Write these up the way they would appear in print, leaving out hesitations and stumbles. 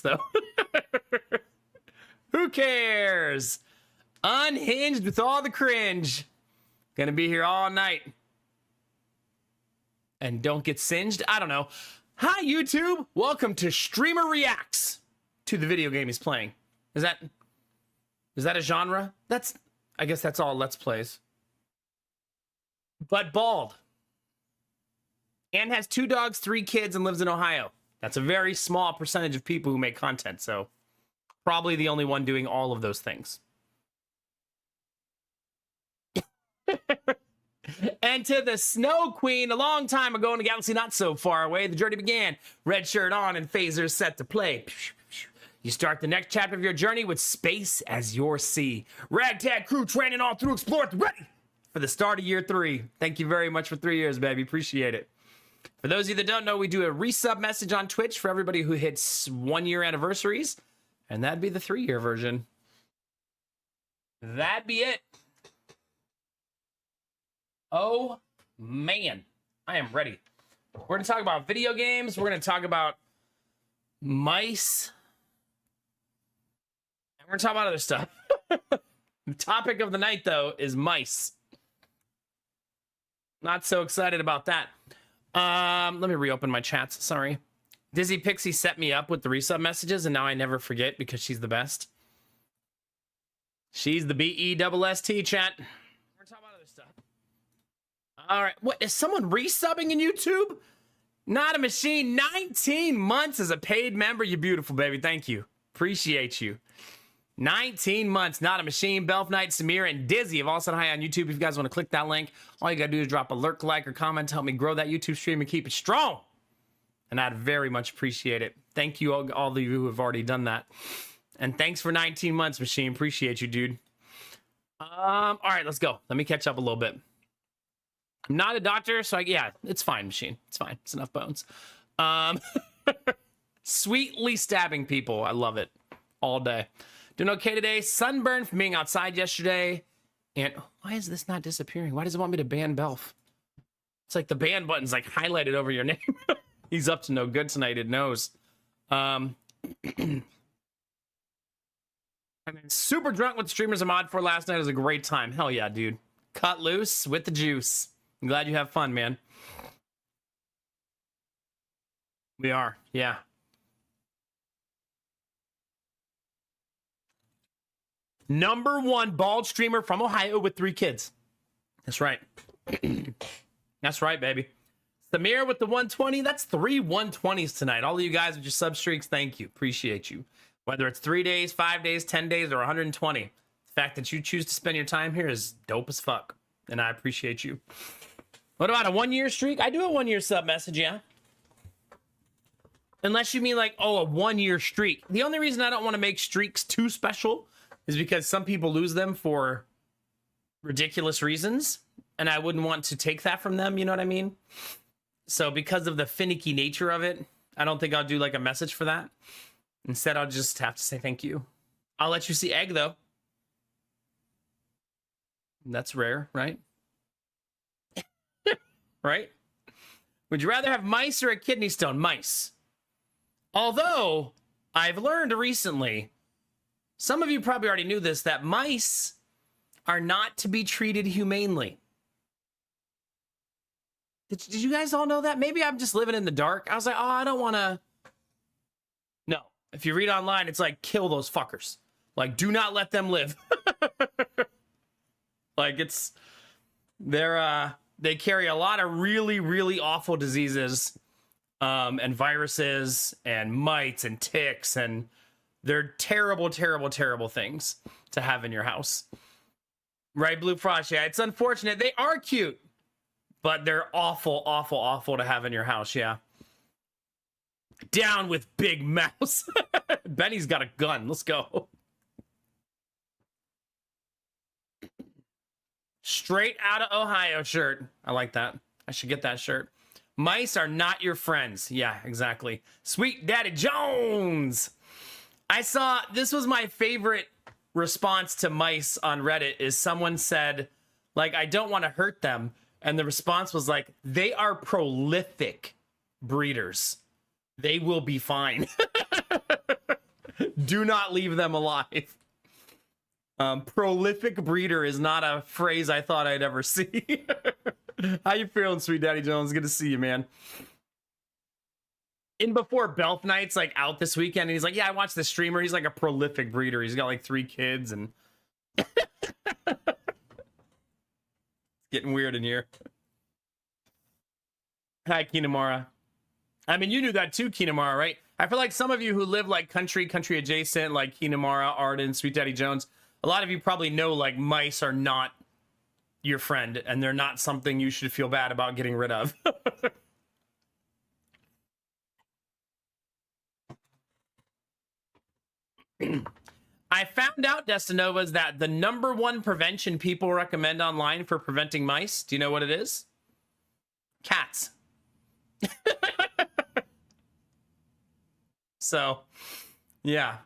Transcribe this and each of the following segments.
So who cares? Unhinged with all the cringe. Gonna be here all night. And don't get singed? I don't know. Hi, YouTube. Welcome to Streamer Reacts to the video game he's playing. Is that a genre? I guess that's all Let's Plays. But bald. And has 2 dogs, 3 kids, and lives in Ohio. That's a very small percentage of people who make content, so probably the only one doing all of those things. And to the Snow Queen, a long time ago in a galaxy not so far away, the journey began. Red shirt on and phasers set to play. You start the next chapter of your journey with space as your sea. Ragtag crew training all through Explore, ready for the start of year 3. Thank you very much for 3 years, baby. Appreciate it. For those of you that don't know, we do a resub message on Twitch for everybody who hits 1-year anniversaries, and that'd be the 3-year version. That'd be it. Oh, man. I am ready. We're going to talk about video games. We're going to talk about mice. And we're going to talk about other stuff. The topic of the night, though, is mice. Not so excited about that. Let me reopen my chats. Sorry. Dizzy Pixie set me up with the resub messages, and now I never forget because she's the best. She's the BESST chat. We're talking about other stuff. All right. What is someone resubbing in YouTube? Not a machine. 19 months as a paid member. You're beautiful, baby. Thank you. Appreciate you. 19 months, Not a Machine, Belf Knight, Samir, and Dizzy have all said hi on YouTube. If you guys want to click that link, all you gotta do is drop a lurk, like, or comment to help me grow that YouTube stream and keep it strong. And I'd very much appreciate it. Thank you, all of you who have already done that. And thanks for 19 months, Machine. Appreciate you, dude. All right, let's go. Let me catch up a little bit. I'm not a doctor, so yeah, it's fine, Machine. It's fine. It's enough bones. Sweetly stabbing people. I love it. All day. Doing okay today. Sunburned from being outside yesterday. And why is this not disappearing? Why does it want me to ban Belf? It's like the ban button's like highlighted over your name. He's up to no good tonight, it knows. I mean, super drunk with streamers I'm mod for last night. It was a great time. Hell yeah, dude. Cut loose with the juice. I'm glad you have fun, man. We are, yeah. #1 bald streamer from Ohio with 3 kids. That's right. That's right, baby. Samir with the 120. That's 3 120s tonight. All of you guys with your sub streaks, thank you. Appreciate you. Whether it's 3 days, 5 days, 10 days, or 120. The fact that you choose to spend your time here is dope as fuck. And I appreciate you. What about a 1-year streak? I do a 1-year sub message, yeah. Unless you mean like, oh, a 1-year streak. The only reason I don't want to make streaks too special is because some people lose them for ridiculous reasons, and I wouldn't want to take that from them, you know what I mean? So because of the finicky nature of it, I don't think I'll do like a message for that. Instead, I'll just have to say thank you. I'll let you see egg, though. That's rare, right? Right? Would you rather have mice or a kidney stone? Mice. Although, I've learned recently, some of you probably already knew this, that mice are not to be treated humanely. Did you guys all know that? Maybe I'm just living in the dark. I was like, oh, I don't want to. No. If you read online, it's like, kill those fuckers. Like, do not let them live. Like, it's... they carry a lot of really, really awful diseases. And viruses and mites and ticks, and they're terrible, terrible, terrible things to have in your house. Right, Blue Frost? Yeah, it's unfortunate. They are cute, but they're awful, awful, awful to have in your house, yeah. Down with Big Mouse. Benny's got a gun. Let's go. Straight out of Ohio shirt. I like that. I should get that shirt. Mice are not your friends. Yeah, exactly. Sweet Daddy Jones. I saw, this was my favorite response to mice on Reddit, is someone said, like, I don't want to hurt them. And the response was like, they are prolific breeders. They will be fine. Do not leave them alive. Prolific breeder is not a phrase I thought I'd ever see. How you feeling, Sweet Daddy Jones? Good to see you, man. In before Belf Night's like out this weekend, and he's like, yeah, I watched the streamer. He's like a prolific breeder. He's got like 3 kids, and it's getting weird in here. Hi, Kinamara. I mean, you knew that too, Kinamara, right? I feel like some of you who live like country adjacent, like Kinamara, Arden, Sweet Daddy Jones, a lot of you probably know like mice are not your friend, and they're not something you should feel bad about getting rid of. I found out, Destinovas, that the #1 prevention people recommend online for preventing mice, do you know what it is? Cats. So, yeah.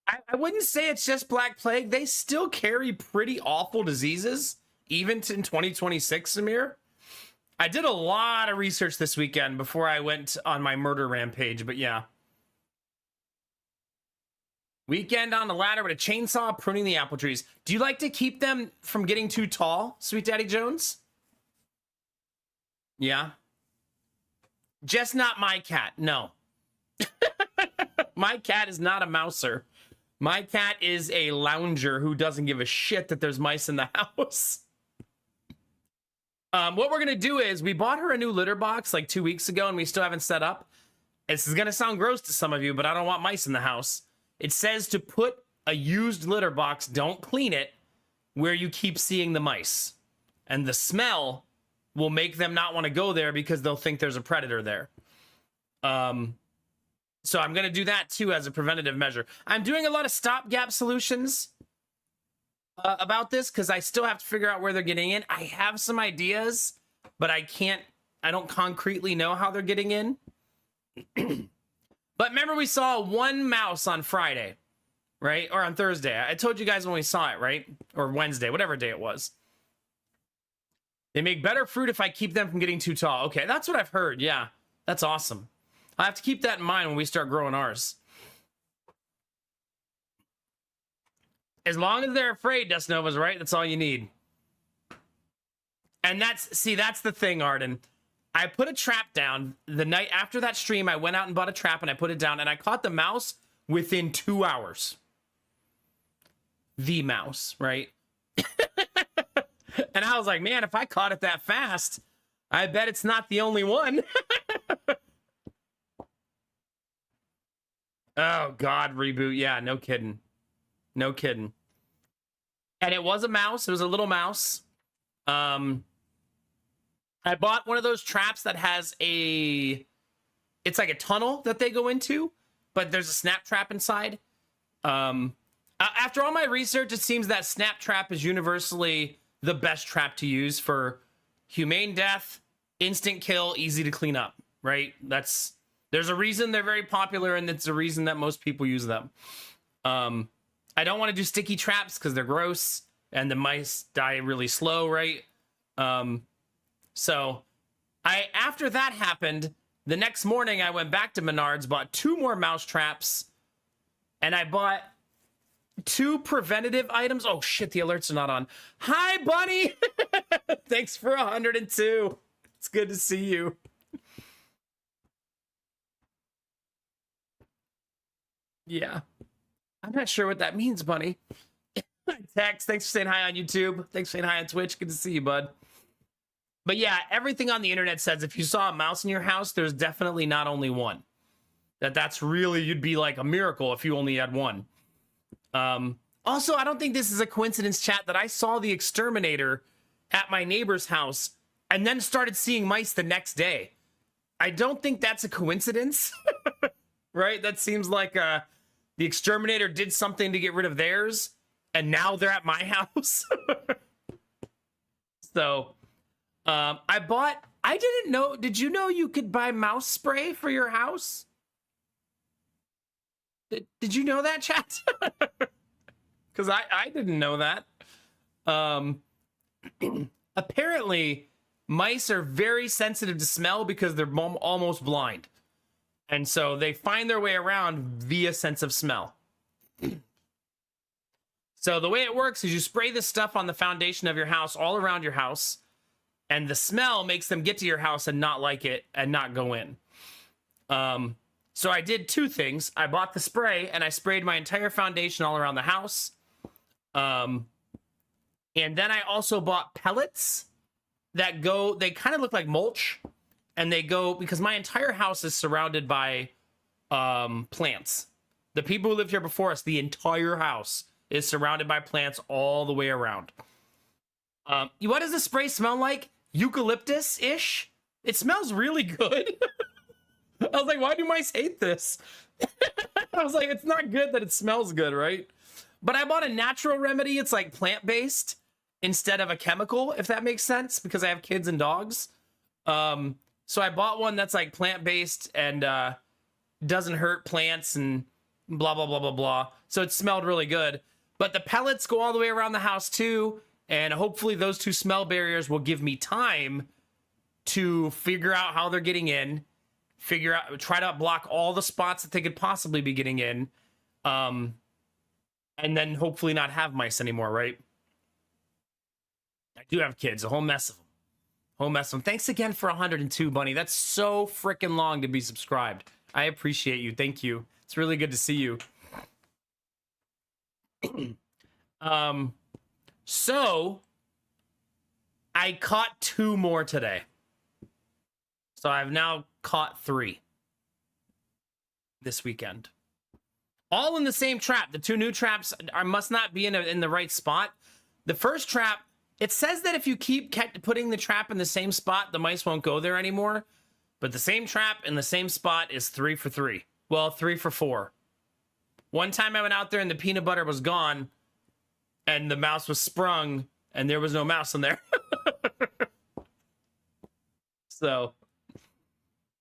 I wouldn't say it's just Black Plague. They still carry pretty awful diseases, even in 2026, Samir. I did a lot of research this weekend before I went on my murder rampage, but yeah. Weekend on the ladder with a chainsaw pruning the apple trees. Do you like to keep them from getting too tall, Sweet Daddy Jones? Yeah. Just not my cat, no. My cat is not a mouser. My cat is a lounger who doesn't give a shit that there's mice in the house. What we're going to do is we bought her a new litter box like 2 weeks ago, and we still haven't set up. This is going to sound gross to some of you, but I don't want mice in the house. It says to put a used litter box, don't clean it, where you keep seeing the mice. And the smell will make them not want to go there because they'll think there's a predator there. So I'm going to do that too as a preventative measure. I'm doing a lot of stopgap solutions about this because I still have to figure out where they're getting in. I have some ideas, but I don't concretely know how they're getting in. But remember, we saw 1 mouse on Friday, right? Or on Thursday. I told you guys when we saw it, right? Or Wednesday, whatever day it was. They make better fruit if I keep them from getting too tall. Okay, that's what I've heard. Yeah, that's awesome. I have to keep that in mind when we start growing ours. As long as they're afraid, Dustnovas, right? That's all you need. And that's the thing, Arden. I put a trap down the night after that stream. I went out and bought a trap and I put it down and I caught the mouse within 2 hours. The mouse, right? And I was like, man, if I caught it that fast, I bet it's not the only one. Oh, God, reboot. Yeah, no kidding. No kidding. And it was a mouse. It was a little mouse. I bought one of those traps that has it's like a tunnel that they go into, but there's a snap trap inside. After all my research, it seems that snap trap is universally the best trap to use for humane death, instant kill, easy to clean up, right? There's a reason they're very popular, and it's a reason that most people use them. I don't want to do sticky traps because they're gross and the mice die really slow, right? So after that happened, the next morning I went back to Menards, bought 2 more mouse traps, and I bought 2 preventative items. Oh shit, the alerts are not on. Hi, Bunny! Thanks for 102. It's good to see you. Yeah. I'm not sure what that means, Bunny. Tex, thanks for saying hi on YouTube. Thanks for saying hi on Twitch. Good to see you, bud. But yeah, everything on the internet says if you saw a mouse in your house, there's definitely not only one. That's really, you'd be like a miracle if you only had one. Also, I don't think this is a coincidence, chat, that I saw the exterminator at my neighbor's house and then started seeing mice the next day. I don't think that's a coincidence, right? That seems like the exterminator did something to get rid of theirs, and now they're at my house. So, I didn't know, did you know you could buy mouse spray for your house? Did you know that, chat? Because I didn't know that. Apparently, mice are very sensitive to smell because they're almost blind. And so they find their way around via sense of smell. So the way it works is you spray this stuff on the foundation of your house, all around your house, and the smell makes them get to your house and not like it and not go in. So I did two things. I bought the spray and I sprayed my entire foundation all around the house. And then I also bought pellets that go, they kind of look like mulch, and they go, because my entire house is surrounded by plants. The people who lived here before us, the entire house is surrounded by plants all the way around. What does the spray smell like? Eucalyptus-ish? It smells really good. I was like, why do mice hate this? I was like, it's not good that it smells good, right? But I bought a natural remedy. It's like plant-based instead of a chemical, if that makes sense, because I have kids and dogs. So I bought one that's like plant-based and doesn't hurt plants and blah, blah, blah, blah, blah. So it smelled really good. But the pellets go all the way around the house too. And hopefully those two smell barriers will give me time to figure out how they're getting in, try to block all the spots that they could possibly be getting in. And then hopefully not have mice anymore, right? I do have kids, a whole mess of them. Whole mess of them. Thanks again for 102, Bunny. That's so freaking long to be subscribed. I appreciate you. Thank you. It's really good to see you. So I caught 2 more today. So I've now caught 3 this weekend. All in the same trap. The 2 new traps must not be in the right spot. The first trap, it says that if you keep putting the trap in the same spot, the mice won't go there anymore. But the same trap in the same spot is 3 for 3. Well, 3 for 4. One time I went out there and the peanut butter was gone and the mouse was sprung and there was no mouse in there. So,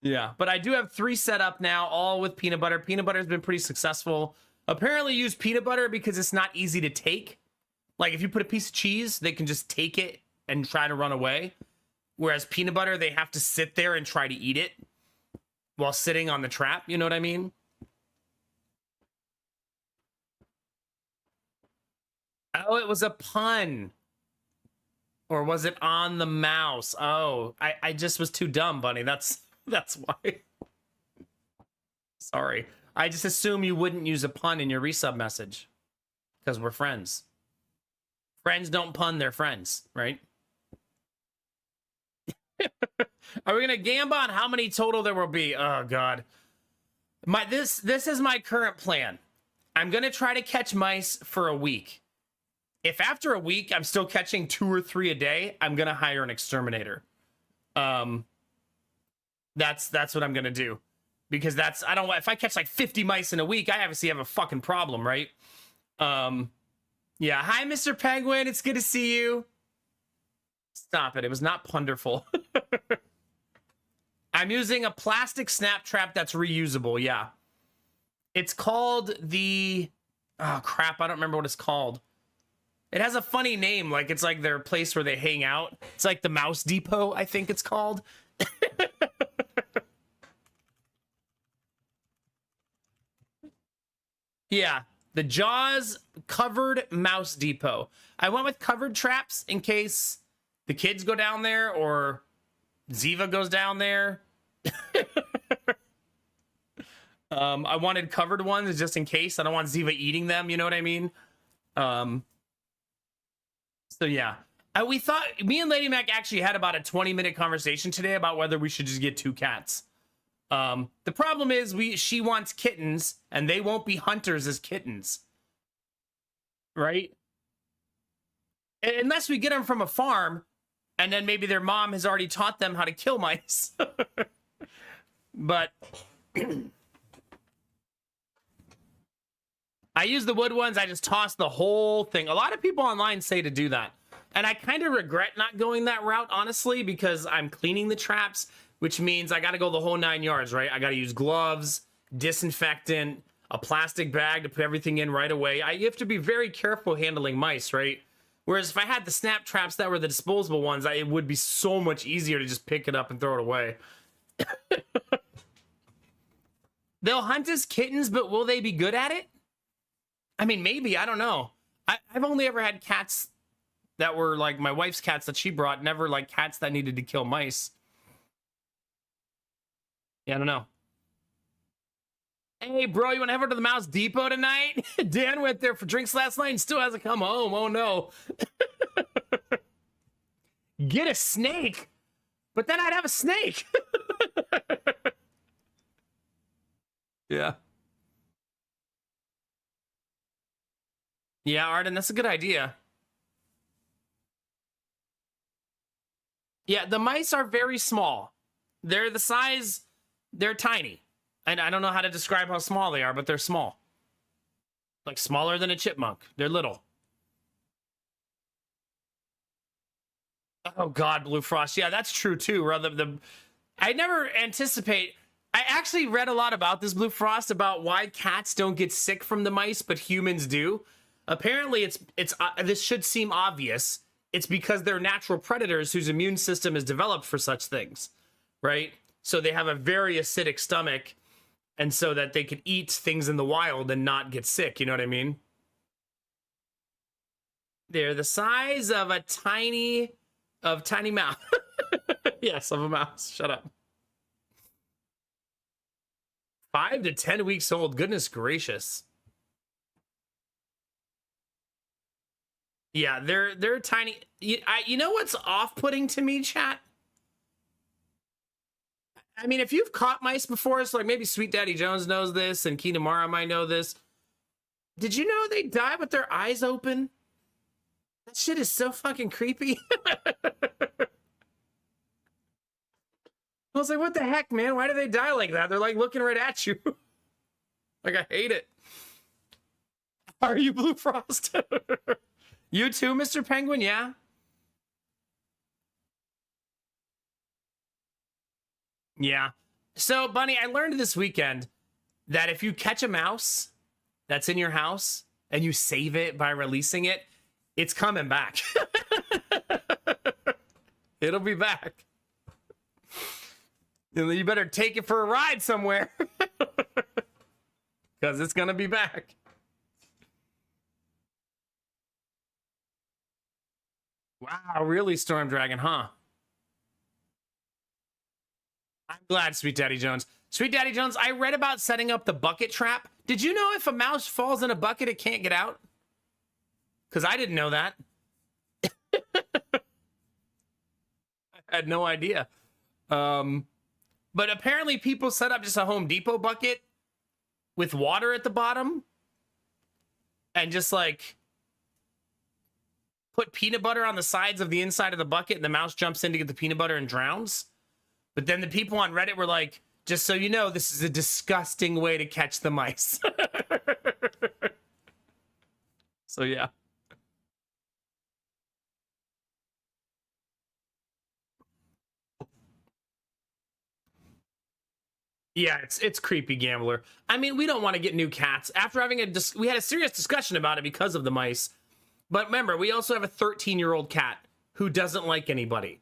yeah. But I do have 3 set up now, all with peanut butter. Peanut butter has been pretty successful. Apparently use peanut butter because it's not easy to take. Like if you put a piece of cheese, they can just take it and try to run away. Whereas peanut butter, they have to sit there and try to eat it while sitting on the trap. You know what I mean? Oh, it was a pun. Or was it on the mouse? Oh, I just was too dumb, Bunny. That's why. Sorry. I just assume you wouldn't use a pun in your resub message. Because we're friends. Friends don't pun their friends, right? Are we gonna gamble on how many total there will be? Oh god. This is my current plan. I'm gonna try to catch mice for a week. If after a week I'm still catching 2 or 3 a day, I'm gonna hire an exterminator. That's what I'm gonna do. Because if I catch like 50 mice in a week, I obviously have a fucking problem, right? Yeah, hi Mr. Penguin, it's good to see you. Stop it, it was not punderful. I'm using a plastic snap trap that's reusable, yeah. It's called the... Oh, crap, I don't remember what it's called. It has a funny name, like it's like their place where they hang out. It's like the Mouse Depot, I think it's called. Yeah, the Jaws Covered Mouse Depot. I went with covered traps in case the kids go down there or Ziva goes down there. I wanted covered ones just in case. I don't want Ziva eating them, you know what I mean? So yeah. We thought, me and Lady Mac actually had about a 20-minute conversation today about whether we should just get 2 cats. The problem is she wants kittens and they won't be hunters as kittens. Right? Unless we get them from a farm and then maybe their mom has already taught them how to kill mice. But I use the wood ones. I just toss the whole thing. A lot of people online say to do that. And I kind of regret not going that route, honestly, because I'm cleaning the traps, which means I got to go the whole 9 yards, right? I got to use gloves, disinfectant, a plastic bag to put everything in right away. You have to be very careful handling mice, right? Whereas if I had the snap traps that were the disposable ones, it would be so much easier to just pick it up and throw it away. They'll hunt as kittens, but will they be good at it? I mean, maybe. I don't know. I've only ever had cats that were like my wife's cats that she brought, never like cats that needed to kill mice. Yeah, I don't know. Hey, bro, you want to head over to the Mouse Depot tonight? Dan went there for drinks last night and still hasn't come home. Oh, no. Get a snake. But then I'd have a snake. Yeah. Yeah, Arden, that's a good idea. Yeah, the mice are very small. They're the size, they're tiny. And I don't know how to describe how small they are, but they're small. Like smaller than a chipmunk. They're little. Oh God, Blue Frost. Yeah, that's true too. I never anticipate. I actually read a lot about this, Blue Frost, about why cats don't get sick from the mice, but humans do. Apparently, it's this should seem obvious. It's because they're natural predators whose immune system is developed for such things, right? So they have a very acidic stomach, and so that they can eat things in the wild and not get sick. You know what I mean? They're the size of a tiny mouse. Yes, of a mouse. Shut up. 5 to 10 weeks old. Goodness gracious. Yeah, they're tiny. You know what's off-putting to me, chat? I mean, if you've caught mice before, so like maybe Sweet Daddy Jones knows this, and Kinamara might know this. Did you know they die with their eyes open? That shit is so fucking creepy. I was like, what the heck, man? Why do they die like that? They're like looking right at you. Like, I hate it. Are you Blue Frost? You too, Mr. Penguin? Yeah. Yeah. So, Bunny, I learned this weekend that if you catch a mouse that's in your house and you save it by releasing it, it's coming back. It'll be back. You better take it for a ride somewhere. Because it's going to be back. Wow, really, Storm Dragon, huh? I'm glad, Sweet Daddy Jones. Sweet Daddy Jones, I read about setting up the bucket trap. Did you know if a mouse falls in a bucket, it can't get out? Because I didn't know that. I had no idea. But apparently people set up just a Home Depot bucket with water at the bottom and just like put peanut butter on the sides of the inside of the bucket, and the mouse jumps in to get the peanut butter and drowns. But then the people on Reddit were like, just so you know, this is a disgusting way to catch the mice. So yeah. Yeah, it's creepy, Gambler. I mean, we don't want to get new cats. After having we had a serious discussion about it because of the mice. But remember, we also have a 13-year-old cat who doesn't like anybody.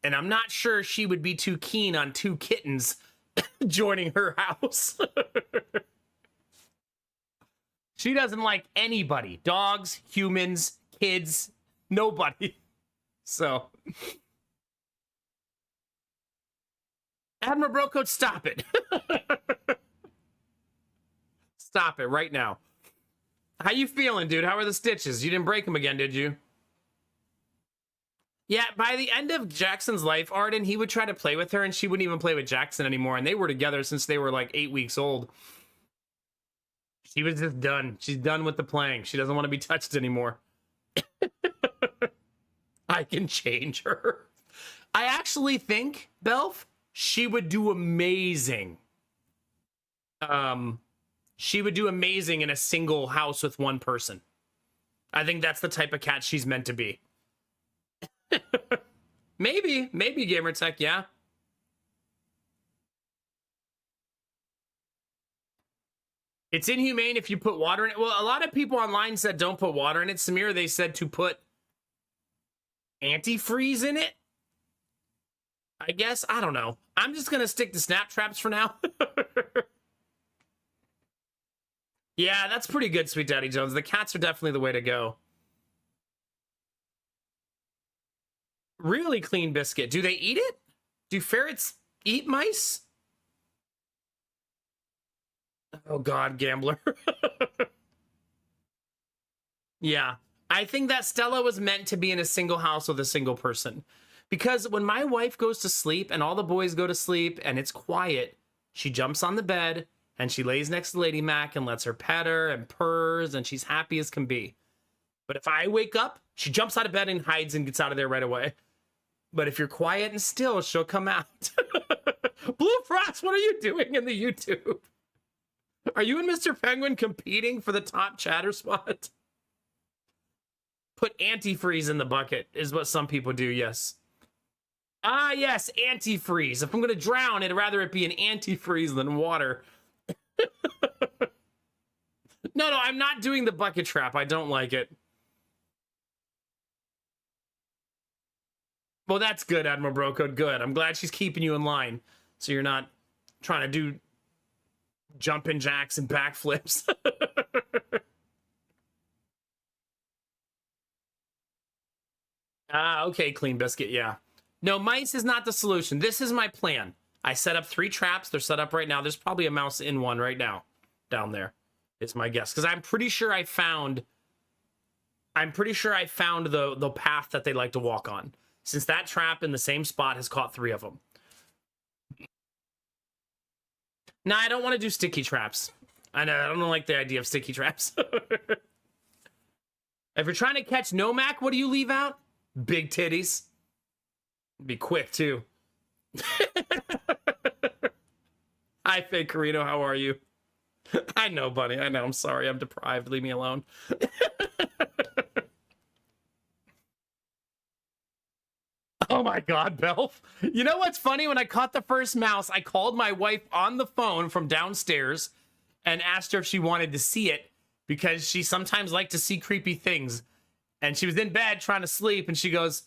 And I'm not sure she would be too keen on 2 kittens joining her house. She doesn't like anybody. Dogs, humans, kids, nobody. So... Admiral Brocoat, stop it. Stop it right now. How you feeling, dude? How are the stitches? You didn't break them again, did you? Yeah, by the end of Jackson's life, Arden, he would try to play with her, and she wouldn't even play with Jackson anymore, and they were together since they were like 8 weeks old. She was just done. She's done with the playing. She doesn't want to be touched anymore. I can change her. I actually think, Belf, she would do amazing. She would do amazing in a single house with one person. I think that's the type of cat she's meant to be. Maybe Gamertech, yeah. It's inhumane if you put water in it. Well, a lot of people online said don't put water in it. Samir, they said to put antifreeze in it. I guess, I don't know. I'm just gonna stick to snap traps for now. Yeah, that's pretty good, Sweet Daddy Jones. The cats are definitely the way to go. Really clean biscuit. Do they eat it? Do ferrets eat mice? Oh God, gambler. Yeah. I think that Stella was meant to be in a single house with a single person. Because when my wife goes to sleep and all the boys go to sleep and it's quiet, she jumps on the bed and she lays next to Lady Mac and lets her pet her and purrs and she's happy as can be. But if I wake up, she jumps out of bed and hides and gets out of there right away. But if you're quiet and still, she'll come out. Blue Frost, what are you doing in the YouTube? Are you and Mr. Penguin competing for the top chatter spot? Put antifreeze in the bucket is what some people do, yes. Ah, yes, antifreeze. If I'm going to drown, I'd rather it be an antifreeze than water. No, I'm not doing the bucket trap. I don't like it. Well, that's good, Admiral Brocode. Good. I'm glad she's keeping you in line. So you're not trying to do jumping jacks and backflips. Ah, okay, Clean Biscuit, yeah. No, mice is not the solution. This is my plan. I set up 3 traps. They're set up right now. There's probably a mouse in one right now. Down there. It's my guess. Because I'm pretty sure I found the path that they like to walk on. Since that trap in the same spot has caught 3 of them. Nah, I don't want to do sticky traps. I don't like the idea of sticky traps. If you're trying to catch Nomac, what do you leave out? Big titties. Be quick, too. Hi, Fake Carino. How are you? I know, buddy. I know. I'm sorry. I'm deprived. Leave me alone. Oh my God, Belf. You know what's funny? When I caught the first mouse, I called my wife on the phone from downstairs and asked her if she wanted to see it because she sometimes liked to see creepy things. And she was in bed trying to sleep and she goes,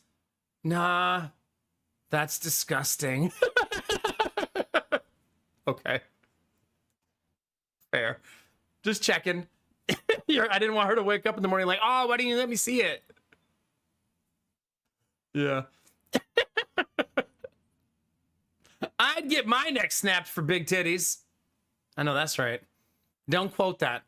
nah, that's disgusting. Okay. Fair. Just checking. I didn't want her to wake up in the morning like, oh, why didn't you let me see it? Yeah. I'd get my neck snapped for big titties. I know that's right. Don't quote that.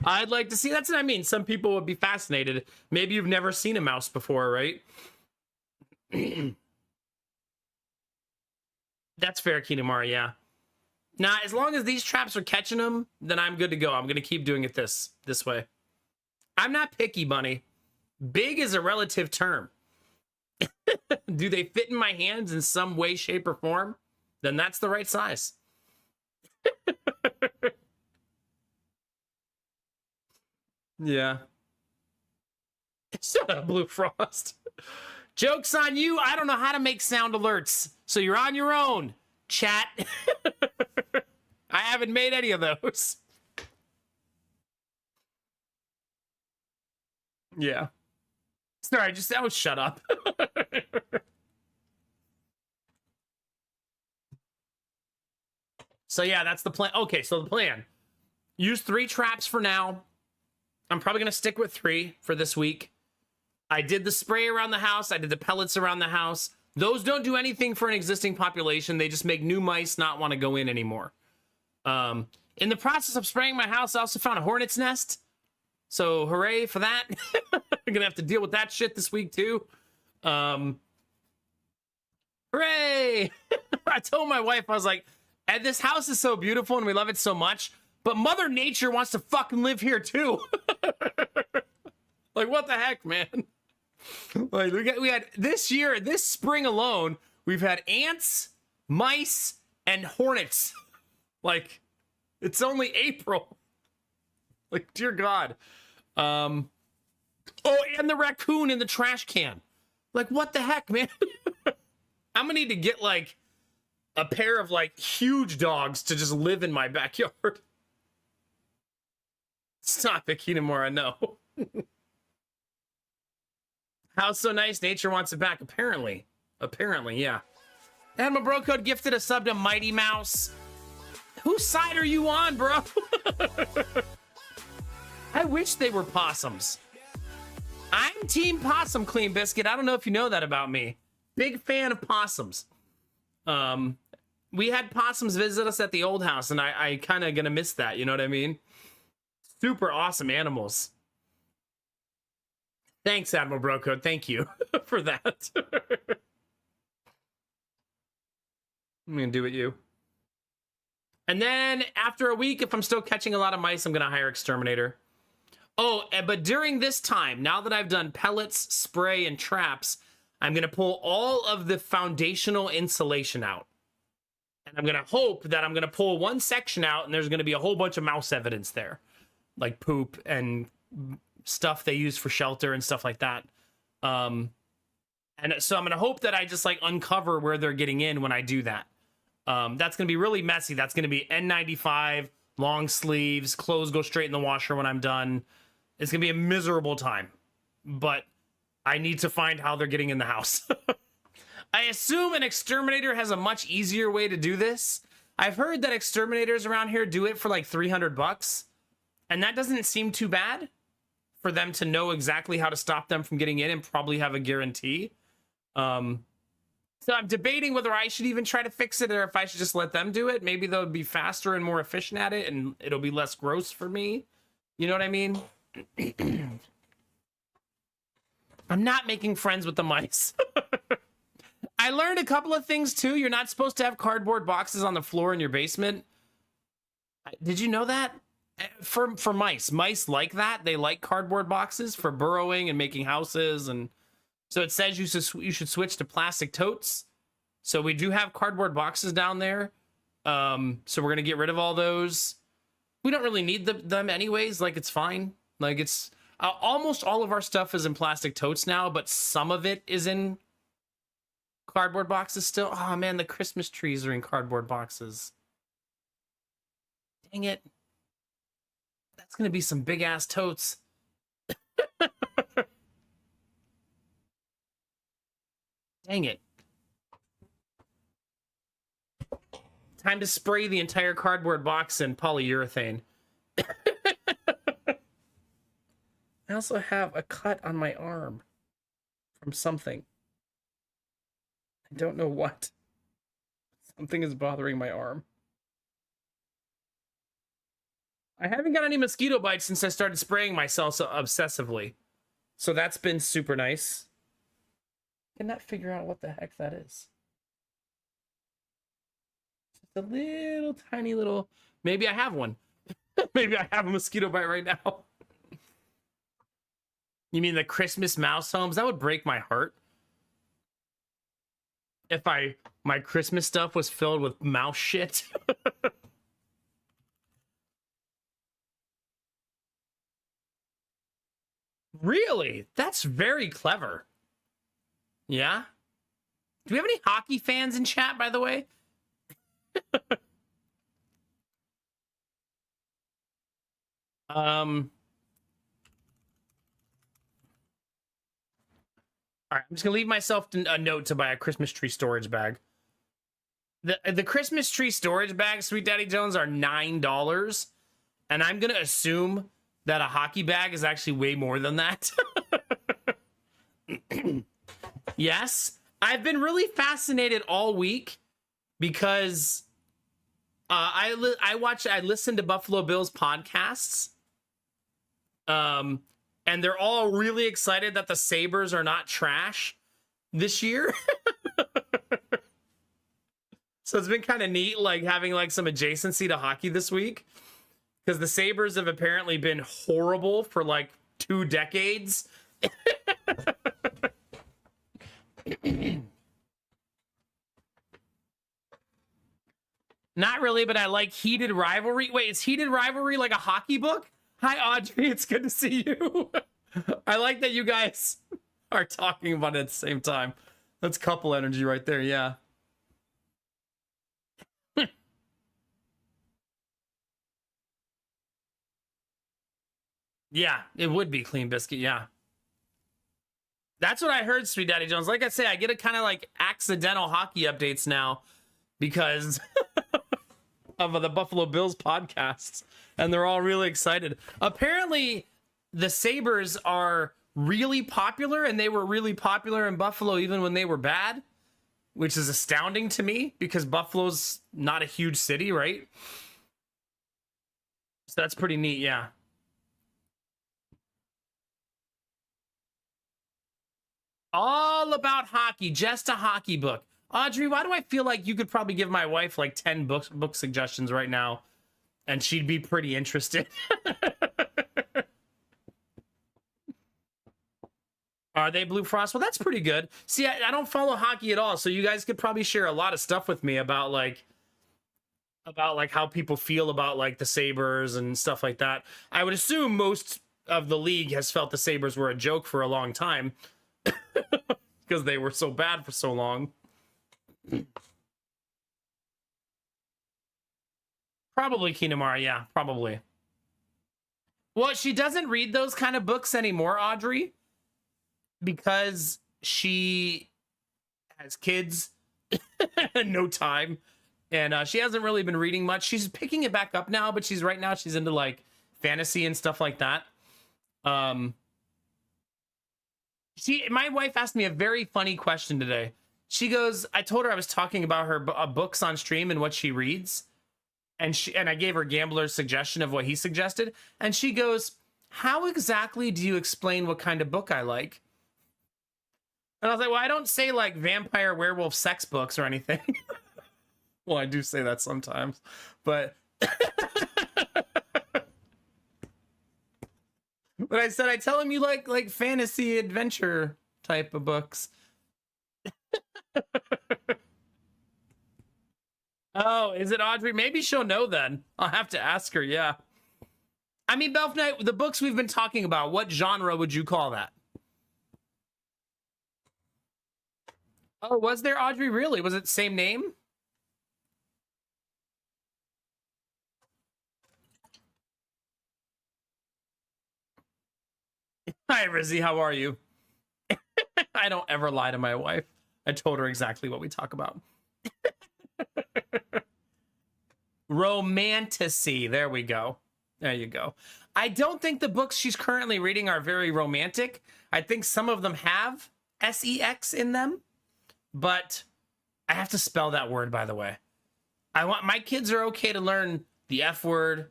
I'd like to see. That's what I mean. Some people would be fascinated. Maybe you've never seen a mouse before, right? That's fair, Kinamari, yeah. Now, as long as these traps are catching them, then I'm good to go. I'm going to keep doing it this way. I'm not picky, Bunny. Big is a relative term. Do they fit in my hands in some way, shape, or form? Then that's the right size. Yeah. Shut up, Blue Frost. Joke's on you. I don't know how to make sound alerts. So you're on your own, chat. I haven't made any of those. Yeah. Sorry, shut up. So yeah, that's the plan. Okay, so the plan. Use 3 traps for now. I'm probably going to stick with 3 for this week. I did the spray around the house. I did the pellets around the house. Those don't do anything for an existing population. They just make new mice not want to go in anymore. In the process of spraying my house, I also found a hornet's nest. So hooray for that. I'm going to have to deal with that shit this week too. Hooray! I told my wife, I was like, and this house is so beautiful and we love it so much, but Mother Nature wants to fucking live here too. Like, what the heck, man? Like, we had this year, this spring alone, we've had ants, mice, and hornets. Like, it's only April. Like, dear God. Oh, and the raccoon in the trash can. Like, what the heck, man? I'm gonna need to get, like, a pair of, like, huge dogs to just live in my backyard. Stop it, Kinamura, no. How's so nice? Nature wants it back, apparently. Apparently, yeah. And my bro code gifted a sub to Mighty Mouse. Whose side are you on, bro? I wish they were possums. I'm Team Possum, Clean Biscuit. I don't know if you know that about me. Big fan of possums. We had possums visit us at the old house, and I kind of gonna miss that. You know what I mean? Super awesome animals. Thanks, Admiral Broco. Thank you for that. I'm gonna do it, you. And then after a week, if I'm still catching a lot of mice, I'm gonna hire Exterminator. Oh, but during this time, now that I've done pellets, spray, and traps, I'm gonna pull all of the foundational insulation out. And I'm gonna hope that I'm gonna pull one section out and there's gonna be a whole bunch of mouse evidence there. Like poop and stuff they use for shelter and stuff like that. And so I'm gonna hope that I just like uncover where they're getting in when I do that. That's gonna be really messy. That's gonna be N95, long sleeves, clothes go straight in the washer when I'm done. It's gonna be a miserable time, but I need to find how they're getting in the house. I assume an exterminator has a much easier way to do this. I've heard that exterminators around here do it for like $300, and that doesn't seem too bad for them to know exactly how to stop them from getting in and probably have a guarantee. So I'm debating whether I should even try to fix it or if I should just let them do it. Maybe they'll be faster and more efficient at it and it'll be less gross for me. You know what I mean? I'm not making friends with the mice. I learned a couple of things too. You're not supposed to have cardboard boxes on the floor in your basement. Did you know that? For mice. Mice like that. They like cardboard boxes for burrowing and making houses. And so it says you should switch to plastic totes. So we do have cardboard boxes down there. So we're going to get rid of all those. We don't really need them anyways. Like, it's fine. Like, it's almost all of our stuff is in plastic totes now, but some of it is in cardboard boxes still. Oh man, the Christmas trees are in cardboard boxes. Dang it. That's going to be some big ass totes. Dang it. Time to spray the entire cardboard box in polyurethane. I also have a cut on my arm from something. I don't know what. Something is bothering my arm. I haven't got any mosquito bites since I started spraying myself so obsessively. So that's been super nice. Cannot figure out what the heck that is. Just a little tiny little... Maybe I have one. Maybe I have a mosquito bite right now. You mean the Christmas mouse homes? That would break my heart. If my Christmas stuff was filled with mouse shit. Really? That's very clever. Yeah? Do we have any hockey fans in chat, by the way? All right, I'm just gonna leave myself a note to buy a Christmas tree storage bag. The Christmas tree storage bags, Sweet Daddy Jones, are $9, and I'm gonna assume that a hockey bag is actually way more than that. Yes, I've been really fascinated all week because I listen to Buffalo Bills podcasts, and they're all really excited that the Sabres are not trash this year. So it's been kind of neat, like having like some adjacency to hockey this week, because the Sabres have apparently been horrible for like 2 decades. Not really, but I like Heated Rivalry. Wait, is Heated Rivalry like a hockey book? Hi, Audrey. It's good to see you. I like that you guys are talking about it at the same time. That's couple energy right there, yeah. Yeah, it would be Clean Biscuit, yeah. That's what I heard, Sweet Daddy Jones. Like I say, I get a kind of like accidental hockey updates now because of the Buffalo Bills podcasts, and they're all really excited. Apparently, the Sabres are really popular, and they were really popular in Buffalo even when they were bad, which is astounding to me because Buffalo's not a huge city, right? So that's pretty neat, yeah. All about hockey, just a hockey book. Audrey, why do I feel like you could probably give my wife like 10 book suggestions right now and she'd be pretty interested? Are they Blue Frost? Well, that's pretty good. See, I don't follow hockey at all, so you guys could probably share a lot of stuff with me about how people feel about like the Sabres and stuff like that. I would assume most of the league has felt the Sabres were a joke for a long time because they were so bad for so long. Probably Kinamara, yeah, probably. Well, she doesn't read those kind of books anymore, Audrey, because she has kids and no time, and she hasn't really been reading much. She's picking it back up now, but she's into like fantasy and stuff like that. My wife asked me a very funny question today. She goes, I told her I was talking about her books on stream and what she reads, and I gave her Gambler's suggestion of what he suggested, and she goes, how exactly do you explain what kind of book I like? And I was like, well, I don't say like vampire, werewolf, sex books or anything. Well, I do say that sometimes, but but I said I tell him you like fantasy adventure type of books. Oh, is it Audrey? Maybe she'll know then. I'll have to ask her. Yeah. I mean, Belf Knight, the books we've been talking about, what genre would you call that? Oh, was there Audrey really? Was it the same name? Hi, Rizzy. How are you? I don't ever lie to my wife. I told her exactly what we talk about. Romantasy. There we go. There you go. I don't think the books she's currently reading are very romantic. I think some of them have sex in them, but I have to spell that word, by the way. My kids are okay to learn the F word,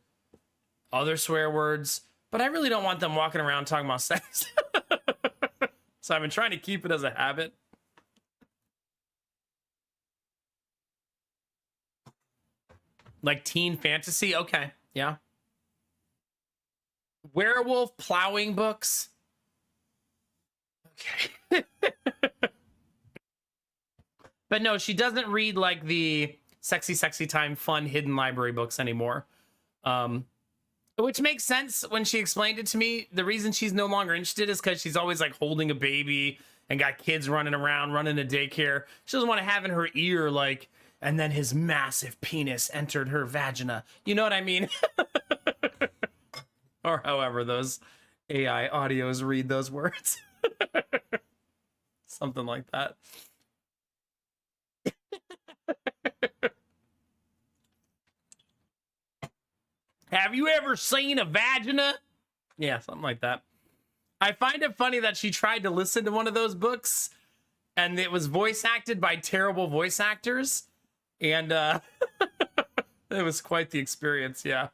other swear words, but I really don't want them walking around talking about sex. So I've been trying to keep it as a habit. Like teen fantasy? Okay, yeah. Werewolf plowing books? Okay. But no, she doesn't read like the sexy time fun hidden library books anymore. Which makes sense when she explained it to me. The reason she's no longer interested is because she's always like holding a baby and got kids running around, running a daycare. She doesn't want to have in her ear like, and then his massive penis entered her vagina. You know what I mean? Or however those AI audios read those words. Something like that. Have you ever seen a vagina? Yeah, something like that. I find it funny that she tried to listen to one of those books and it was voice acted by terrible voice actors. And it was quite the experience, yeah.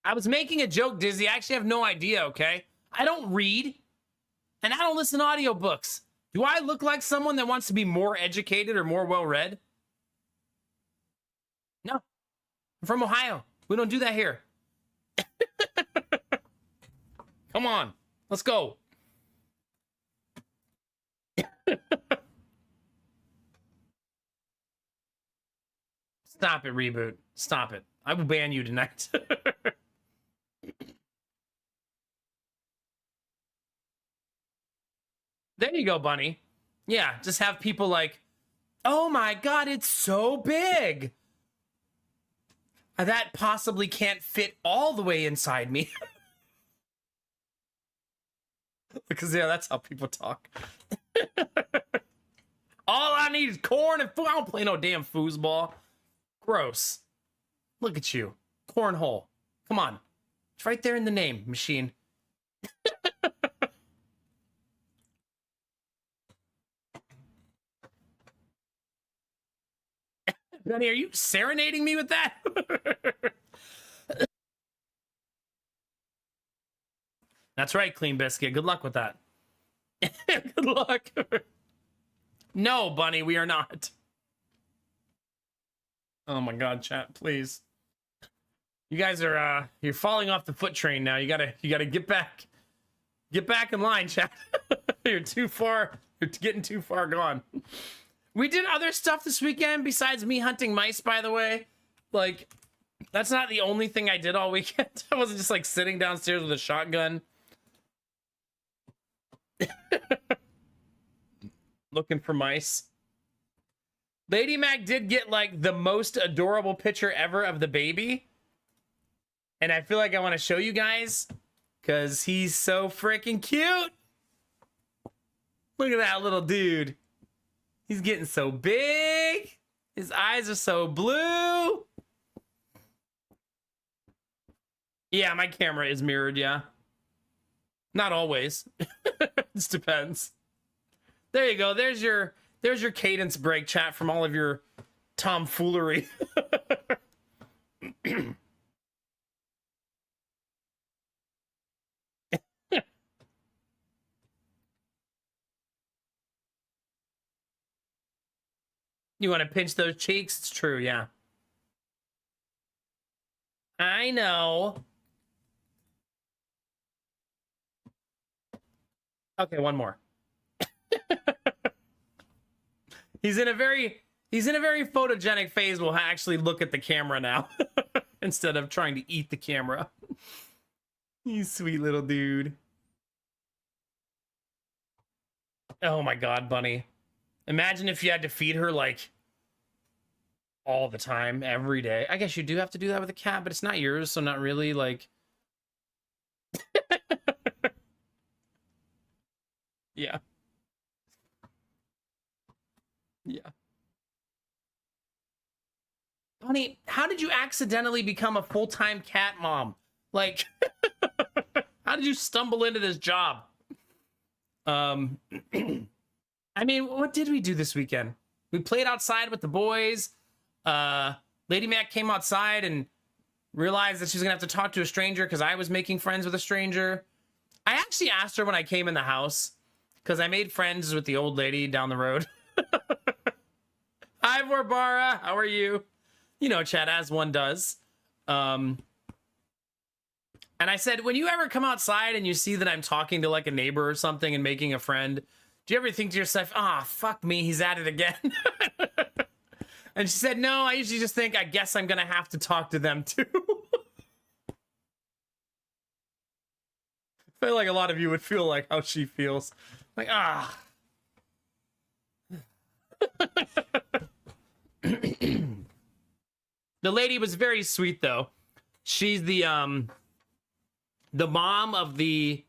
I was making a joke, Dizzy. I actually have no idea, okay? I don't read, and I don't listen to audiobooks. Do I look like someone that wants to be more educated or more well-read? No. I'm from Ohio. We don't do that here. Come on. Let's go. Stop it, Reboot. Stop it. I will ban you tonight. There you go, Bunny. Yeah, just have people like, oh my God, it's so big. That possibly can't fit all the way inside me. Because, yeah, that's how people talk. All I need is corn and food. I don't play no damn foosball. Gross. Look at you. Cornhole. Come on. It's right there in the name, machine. Benny, are you serenading me with that? That's right, Clean Biscuit. Good luck with that. Good luck. No, Bunny, we are not. Oh my god, chat, please. You guys are you're falling off the foot train now. You gotta get back. Get back in line, chat. You're too far. You're getting too far gone. We did other stuff this weekend besides me hunting mice, by the way. Like, that's not the only thing I did all weekend. I wasn't just like sitting downstairs with a shotgun. Looking for mice. Lady Mac did get like the most adorable picture ever of the baby. And I feel like I want to show you guys because he's so freaking cute. Look at that little dude. He's getting so big. His eyes are so blue. Yeah, my camera is mirrored, yeah. Not always. Just depends. There you go. There's your cadence break, chat, from all of your tomfoolery. You want to pinch those cheeks? It's true, yeah. I know. Okay, one more. He's in a very photogenic phase. We'll actually look at the camera now instead of trying to eat the camera. You sweet little dude. Oh my god, Bunny. Imagine if you had to feed her like all the time, every day. I guess you do have to do that with a cat, but it's not yours, so not really like. Yeah. Yeah. Bunny, how did you accidentally become a full-time cat mom? Like, how did you stumble into this job? I mean, what did we do this weekend? We played outside with the boys. Lady Mac came outside and realized that she's gonna have to talk to a stranger because I was making friends with a stranger. I actually asked her when I came in the house because I made friends with the old lady down the road. Hi, Barbara. How are you? You know, chat, as one does. And I said, when you ever come outside and you see that I'm talking to like a neighbor or something and making a friend, do you ever think to yourself, ah, fuck me, he's at it again? And she said, no, I usually just think, I guess I'm gonna have to talk to them too. I feel like a lot of you would feel like how she feels. Like, ah. The lady was very sweet though. She's the mom of the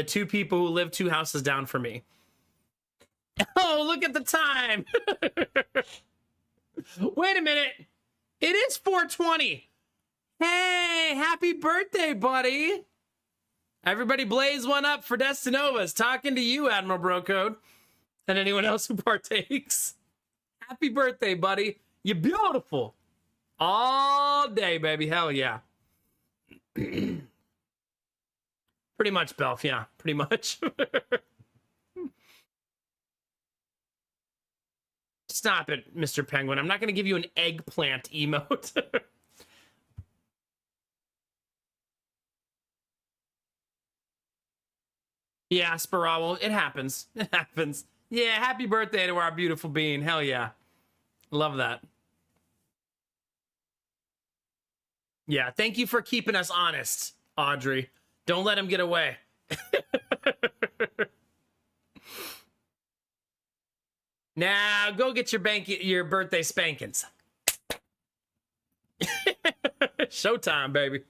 two people who live 2 houses down from me. Oh, look at the time. Wait a minute. It is 420. Hey, happy birthday, buddy. Everybody blaze one up for Destinovas. Talking to you, Admiral Brocode. And anyone else who partakes. Happy birthday, buddy. You're beautiful. All day, baby. Hell yeah. Pretty much, Belf. Yeah, pretty much. Stop it, Mr. Penguin. I'm not going to give you an eggplant emote. Yeah, Spirawl. It happens. It happens. Yeah, happy birthday to our beautiful being. Hell yeah. Love that. Yeah, thank you for keeping us honest, Audrey. Don't let him get away. Now, go get your birthday spankings. Showtime, baby.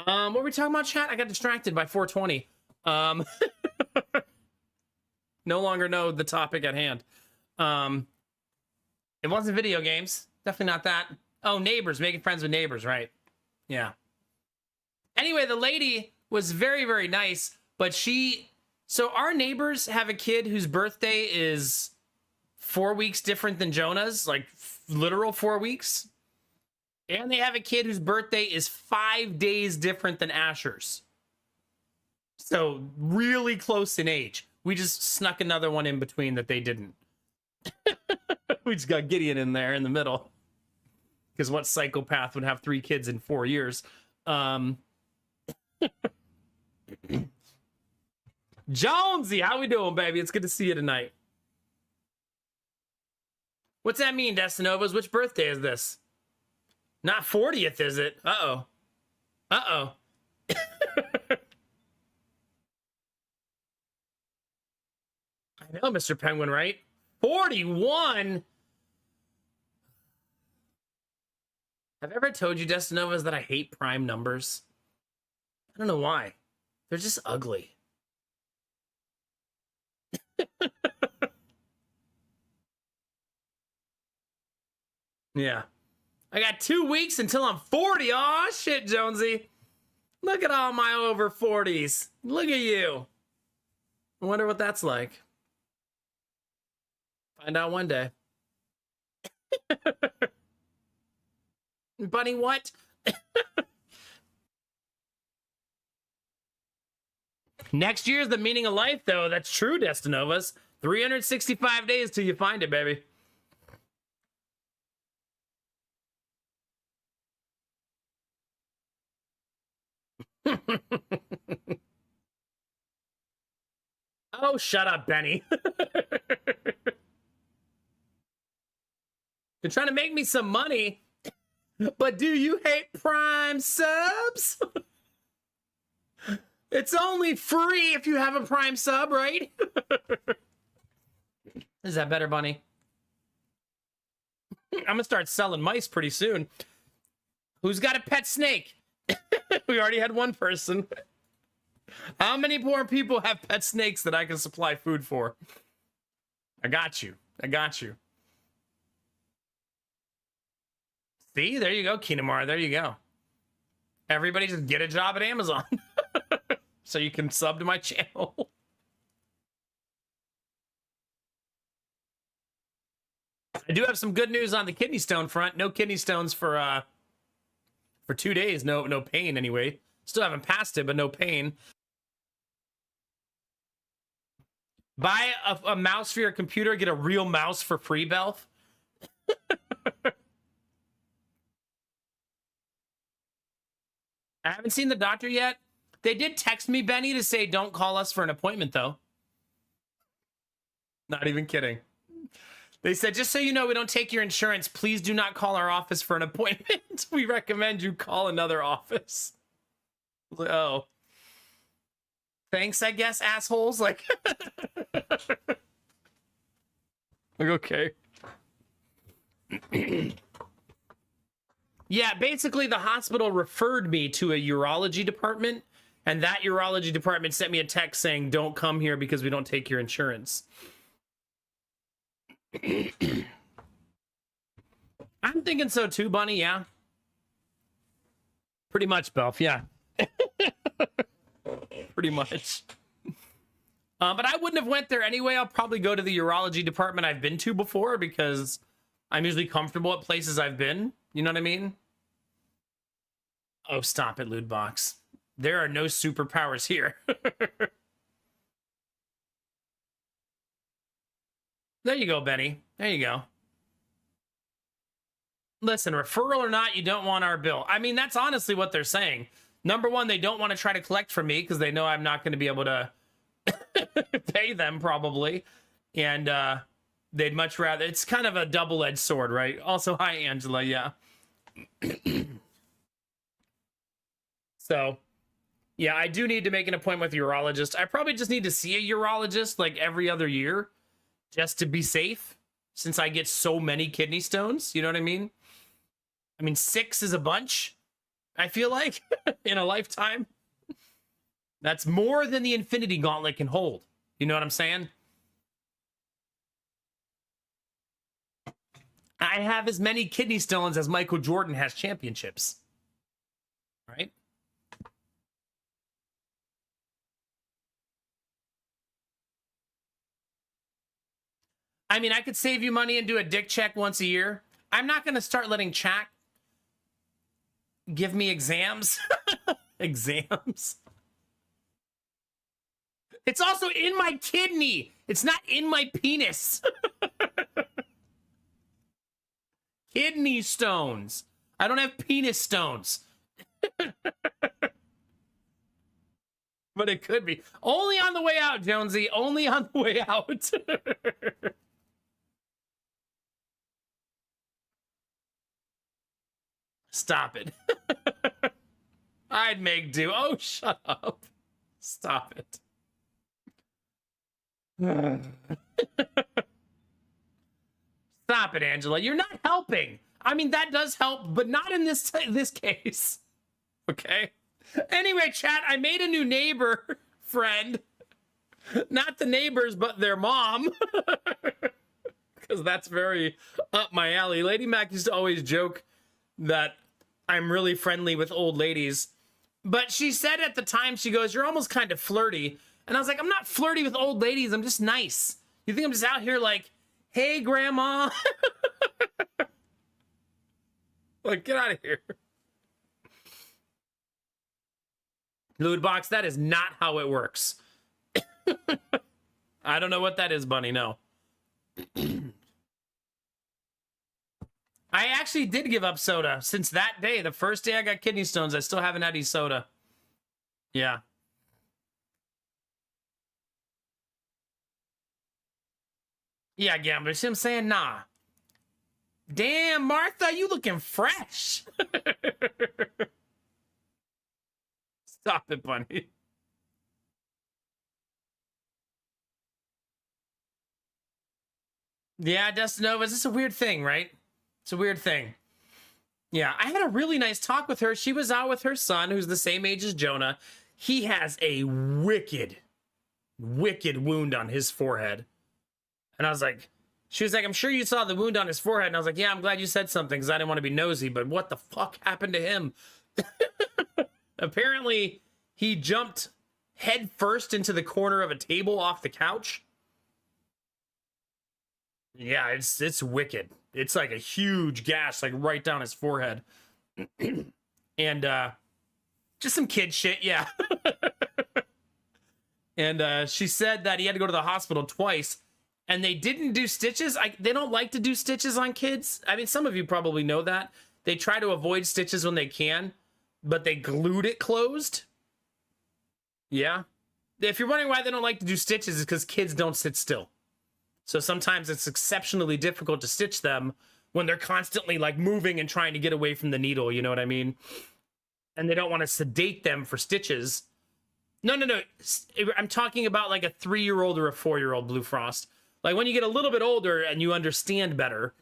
What were we talking about, chat? I got distracted by 420. No longer know the topic at hand. It wasn't video games. Definitely not that. Oh, neighbors, making friends with neighbors, right? Yeah. Anyway, the lady was very, very nice, but so our neighbors have a kid whose birthday is 4 weeks different than Jonah's, like literal 4 weeks. And they have a kid whose birthday is 5 days different than Asher's. So really close in age. We just snuck another one in between that they didn't. We just got Gideon in there in the middle. Because what psychopath would have 3 kids in 4 years? Jonesy, how we doing, baby? It's good to see you tonight. What's that mean, Destinovas? Which birthday is this? Not 40th, is it? Uh-oh. Uh-oh. I know, Mr. Penguin, right? 41? Have I ever told you, Destinovas, that I hate prime numbers? I don't know why. They're just ugly. Yeah. I got 2 weeks until I'm 40. Aw, shit, Jonesy. Look at all my over 40s. Look at you. I wonder what that's like. Find out one day. Bunny, what? Next year's the meaning of life, though. That's true, Destinovas. 365 days till you find it, baby. Oh, shut up, Benny. You're trying to make me some money, but do you hate Prime subs? It's only free if you have a Prime sub, right? Is that better, Bunny? I'm gonna start selling mice pretty soon. Who's got a pet snake? We already had one person. How many more people have pet snakes that I can supply food for? I got you. I got you. See, there you go, Kinamar. There you go. Everybody just get a job at Amazon. So you can sub to my channel. I do have some good news on the kidney stone front. No kidney stones for 2 days. No pain anyway. Still haven't passed it, but no pain. Buy a mouse for your computer. Get a real mouse for free, Belf. I haven't seen the doctor yet. They did text me, Benny, to say don't call us for an appointment, though. Not even kidding. They said, just so you know, we don't take your insurance. Please do not call our office for an appointment. We recommend you call another office. Oh. Thanks, I guess, assholes. Like, okay. Yeah, basically the hospital referred me to a urology department, and that urology department sent me a text saying, don't come here because we don't take your insurance. I'm thinking so too, Bunny, yeah. Pretty much, Belf, yeah. Pretty much. But I wouldn't have went there anyway. I'll probably go to the urology department I've been to before because I'm usually comfortable at places I've been. You know what I mean? Oh, stop it, Lootbox. There are no superpowers here. There you go, Benny. There you go. Listen, referral or not, you don't want our bill. I mean, that's honestly what they're saying. Number one, they don't want to try to collect from me because they know I'm not going to be able to pay them probably. And they'd much rather... It's kind of a double-edged sword, right? Also, hi, Angela. Yeah. So, yeah, I do need to make an appointment with a urologist. I probably just need to see a urologist like every other year just to be safe since I get so many kidney stones. You know what I mean? I mean, 6 is a bunch, I feel like, in a lifetime. That's more than the Infinity Gauntlet can hold. You know what I'm saying? I have as many kidney stones as Michael Jordan has championships. Right? I mean, I could save you money and do a dick check once a year. I'm not going to start letting chat give me exams. Exams. It's also in my kidney. It's not in my penis. Kidney stones. I don't have penis stones. But it could be. Only on the way out, Jonesy. Only on the way out. Stop it. I'd make do. Oh, shut up. Stop it. Stop it, Angela. You're not helping. I mean, that does help, but not in this case. Okay? Anyway, chat, I made a new neighbor friend. Not the neighbors, but their mom. Because that's very up my alley. Lady Mac used to always joke that I'm really friendly with old ladies. But she said at the time, she goes, you're almost kind of flirty. And I was like, I'm not flirty with old ladies. I'm just nice. You think I'm just out here like, hey, grandma? Like, get out of here. Lewd Box, that is not how it works. I don't know what that is, Bunny. No. I actually did give up soda. Since that day, the first day I got kidney stones, I still haven't had any soda. Yeah. Yeah, Gambler. See what I'm saying? Nah. Damn, Martha, you looking fresh. Stop it, Bunny. Yeah, Dustin Nova, it's just a weird thing, right? It's a weird thing. Yeah, I had a really nice talk with her. She was out with her son, who's the same age as Jonah. He has a wicked, wicked wound on his forehead. And I was like, she was like, I'm sure you saw the wound on his forehead. And I was like, yeah, I'm glad you said something because I didn't want to be nosy, but what the fuck happened to him? Apparently, he jumped head first into the corner of a table off the couch. Yeah, it's wicked. It's like a huge gash, like right down his forehead. And just some kid shit, yeah. And she said that he had to go to the hospital twice, and they didn't do stitches. They don't like to do stitches on kids. I mean, some of you probably know that. They try to avoid stitches when they can, but they glued it closed. Yeah. If you're wondering why they don't like to do stitches, it's because kids don't sit still. So sometimes it's exceptionally difficult to stitch them when they're constantly like moving and trying to get away from the needle. You know what I mean? And they don't want to sedate them for stitches. No. I'm talking about like a 3-year-old or a 4-year-old Blue Frost. Like when you get a little bit older and you understand better,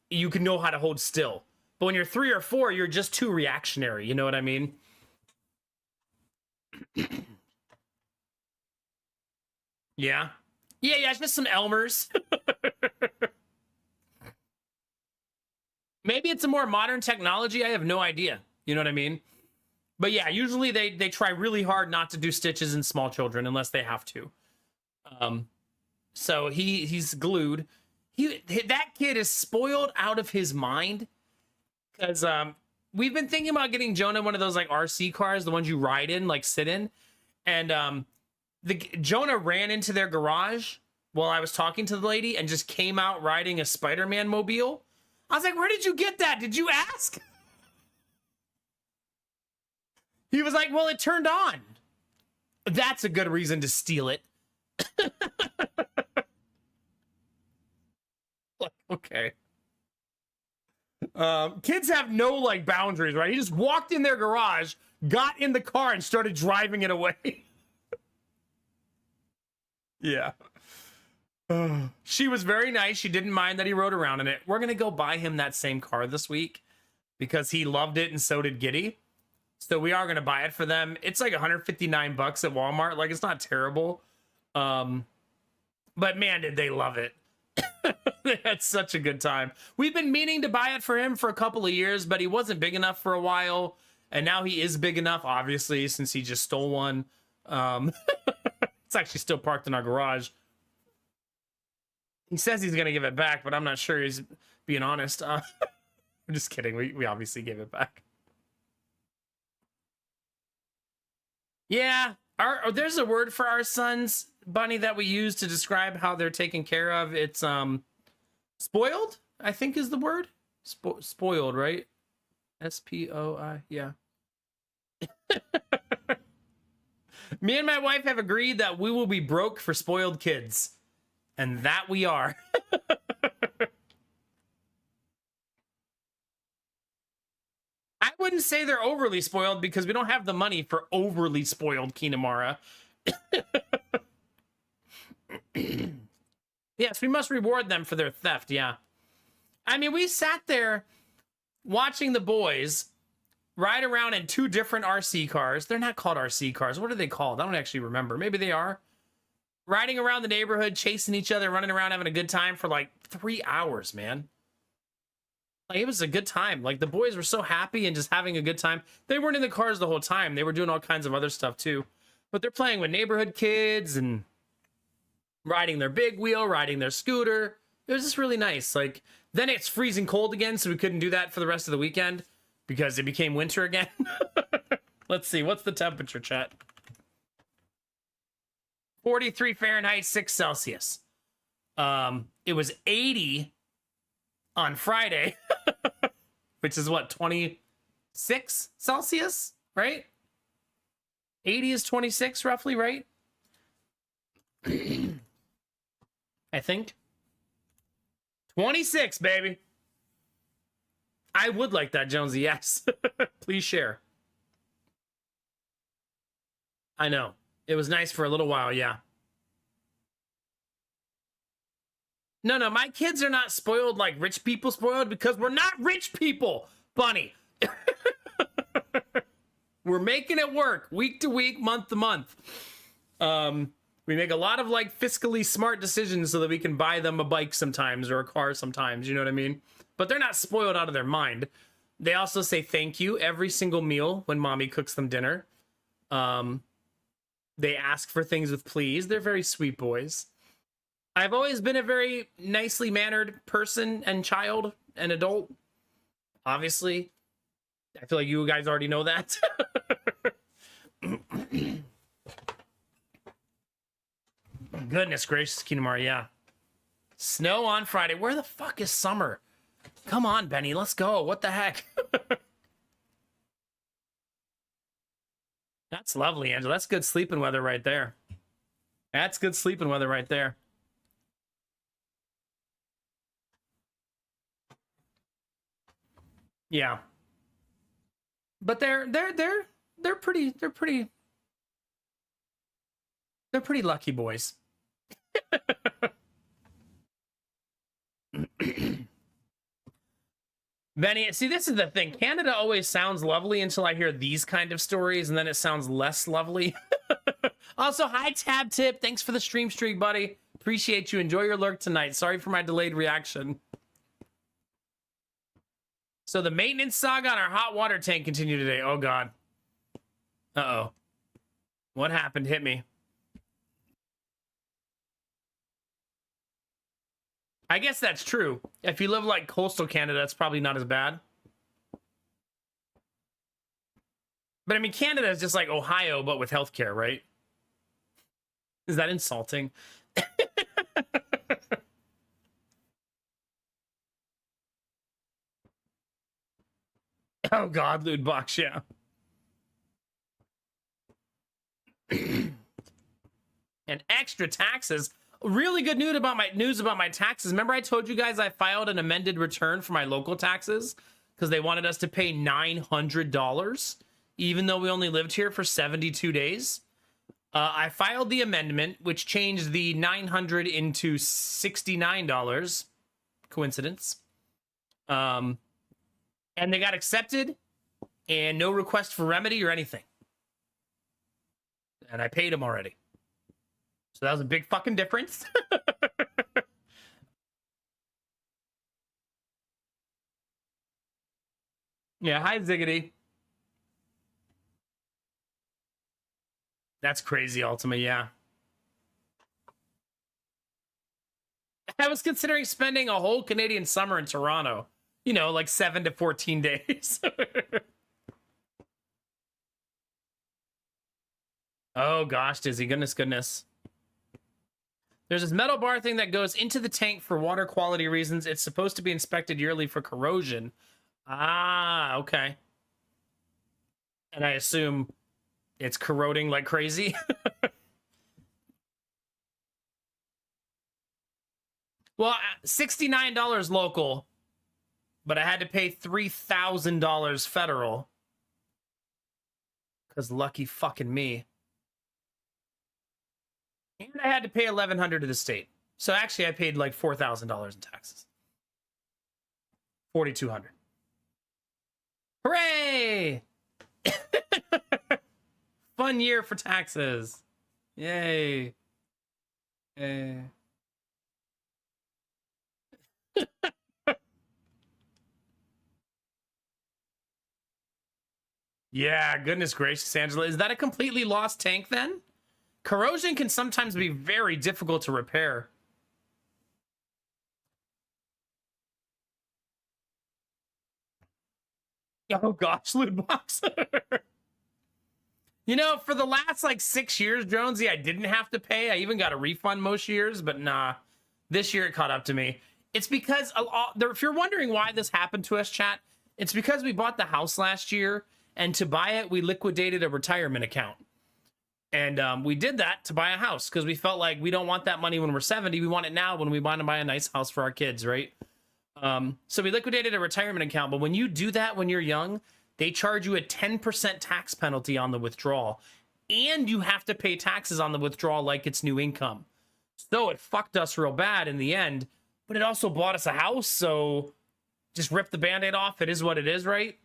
you can know how to hold still. But when you're 3 or 4, you're just too reactionary. You know what I mean? Yeah. Yeah, it's just some Elmers. Maybe it's a more modern technology. I have no idea. You know what I mean? But yeah, usually they try really hard not to do stitches in small children unless they have to. So he's glued. That kid is spoiled out of his mind because we've been thinking about getting Jonah one of those like RC cars, the ones you ride in, like sit in, and Jonah ran into their garage while I was talking to the lady and just came out riding a Spider-Man mobile. I was like, where did you get that? Did you ask? He was like, well, it turned on. That's a good reason to steal it. Okay. Kids have no like boundaries, right? He just walked in their garage, got in the car, and started driving it away. Yeah. She was very nice. She didn't mind that he rode around in it. We're going to go buy him that same car this week because he loved it and so did Giddy. So we are going to buy it for them. It's like $159 at Walmart. Like, it's not terrible. But man, did they love it. They had such a good time. We've been meaning to buy it for him for a couple of years, but he wasn't big enough for a while. And now he is big enough, obviously, since he just stole one. It's actually still parked in our garage. He says he's going to give it back, but I'm not sure he's being honest. I'm just kidding. We obviously gave it back. Yeah. There's a word for our sons, Bunny, that we use to describe how they're taken care of. It's spoiled, I think is the word. Spoiled, right? SPOI, yeah. Me and my wife have agreed that we will be broke for spoiled kids. And that we are. I wouldn't say they're overly spoiled because we don't have the money for overly spoiled Kinamara. Yes, we must reward them for their theft, yeah. I mean, we sat there watching the boys ride around in 2 different RC cars. They're not called RC cars. What are they called? I don't actually remember. Maybe they are. Riding around the neighborhood, chasing each other, running around, having a good time for like 3 hours, man. Like, it was a good time. Like, the boys were so happy and just having a good time. They weren't in the cars the whole time. They were doing all kinds of other stuff too. But they're playing with neighborhood kids and riding their big wheel, riding their scooter. It was just really nice. Like, then it's freezing cold again, so we couldn't do that for the rest of the weekend because it became winter again. Let's see. What's the temperature, chat? 43 Fahrenheit, 6 Celsius. It was 80 on Friday, which is what, 26 Celsius, right? 80 is 26 roughly, right? I think. 26, baby. I would like that, Jonesy, yes. Please share. I know. It was nice for a little while, yeah. No, my kids are not spoiled like rich people spoiled because we're not rich people, Bunny. We're making it work week to week, month to month. We make a lot of like fiscally smart decisions so that we can buy them a bike sometimes or a car sometimes, you know what I mean? But they're not spoiled out of their mind. They also say thank you every single meal when mommy cooks them dinner. They ask for things with please. They're very sweet boys. I've always been a very nicely mannered person and child and adult. Obviously. I feel like you guys already know that. Goodness gracious, Kinamar, yeah. Snow on Friday. Where the fuck is summer? Come on, Benny, let's go. What the heck? That's lovely, Angela. That's good sleeping weather right there. That's good sleeping weather right there. Yeah. But they're pretty lucky boys. Benny, see, this is the thing. Canada always sounds lovely until I hear these kind of stories, and then it sounds less lovely. Also, hi, Tab Tip. Thanks for the stream streak, buddy. Appreciate you. Enjoy your lurk tonight. Sorry for my delayed reaction. So the maintenance saga on our hot water tank continued today. Oh, God. Uh-oh. What happened? Hit me. I guess that's true. If you live like coastal Canada, it's probably not as bad. But I mean, Canada is just like Ohio, but with healthcare, right? Is that insulting? Oh God, loot box, yeah. And extra taxes. Really good news about my taxes. Remember I told you guys I filed an amended return for my local taxes because they wanted us to pay $900 even though we only lived here for 72 days. I filed the amendment, which changed the $900 into $69. Coincidence. And they got accepted and no request for remedy or anything. And I paid them already. So that was a big fucking difference. Yeah, hi Ziggity. That's crazy, Ultima, yeah. I was considering spending a whole Canadian summer in Toronto. You know, like 7 to 14 days. Oh gosh, Dizzy, goodness. There's this metal bar thing that goes into the tank for water quality reasons. It's supposed to be inspected yearly for corrosion. Ah, okay. And I assume it's corroding like crazy. Well, $69 local, but I had to pay $3,000 federal. Because lucky fucking me. And I had to pay $1,100 to the state. So actually, I paid like $4,000 in taxes. $4,200. Hooray! Fun year for taxes. Yay. Yay. Yeah, goodness gracious, Angela. Is that a completely lost tank then? Corrosion can sometimes be very difficult to repair. Oh gosh, loot box. You know, for the last like 6 years, Jonesy, I didn't have to pay. I even got a refund most years, but nah. This year it caught up to me. It's because, if you're wondering why this happened to us, chat, it's because we bought the house last year, and to buy it, we liquidated a retirement account. And we did that to buy a house because we felt like we don't want that money when we're 70. We want it now when we want to buy a nice house for our kids, right? So we liquidated a retirement account. But when you do that when you're young, they charge you a 10% tax penalty on the withdrawal. And you have to pay taxes on the withdrawal like it's new income. So it fucked us real bad in the end. But it also bought us a house. So just rip the Band-Aid off. It is what it is, right?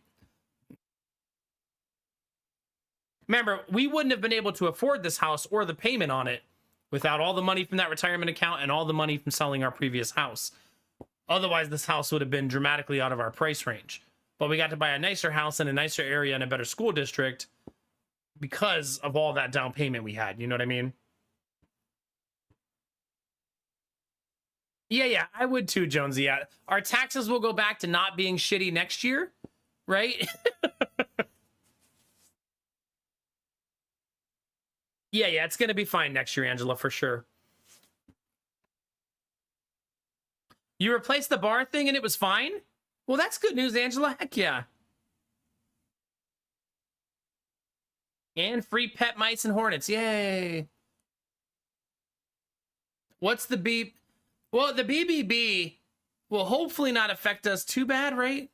Remember, we wouldn't have been able to afford this house or the payment on it without all the money from that retirement account and all the money from selling our previous house. Otherwise, this house would have been dramatically out of our price range. But we got to buy a nicer house in a nicer area in a better school district because of all that down payment we had. You know what I mean? Yeah, I would too, Jonesy. Yeah. Our taxes will go back to not being shitty next year, right? Yeah, it's going to be fine next year, Angela, for sure. You replaced the bar thing and it was fine? Well, that's good news, Angela. Heck yeah. And free pet mice and hornets. Yay. What's the beep? Well, the BBB will hopefully not affect us too bad, right?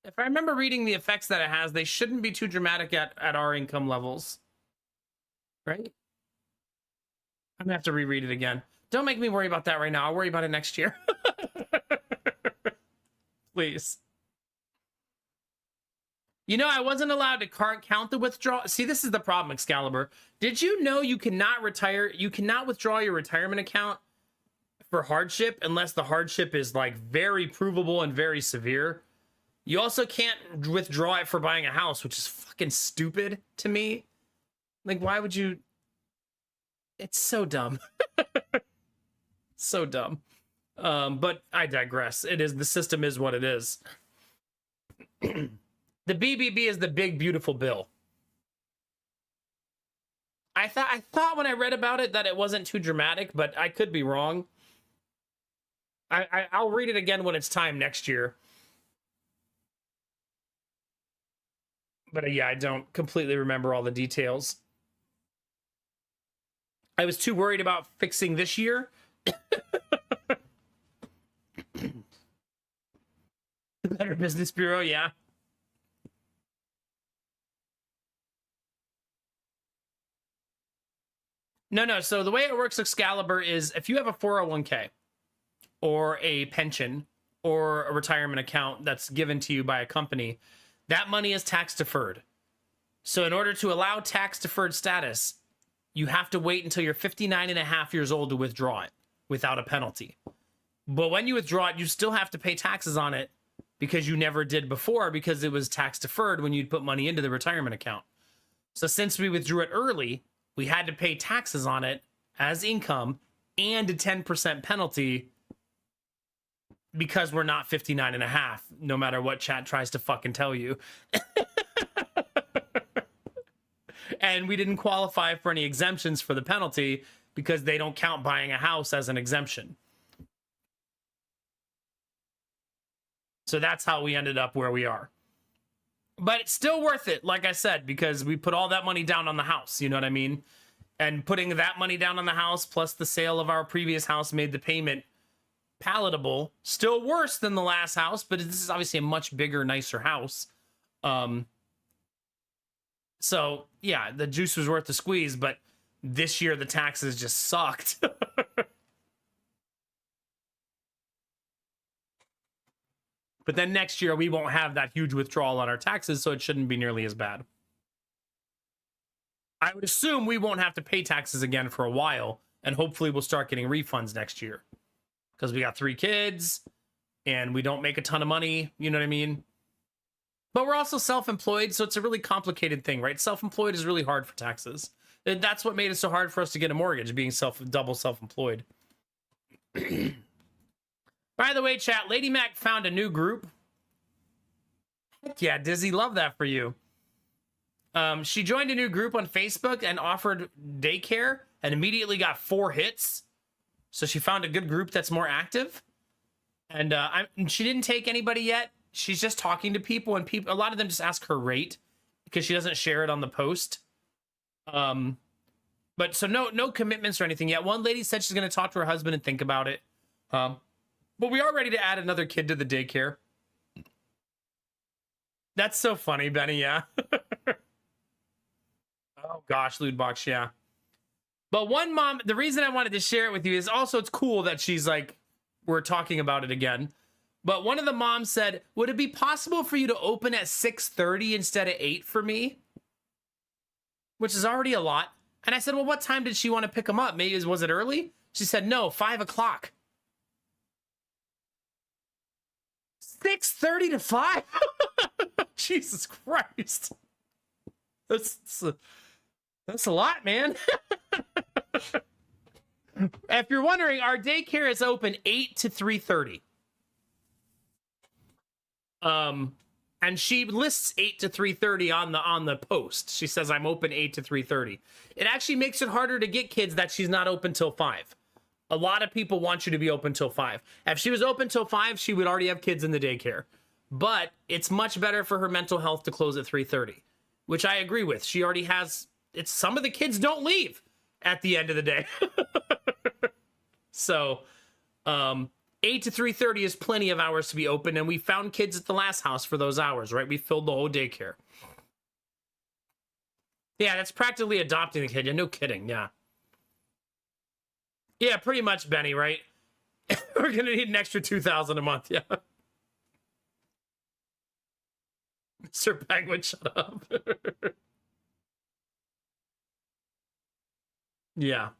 If I remember reading the effects that it has, they shouldn't be too dramatic at our income levels. Right? I'm gonna have to reread it again. Don't make me worry about that right now. I'll worry about it next year. Please. You know, I wasn't allowed to count the withdrawal. See, this is the problem, Excalibur. Did you know you cannot withdraw your retirement account for hardship unless the hardship is like very provable and very severe? You also can't withdraw it for buying a house, which is fucking stupid to me. Like, why would you? It's so dumb. So dumb. But I digress. The system is what it is. The BBB is the big, beautiful bill. I thought when I read about it that it wasn't too dramatic, but I could be wrong. I'll read it again when it's time next year. But yeah, I don't completely remember all the details. I was too worried about fixing this year. The Better Business Bureau, yeah. No. So the way it works, Excalibur, is if you have a 401k or a pension or a retirement account that's given to you by a company, that money is tax deferred. So in order to allow tax deferred status, you have to wait until you're 59 and a half years old to withdraw it without a penalty. But when you withdraw it, you still have to pay taxes on it because you never did before because it was tax deferred when you'd put money into the retirement account. So since we withdrew it early, we had to pay taxes on it as income and a 10% penalty because we're not 59 and a half, no matter what chat tries to fucking tell you. And we didn't qualify for any exemptions for the penalty because they don't count buying a house as an exemption. So that's how we ended up where we are. But it's still worth it, like I said, because we put all that money down on the house, you know what I mean? And putting that money down on the house plus the sale of our previous house made the payment palatable. Still worse than the last house, but this is obviously a much bigger, nicer house. So yeah, the juice was worth the squeeze, but this year the taxes just sucked. But then next year we won't have that huge withdrawal on our taxes, so it shouldn't be nearly as bad. I would assume we won't have to pay taxes again for a while, and hopefully we'll start getting refunds next year. Because we got 3 kids, and we don't make a ton of money, you know what I mean? But we're also self-employed, so it's a really complicated thing, right? Self-employed is really hard for taxes. That's what made it so hard for us to get a mortgage, being double self-employed. By the way, chat, Lady Mac found a new group. Heck yeah, Dizzy, love that for you. She joined a new group on Facebook and offered daycare and immediately got 4 hits. So she found a good group that's more active. And she didn't take anybody yet. She's just talking to people, and a lot of them just ask her rate because she doesn't share it on the post. But so no commitments or anything yet. One lady said she's going to talk to her husband and think about it. But we are ready to add another kid to the daycare. That's so funny, Benny, yeah. Oh gosh, Lootbox, yeah. But one mom, the reason I wanted to share it with you is also it's cool that she's like, we're talking about it again. But one of the moms said, would it be possible for you to open at 6:30 instead of 8 for me? Which is already a lot. And I said, well, what time did she want to pick them up? Maybe was it early? She said, no, 5 o'clock. 6:30 to 5? Jesus Christ. That's a lot, man. If you're wondering, our daycare is open 8 to 3:30. And she lists 8 to 3:30 on the post. She says I'm open 8 to 3:30. It actually makes it harder to get kids that she's not open till 5. A lot of people want you to be open till 5. If she was open till 5, she would already have kids in the daycare. But it's much better for her mental health to close at 3:30, which I agree with. She already has. It's some of the kids don't leave at the end of the day. So, 8 to 3:30 is plenty of hours to be open, and we found kids at the last house for those hours, right? We filled the whole daycare. Yeah, that's practically adopting a kid. Yeah, no kidding. Yeah. Yeah, pretty much, Benny, right? We're gonna need an extra $2,000 a month. Yeah. Sir Penguin, shut up. Yeah.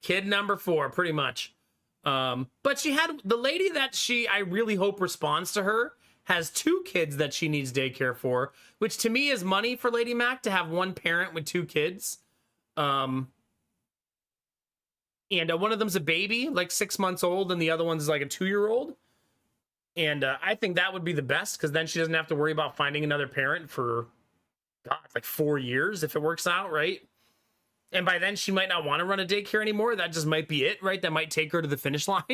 Kid number 4, pretty much. But she had the lady that I really hope responds to her has 2 kids that she needs daycare for, which to me is money for Lady Mac to have one parent with 2 kids. And one of them's a baby, like 6 months old, and the other one's like a 2-year-old. And I think that would be the best, because then she doesn't have to worry about finding another parent for, God, like 4 years if it works out, right? And by then she might not want to run a daycare anymore. That just might be it, right? That might take her to the finish line.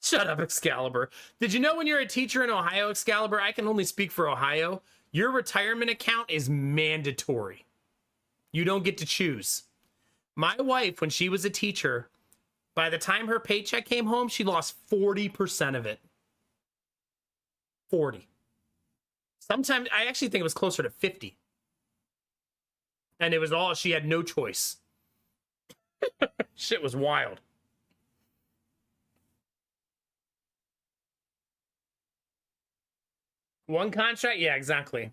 Shut up, Excalibur. Did you know when you're a teacher in Ohio, Excalibur, I can only speak for Ohio, your retirement account is mandatory. You don't get to choose. My wife, when she was a teacher, by the time her paycheck came home, she lost 40% of it. 40. Sometimes, I actually think it was closer to 50. And it was all, she had no choice. Shit was wild. One contract? Yeah, exactly.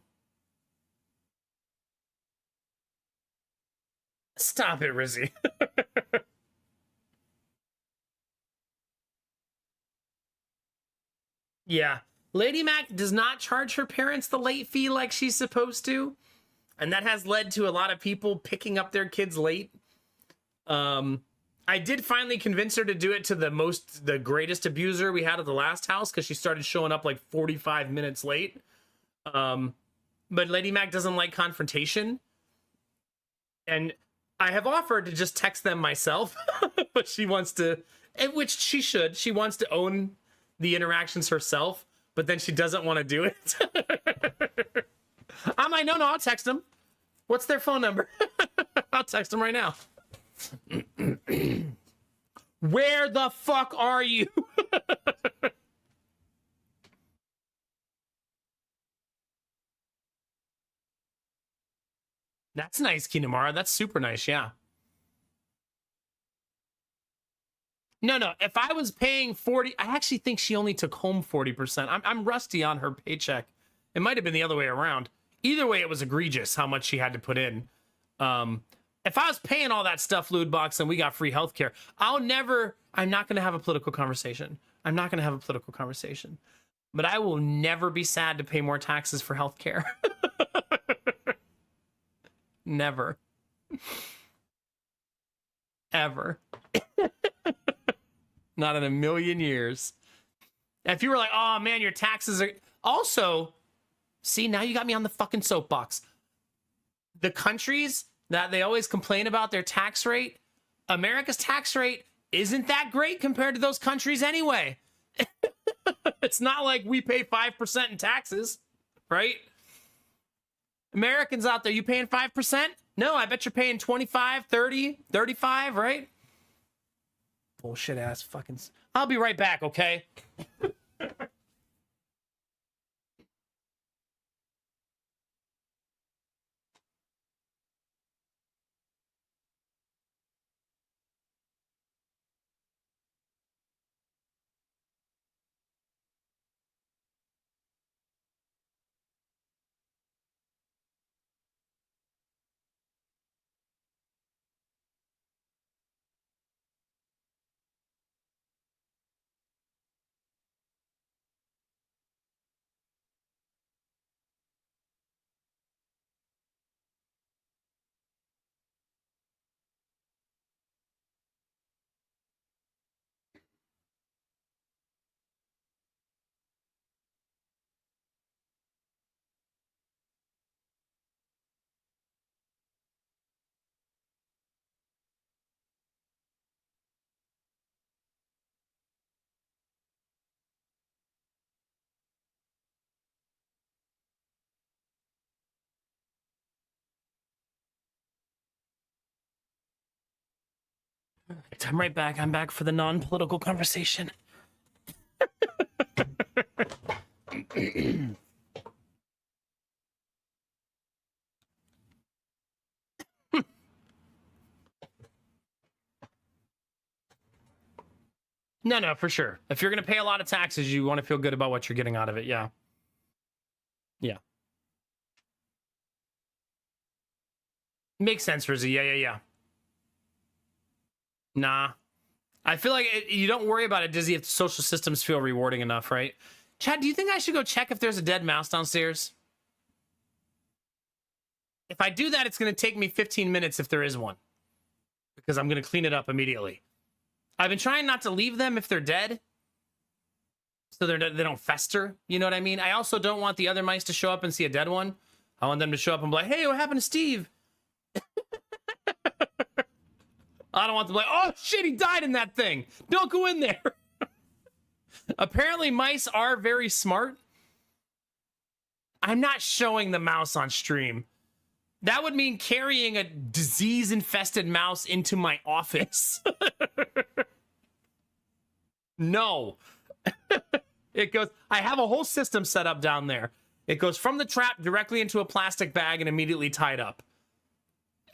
Stop it, Rizzy. Yeah. Lady Mac does not charge her parents the late fee like she's supposed to. And that has led to a lot of people picking up their kids late. I did finally convince her to do it to the greatest abuser we had at the last house, because she started showing up like 45 minutes late. But Lady Mac doesn't like confrontation. And I have offered to just text them myself, but she wants to, which she should. She wants to own the interactions herself, but then she doesn't want to do it. I'm like, no, I'll text them. What's their phone number? I'll text them right now. Where the fuck are you? That's nice, Kinamara. That's super nice, yeah. No. If I was paying 40, I actually think she only took home 40%. I'm rusty on her paycheck. It might have been the other way around. Either way, it was egregious how much she had to put in. If I was paying all that stuff, Lootbox, and we got free healthcare, I'm not going to have a political conversation. But I will never be sad to pay more taxes for healthcare. Never. Ever. Not in a million years. If you were like, oh man, your taxes are... Also, see, now you got me on the fucking soapbox. The countries that they always complain about their tax rate, America's tax rate isn't that great compared to those countries anyway. It's not like we pay 5% in taxes, right? Americans out there, you paying 5%? No, I bet you're paying 25, 30, 35, right? Bullshit ass fucking... I'll be right back, okay? I'm right back. I'm back for the non-political conversation. No, for sure. If you're going to pay a lot of taxes, you want to feel good about what you're getting out of it. Yeah. Yeah. Makes sense, Rizzy. Yeah. Nah. I feel like you don't worry about it, Dizzy, if the social systems feel rewarding enough, right? Chad, do you think I should go check if there's a dead mouse downstairs? If I do that, it's going to take me 15 minutes if there is one. Because I'm going to clean it up immediately. I've been trying not to leave them if they're dead. So they don't fester. You know what I mean? I also don't want the other mice to show up and see a dead one. I want them to show up and be like, hey, what happened to Steve? I don't want them to be like, oh shit, he died in that thing. Don't go in there. Apparently mice are very smart. I'm not showing the mouse on stream. That would mean carrying a disease-infested mouse into my office. No. It goes, I have a whole system set up down there. It goes from the trap directly into a plastic bag and immediately tied up.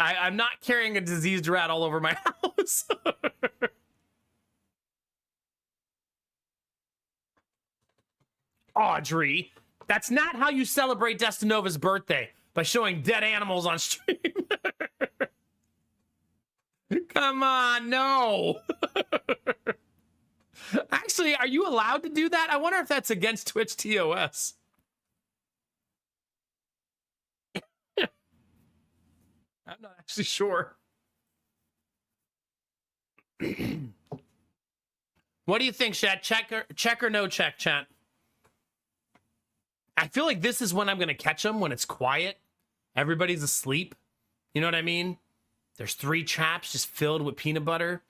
I'm not carrying a diseased rat all over my house. Audrey, that's not how you celebrate Destinova's birthday, by showing dead animals on stream. Come on, no. Actually, actually, are you allowed to do that? I wonder if that's against Twitch TOS. I'm not actually sure. What do you think, chat? Check or no check, chat? I feel like this is when I'm going to catch them, when it's quiet. Everybody's asleep. You know what I mean? There's 3 traps just filled with peanut butter.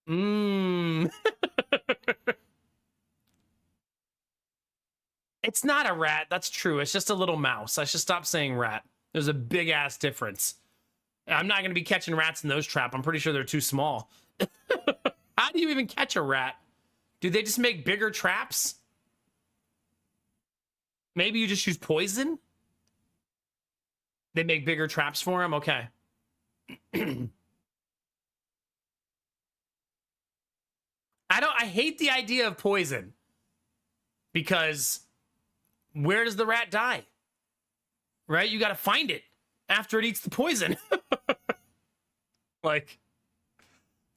Mmm. It's not a rat. That's true. It's just a little mouse. I should stop saying rat. There's a big ass difference. I'm not going to be catching rats in those traps. I'm pretty sure they're too small. How do you even catch a rat? Do they just make bigger traps? Maybe you just use poison? They make bigger traps for him? Okay. I hate the idea of poison. Because where does the rat die? Right? You got to find it after it eats the poison. Like,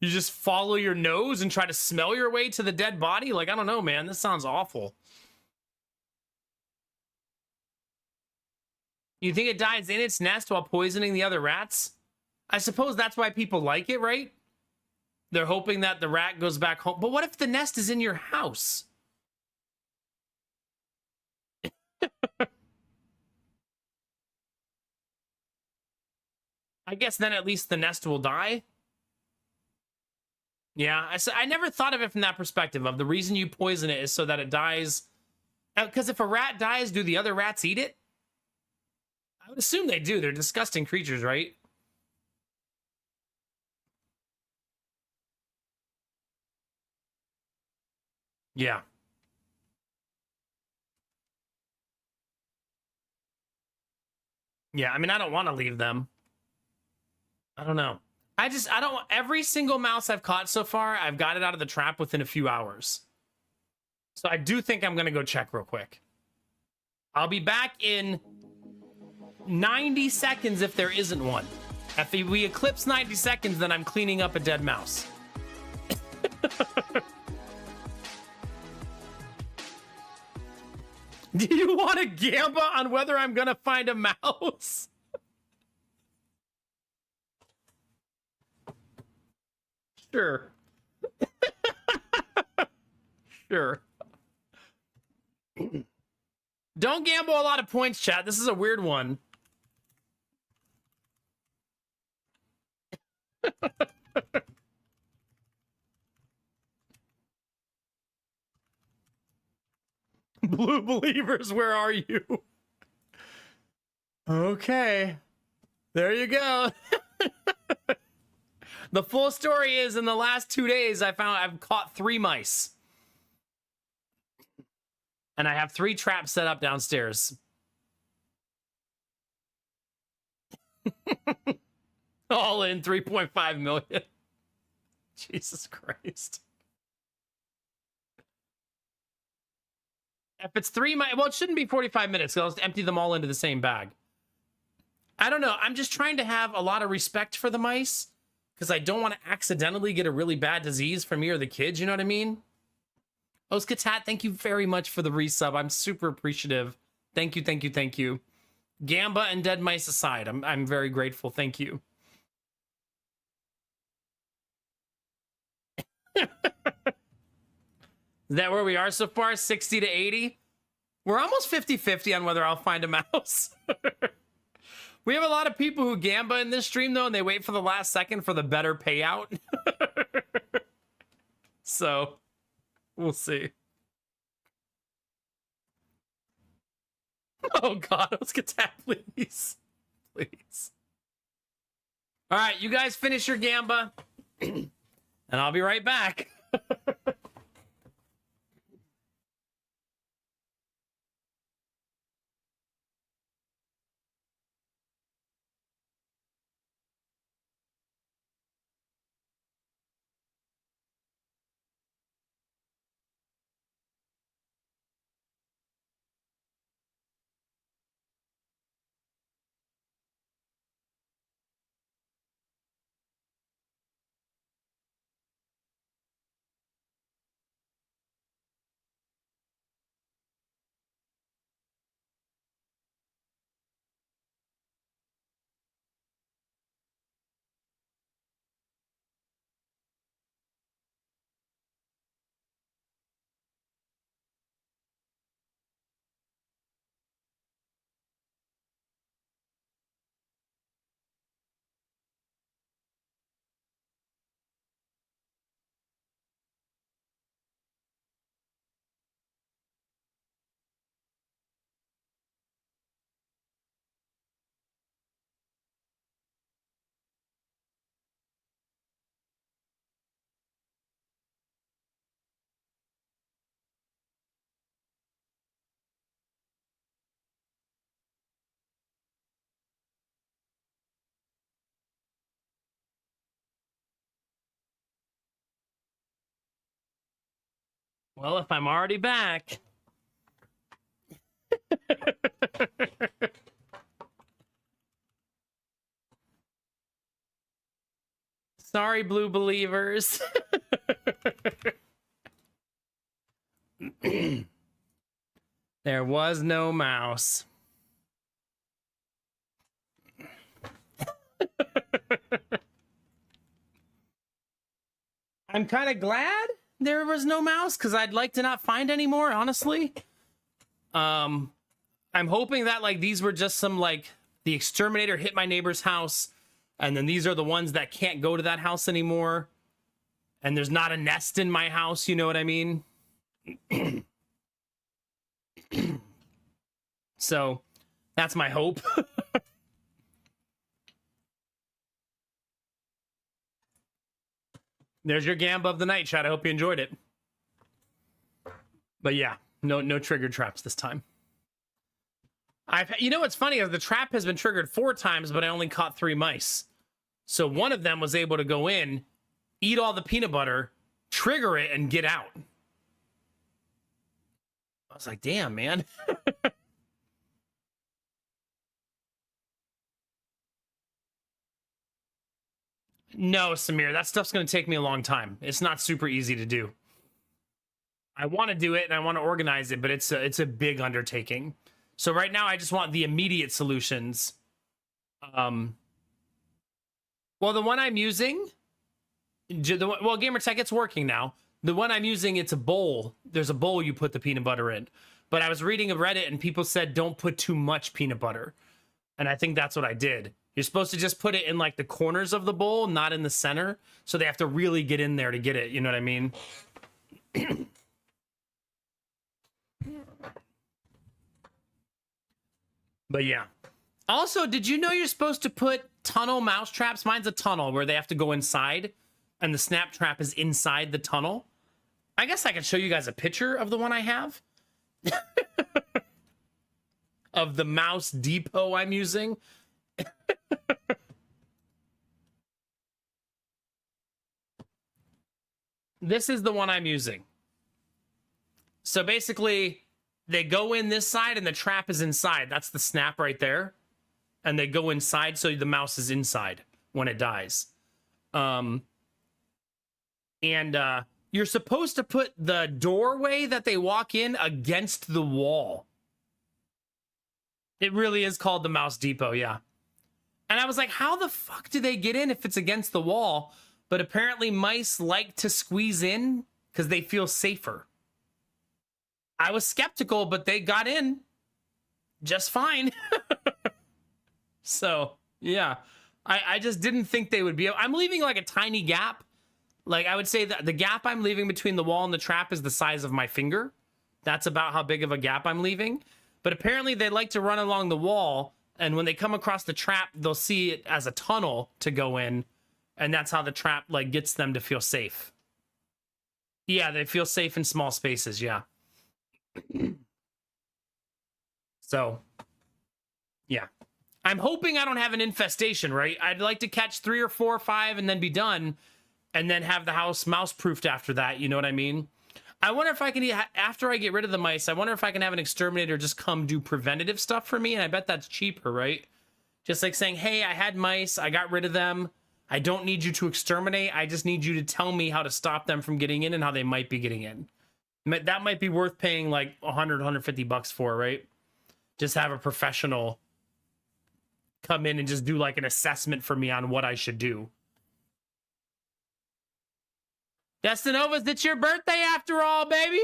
you just follow your nose and try to smell your way to the dead body? Like, I don't know, man. This sounds awful. You think it dies in its nest while poisoning the other rats? I suppose that's why people like it, right? They're hoping that the rat goes back home. But what if the nest is in your house? I guess then at least the nest will die. Yeah, I never thought of it from that perspective of the reason you poison it is so that it dies. Because if a rat dies, do the other rats eat it? I would assume they do. They're disgusting creatures, right? Yeah. Yeah, I mean, I don't want to leave them. I don't know. I don't, every single mouse I've caught so far, I've got it out of the trap within a few hours. So I do think I'm going to go check real quick. I'll be back in 90 seconds if there isn't one. If we eclipse 90 seconds, then I'm cleaning up a dead mouse. Do you want to gamble on whether I'm going to find a mouse? Sure. Sure. Don't gamble a lot of points, chat. This is a weird one. Blue believers, where are you? Okay. There you go. The full story is in the last 2 days, I've caught 3 mice. And I have 3 traps set up downstairs. All in 3.5 million. Jesus Christ. If it's 3 mice, well, it shouldn't be 45 minutes. So I'll just empty them all into the same bag. I don't know. I'm just trying to have a lot of respect for the mice because I don't want to accidentally get a really bad disease for me or the kids. You know what I mean? Oskatat, thank you very much for the resub. I'm super appreciative. Thank you, thank you, thank you. Gamba and dead mice aside, I'm very grateful. Thank you. Is that where we are so far? 60 to 80? We're almost 50-50 on whether I'll find a mouse. We have a lot of people who gamba in this stream, though, and they wait for the last second for the better payout. So, we'll see. Oh, God, let's get that, please. Please. All right, you guys finish your gamba, and I'll be right back. Well, if I'm already back. Sorry, blue believers. There was no mouse. I'm kind of glad there was no mouse because I'd like to not find any more, honestly. I'm hoping that like these were just some like the exterminator hit my neighbor's house, and then these are the ones that can't go to that house anymore. And there's not a nest in my house, you know what I mean? So that's my hope. There's your Gamba of the night, chat. I hope you enjoyed it. But yeah, no triggered traps this time. You know what's funny is the trap has been triggered 4 times, but I only caught 3 mice. So one of them was able to go in, eat all the peanut butter, trigger it, and get out. I was like, damn, man. No, Samir, that stuff's going to take me a long time. It's not super easy to do. I want to do it and I want to organize it, but it's a big undertaking. So right now I just want the immediate solutions. Well, the one I'm using, well, Gamertech, it's working now. The one I'm using, it's a bowl. There's a bowl you put the peanut butter in. But I was reading a Reddit and people said don't put too much peanut butter. And I think that's what I did. You're supposed to just put it in like the corners of the bowl, not in the center. So they have to really get in there to get it. You know what I mean? But yeah. Also, did you know you're supposed to put tunnel mouse traps? Mine's a tunnel where they have to go inside and the snap trap is inside the tunnel. I guess I can show you guys a picture of the one I have. Of the mouse depot I'm using. This is the one I'm using. So basically, they go in this side and the trap is inside. That's the snap right there. And they go inside so the mouse is inside when it dies. And you're supposed to put the doorway that they walk in against the wall. It really is called the Mouse Depot, yeah. And I was like, how the fuck do they get in if it's against the wall? But apparently mice like to squeeze in because they feel safer. I was skeptical, but they got in just fine. So, yeah. I just didn't think they would be. I'm leaving like a tiny gap. Like, I would say that the gap I'm leaving between the wall and the trap is the size of my finger. That's about how big of a gap I'm leaving. But apparently they like to run along the wall. And when they come across the trap, they'll see it as a tunnel to go in. And that's how the trap like gets them to feel safe. Yeah, they feel safe in small spaces, yeah. So, yeah. I'm hoping I don't have an infestation, right? I'd like to catch 3 or 4 or 5 and then be done. And then have the house mouse-proofed after that, you know what I mean? I wonder if I can, after I get rid of the mice, I wonder if I can have an exterminator just come do preventative stuff for me. And I bet that's cheaper, right? Just like saying, hey, I had mice, I got rid of them. I don't need you to exterminate. I just need you to tell me how to stop them from getting in and how they might be getting in. That might be worth paying like 100, 150 bucks for, right? Just have a professional come in and just do like an assessment for me on what I should do. Destinovas, it's your birthday after all, baby.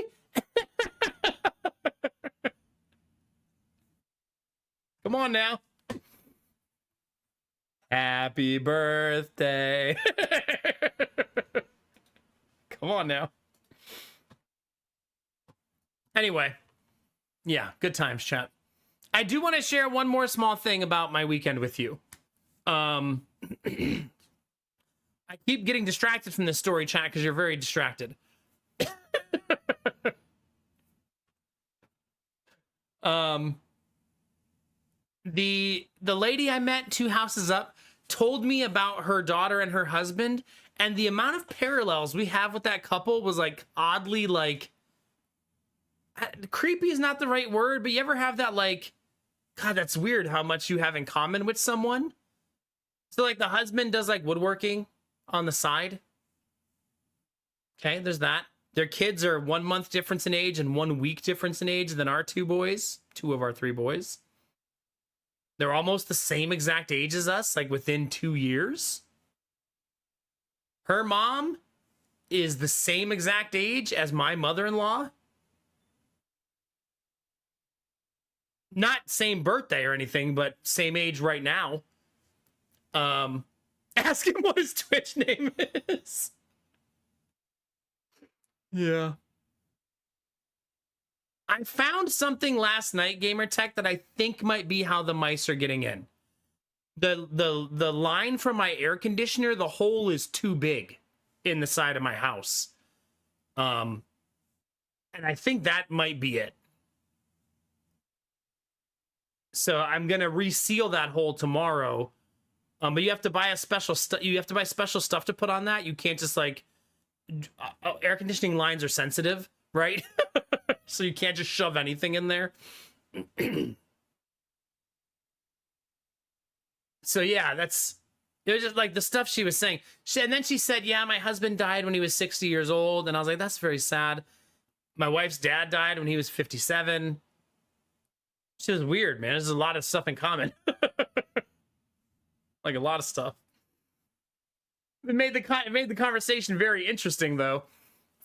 Come on now. Happy birthday. Come on now. Anyway, yeah, good times, chat. I do want to share one more small thing about my weekend with you. I keep getting distracted from this story, chat, because you're very distracted. The lady I met 2 houses up told me about her daughter and her husband, and the amount of parallels we have with that couple was like oddly like creepy is not the right word, but you ever have that, like, God, that's weird how much you have in common with someone. So like the husband does like woodworking on the side. Okay, there's that. Their kids are 1 month difference in age and 1 week difference in age than our two boys, two of our three boys. They're almost the same exact age as us, like within 2 years. Her mom is the same exact age as my mother-in-law. Not same birthday or anything, but same age right now. Ask him what his Twitch name is. Yeah. I found something last night, Gamertech, that I think might be how the mice are getting in. The line from my air conditioner, the hole is too big in the side of my house. And I think that might be it. So I'm gonna reseal that hole tomorrow. But you have to buy a special stuff. You have to buy special stuff to put on that. You can't just like air conditioning lines are sensitive, right? So you can't just shove anything in there. So yeah, it was just like the stuff she was saying. And then she said, yeah, my husband died when he was 60 years old. And I was like, that's very sad. My wife's dad died when he was 57. She was weird, man. There's a lot of stuff in common. Like a lot of stuff. It made the conversation very interesting, though,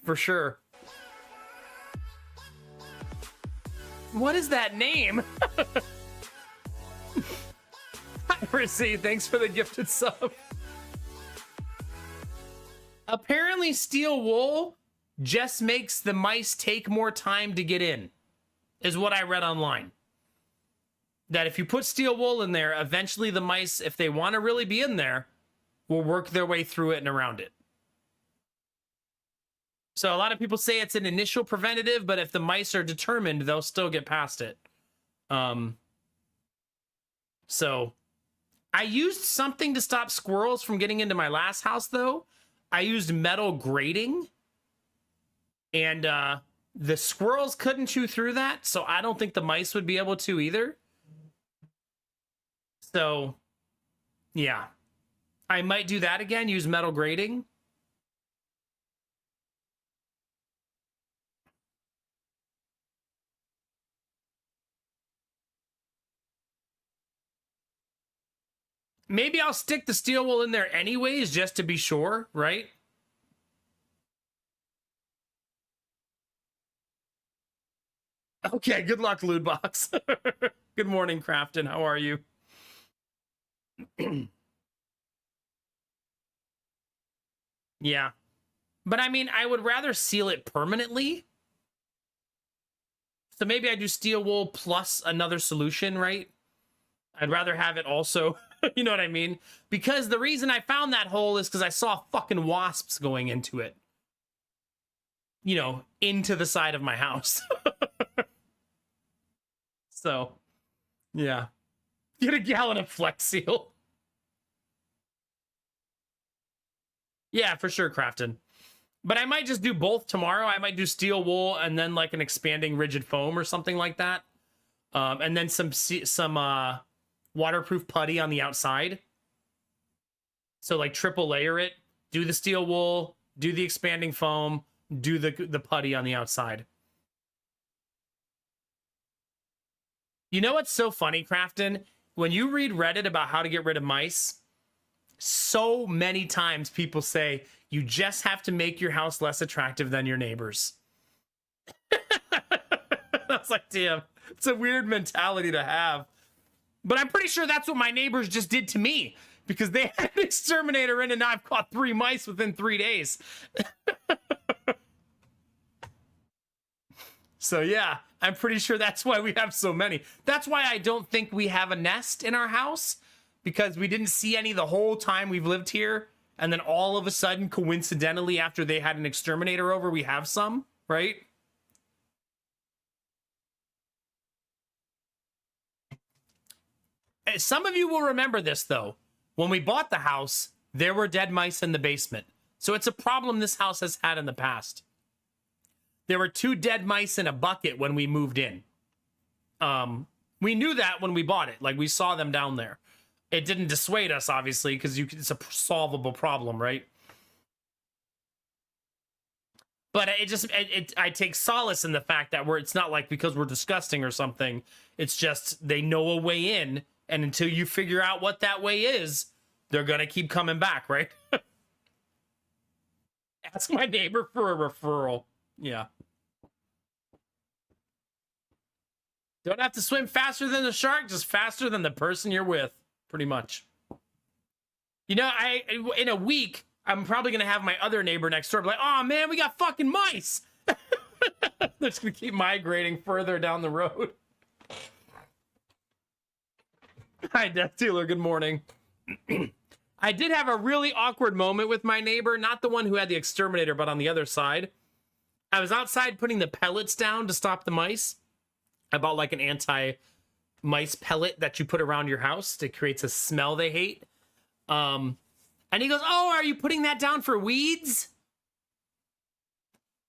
for sure. What is that name? Irisy, thanks for the gifted sub. Apparently, steel wool just makes the mice take more time to get in, is what I read online. That if you put steel wool in there, eventually the mice, if they want to really be in there, will work their way through it and around it. So a lot of people say it's an initial preventative, but if the mice are determined, they'll still get past it. So I used something to stop squirrels from getting into my last house, though. I used metal grating, and the squirrels couldn't chew through that, so I don't think the mice would be able to either. So, yeah. I might do that again, use metal grating. Maybe I'll stick the steel wool in there anyways, just to be sure, right? Okay, good luck, Lootbox. Good morning, Crafton. How are you? Yeah. But I mean, I would rather seal it permanently. So maybe I do steel wool plus another solution, right? I'd rather have it also, you know what I mean? Because the reason I found that hole is because I saw fucking wasps going into it. You know, into the side of my house. So, yeah. Get a gallon of Flex Seal. Yeah, for sure, Crafton. But I might just do both tomorrow. I might do steel wool and then like an expanding rigid foam or something like that. And then some waterproof putty on the outside. So like triple layer it, do the steel wool, do the expanding foam, do the putty on the outside. You know what's so funny, Crafton? When you read Reddit about how to get rid of mice, so many times people say you just have to make your house less attractive than your neighbors. I was like, damn, it's a weird mentality to have. But I'm pretty sure that's what my neighbors just did to me, because they had an exterminator in and I've caught 3 mice within 3 days. So yeah, I'm pretty sure that's why we have so many. That's why I don't think we have a nest in our house, because we didn't see any the whole time we've lived here. And then all of a sudden, coincidentally, after they had an exterminator over, we have some, right? Some of you will remember this, though. When we bought the house, there were dead mice in the basement. So it's a problem this house has had in the past. There were 2 dead mice in a bucket when we moved in. We knew that when we bought it. Like, we saw them down there. It didn't dissuade us, obviously, because it's a solvable problem, right? But I take solace in the fact that it's not like because we're disgusting or something. It's just they know a way in, and until you figure out what that way is, they're gonna keep coming back, right? Ask my neighbor for a referral. Yeah. Don't have to swim faster than the shark, just faster than the person you're with, pretty much. You know, in a week, I'm probably going to have my other neighbor next door be like, oh man, we got fucking mice. They're just going to keep migrating further down the road. Hi, Death Dealer. Good morning. I did have a really awkward moment with my neighbor, not the one who had the exterminator, but on the other side. I was outside putting the pellets down to stop the mice. I bought like an anti-mice pellet that you put around your house. It creates a smell they hate. And he goes, oh, are you putting that down for weeds?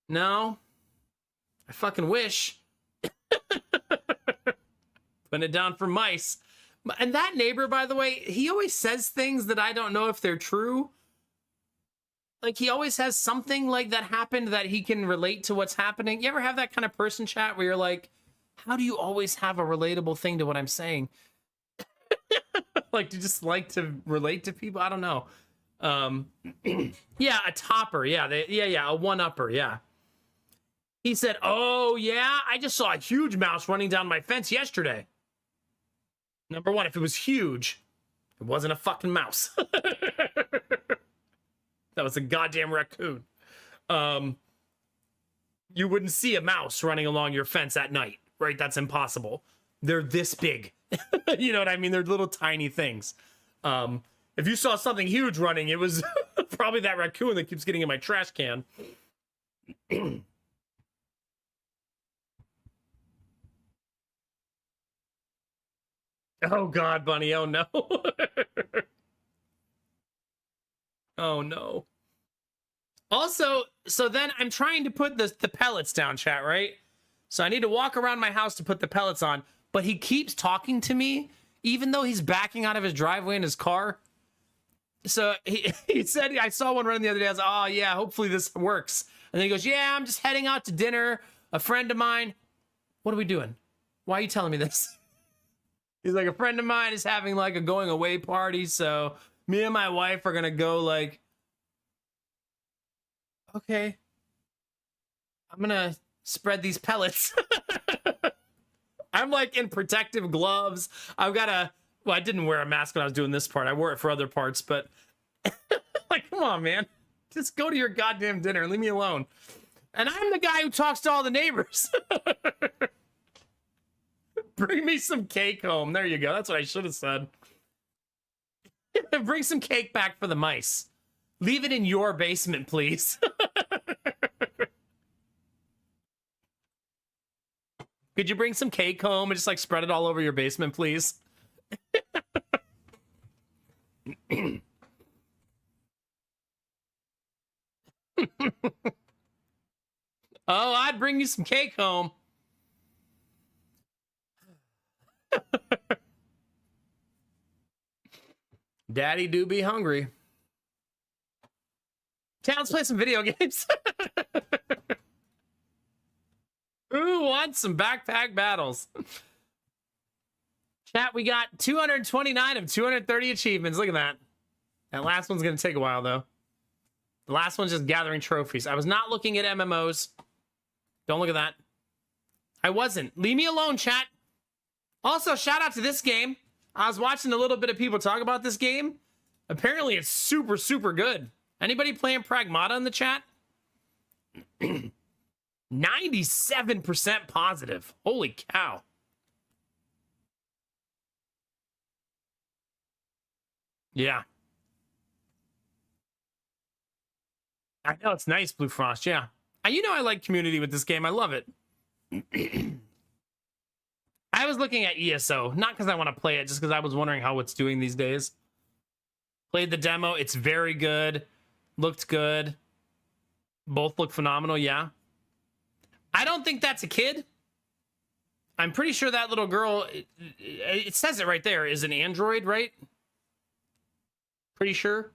No. I fucking wish. Putting it down for mice. And that neighbor, by the way, he always says things that I don't know if they're true. Like, he always has something like that happened that he can relate to what's happening. You ever have that kind of person chat where you're like, how do you always have a relatable thing to what I'm saying? Like, do you just like to relate to people? I don't know. Yeah, a topper. Yeah, a one-upper. Yeah. He said, oh, yeah, I just saw a huge mouse running down my fence yesterday. Number one, if it was huge, it wasn't a fucking mouse. That was a goddamn raccoon. You wouldn't see a mouse running along your fence at night, right? That's impossible. They're this big. You know what I mean? They're little tiny things. If you saw something huge running, it was probably that raccoon that keeps getting in my trash can. Oh, God, Bunny. Oh, no. Oh, no. Also, so then I'm trying to put the pellets down, chat, right? So I need to walk around my house to put the pellets on, but he keeps talking to me, even though he's backing out of his driveway in his car. So he said, I saw one running the other day. I was like, oh, yeah, hopefully this works. And then he goes, yeah, I'm just heading out to dinner. A friend of mine. What are we doing? Why are you telling me this? He's like, a friend of mine is having like a going away party. So me and my wife are going to go like, okay, I'm going to spread these pellets. I'm like in protective gloves. I've got well, I didn't wear a mask when I was doing this part. I wore it for other parts, but like, come on, man. Just go to your goddamn dinner and leave me alone. And I'm the guy who talks to all the neighbors. Bring me some cake home. There you go. That's what I should have said. Bring some cake back for the mice. Leave it in your basement, please. Could you bring some cake home and just like spread it all over your basement, please? Oh, I'd bring you some cake home. Daddy do be hungry. Let's play some video games. Who wants some backpack battles? Chat, we got 229 of 230 achievements. Look at that. That last one's going to take a while, though. The last one's just gathering trophies. I was not looking at MMOs. Don't look at that. I wasn't. Leave me alone, chat. Also, shout out to this game. I was watching a little bit of people talk about this game. Apparently, it's super, super good. Anybody playing Pragmata in the chat? 97% positive. Holy cow. Yeah. I know, it's nice, Blue Frost, yeah. You know I like community with this game. I love it. I was looking at ESO, not because I want to play it, just because I was wondering how it's doing these days. Played the demo. It's very good. Looked good. Both look phenomenal, yeah. I don't think that's a kid. I'm pretty sure that little girl, it says it right there, is an android, right? Pretty sure.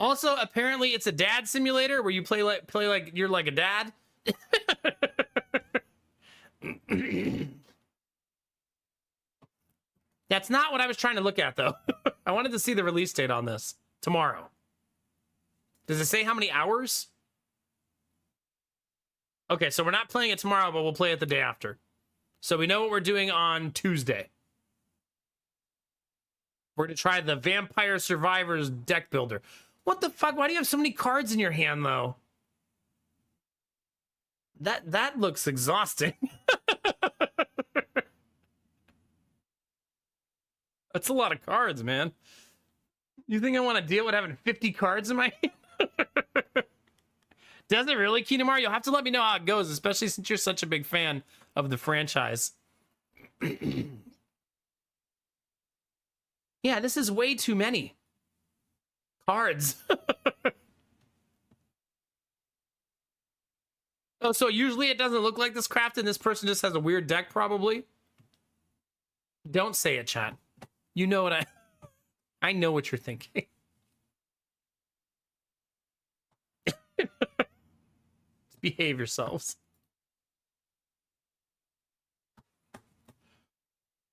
Also, apparently it's a dad simulator where you play like you're like a dad. That's not what I was trying to look at, though. I wanted to see the release date on this. Tomorrow. Does it say how many hours? Okay, so we're not playing it tomorrow, but we'll play it the day after. So we know what we're doing on Tuesday. We're going to try the Vampire Survivors deck builder. What the fuck? Why do you have so many cards in your hand, though? That looks exhausting. That's a lot of cards, man. You think I want to deal with having 50 cards in my hand? Does it really, Kinamar? You'll have to let me know how it goes, especially since you're such a big fan of the franchise. Yeah, this is way too many cards. Oh, so usually it doesn't look like this craft, and this person just has a weird deck, probably? Don't say it, chat. You know what I know what you're thinking. Behave yourselves.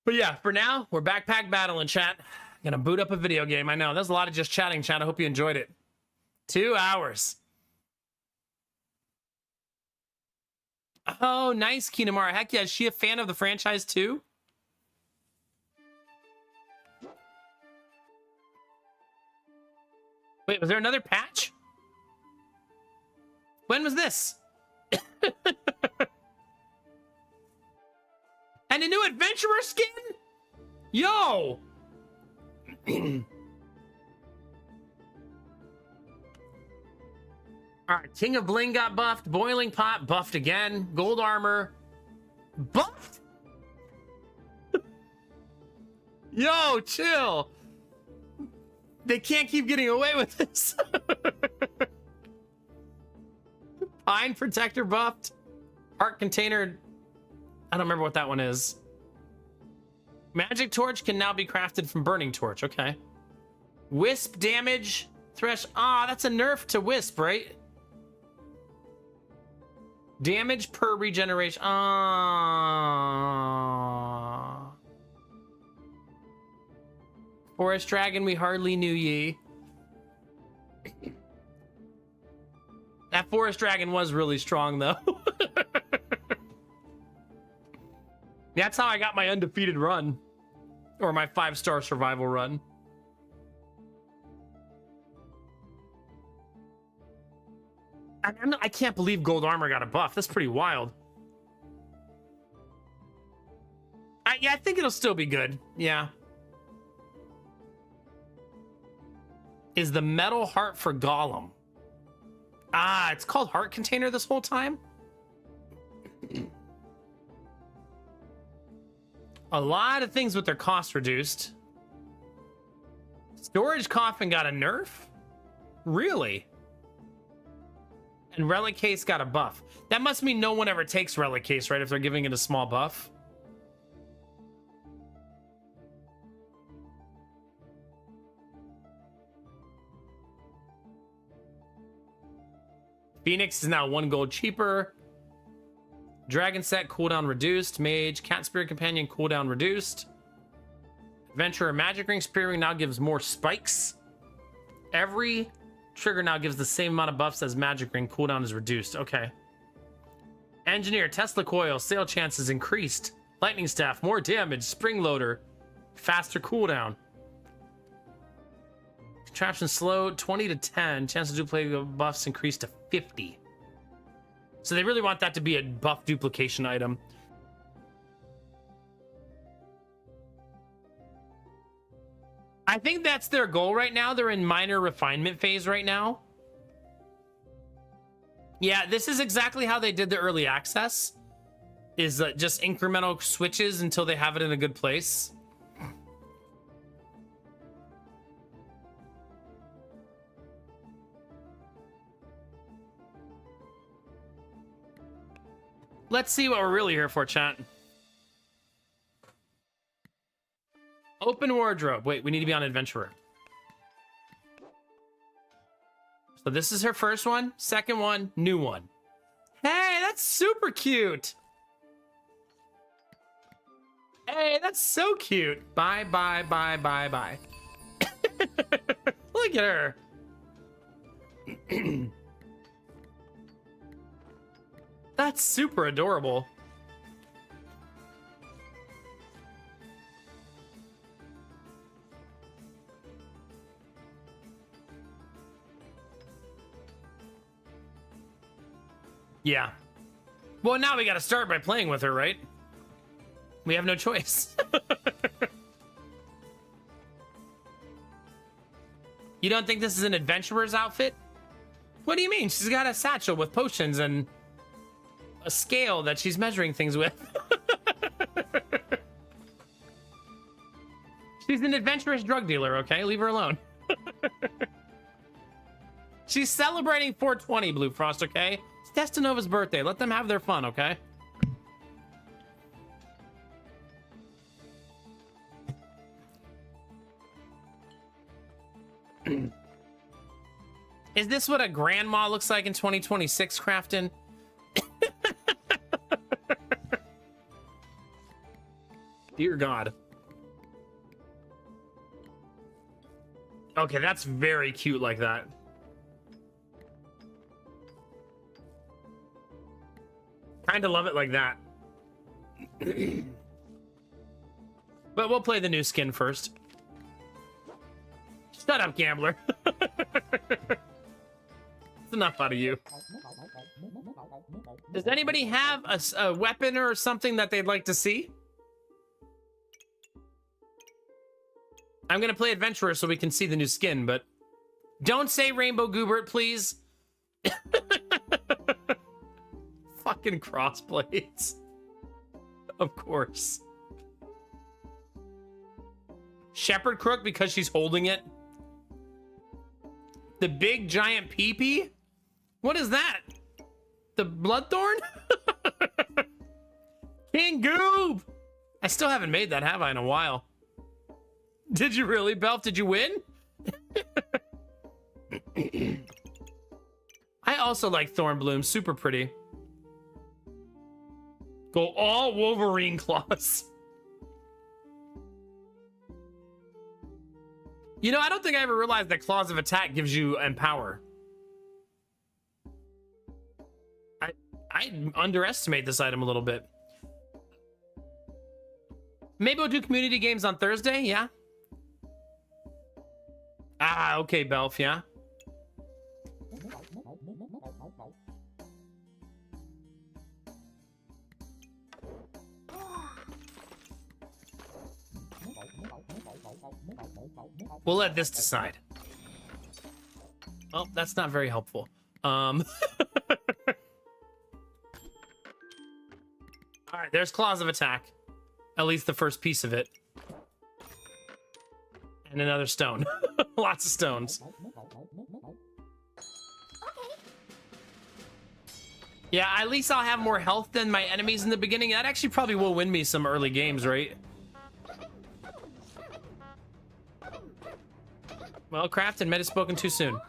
But yeah, for now, we're backpack battling, chat. Gonna boot up a video game. I know, there's a lot of just chatting, chat. I hope you enjoyed it. 2 hours. Oh, nice, Kinamara. Heck yeah, is she a fan of the franchise too? Wait, was there another patch? When was this? And a new adventurer skin? Yo! Alright, King of Bling got buffed. Boiling Pot buffed again. Gold Armor buffed? Yo, chill. They can't keep getting away with this. Pine Protector buffed. Heart Container. I don't remember what that one is. Magic Torch can now be crafted from Burning Torch. Okay. Wisp damage. Thresh. Ah, that's a nerf to Wisp, right? Damage per regeneration. Ah. Forest Dragon, we hardly knew ye. That Forest Dragon was really strong, though. That's how I got my undefeated run. Or my 5-star survival run. I can't believe Gold Armor got a buff. That's pretty wild. Yeah, I think it'll still be good. Yeah. Is the Metal Heart for Golem? Ah, it's called Heart Container this whole time? A lot of things with their cost reduced. Storage Coffin got a nerf? Really? And Relic Case got a buff. That must mean no one ever takes Relic Case, right? If they're giving it a small buff. Phoenix is now 1 gold cheaper. Dragon Set cooldown reduced. Mage, Cat Spirit Companion cooldown reduced. Adventurer Magic Ring Spirit Ring now gives more spikes. Every trigger now gives the same amount of buffs as Magic Ring. Cooldown is reduced. Okay. Engineer, Tesla Coil, Sail Chances increased. Lightning Staff, more damage. Spring Loader, faster cooldown. Contraption slowed 20 to 10. Chance to duplicate buffs increased to 50. So they really want that to be a buff duplication item. I think that's their goal right now. They're in minor refinement phase right now. Yeah, this is exactly how they did the early access. Is just incremental switches until they have it in a good place. Let's see what we're really here for, chat. Open wardrobe. Wait, we need to be on adventurer. So this is her first one. Second one, new one. Hey, that's super cute. Hey, that's so cute. Bye, bye, bye, bye, bye. Look at her. That's super adorable. Yeah. Well, now we gotta start by playing with her, right? We have no choice. You don't think this is an adventurer's outfit? What do you mean? She's got a satchel with potions and a scale that she's measuring things with. She's an adventurous drug dealer, okay? Leave her alone. She's celebrating 420, Blue Frost, okay? It's Destinova's birthday. Let them have their fun, okay? Is this what a grandma looks like in 2026, Crafton? Dear God. Okay, that's very cute like that. Kind of love it like that. But we'll play the new skin first. Shut up, gambler. It's enough out of you. Does anybody have a weapon or something that they'd like to see? I'm gonna play adventurer so we can see the new skin, but don't say Rainbow Goobert, please. Fucking crossblades. Of course. Shepherd Crook because she's holding it. The big giant peepee? What is that? The Bloodthorn? King Goob! I still haven't made that, have I, in a while? Did you really, Belf? Did you win? I also like Thornbloom. Super pretty. Go all Wolverine claws. You know, I don't think I ever realized that Claws of Attack gives you Empower. I underestimate this item a little bit. Maybe we'll do community games on Thursday, yeah? Ah, okay, Belf, yeah? We'll let this decide. Oh, that's not very helpful. All right, there's Claws of Attack. At least the first piece of it. And another stone. Lots of stones. Yeah, at least I'll have more health than my enemies in the beginning. That actually probably will win me some early games, right? Well, Crafton might have spoken too soon.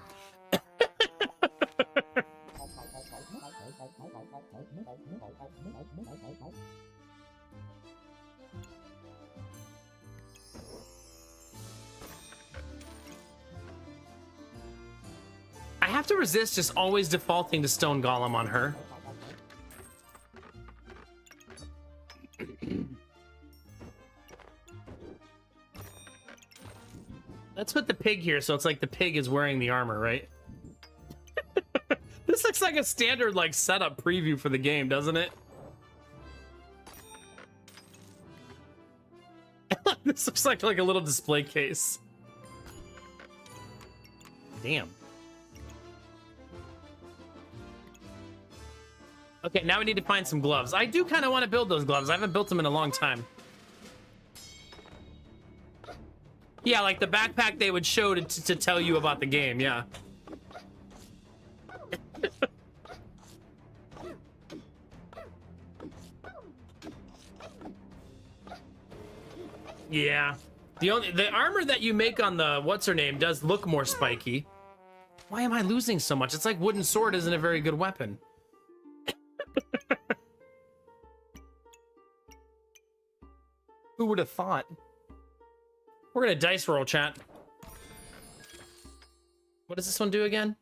I have to resist just always defaulting to Stone Golem on her. Let's put the pig here so it's like the pig is wearing the armor, right? This looks like a standard like setup preview for the game, doesn't it? This looks like a little display case. Damn. Okay, now we need to find some gloves. I do kind of want to build those gloves. I haven't built them in a long time. Yeah, like the backpack they would show to tell you about the game, yeah. Yeah. The armor that you make on the what's her name does look more spiky. Why am I losing so much? It's like wooden sword isn't a very good weapon. Who would have thought? We're gonna dice roll, chat. What does this one do again?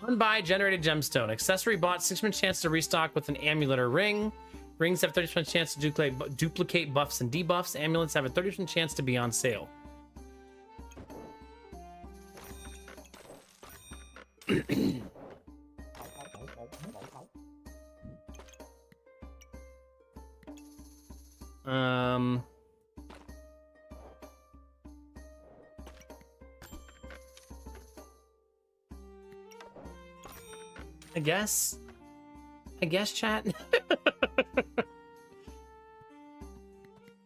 On buy generated gemstone. Accessory bought 6% chance to restock with an amulet or ring. Rings have 30% chance to duplicate buffs and debuffs. Amulets have a 30% chance to be on sale. I guess, chat.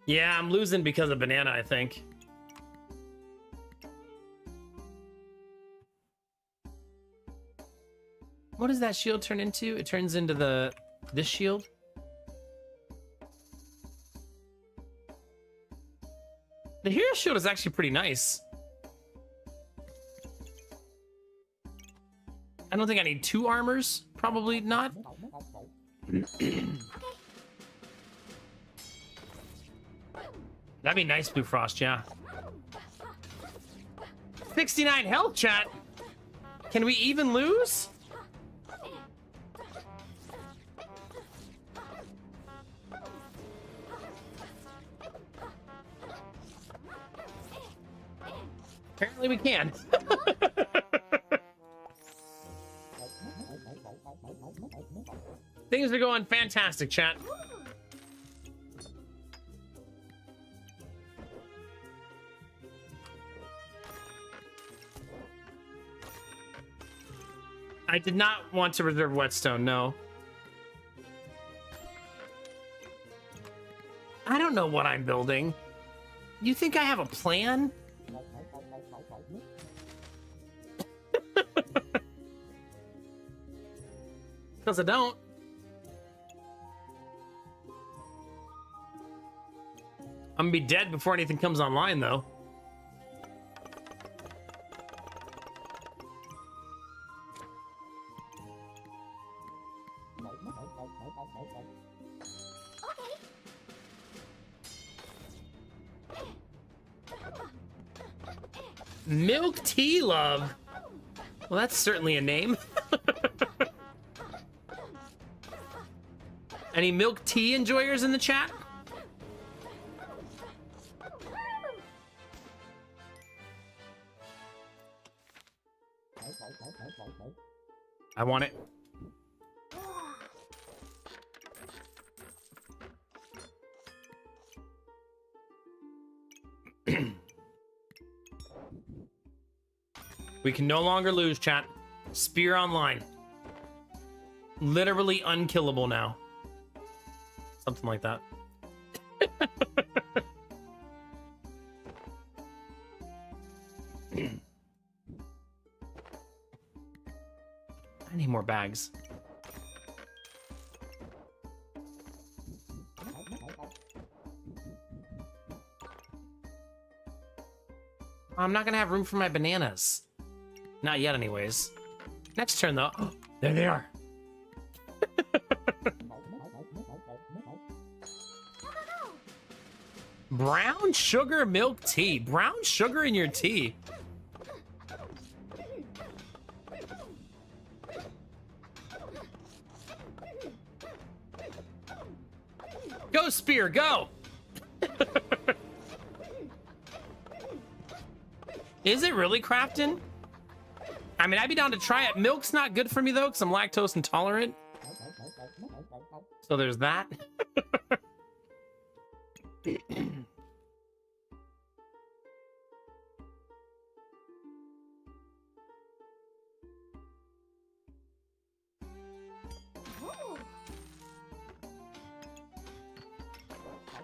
Yeah, I'm losing because of banana, I think. What does that shield turn into? It turns into this shield. The hero shield is actually pretty nice. I don't think I need 2 armors. Probably not. That'd be nice, Blue Frost, yeah. 69 health, chat. Can we even lose? Apparently we can. Things are going fantastic, chat. I did not want to reserve whetstone, no. I don't know what I'm building. You think I have a plan? Because I don't. I'm gonna be dead before anything comes online, though. Milk tea love. Well, that's certainly a name. Any milk tea enjoyers in the chat? I want it. We can no longer lose, chat. Spear online. Literally unkillable now. Something like that. I need more bags. I'm not gonna have room for my bananas. Not yet, anyways. Next turn, though. Oh, there they are. Brown sugar milk tea. Brown sugar in your tea. Go, Spear, go! Is it really crafting? I mean, I'd be down to try it. Milk's not good for me, though, because I'm lactose intolerant. So there's that.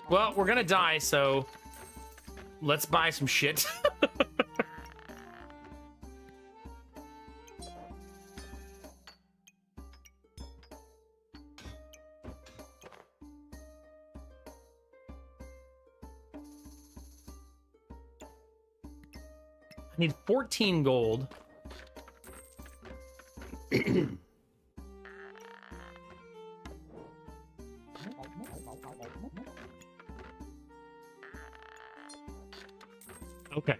Well, we're gonna die, so let's buy some shit. I need 14 gold. Okay.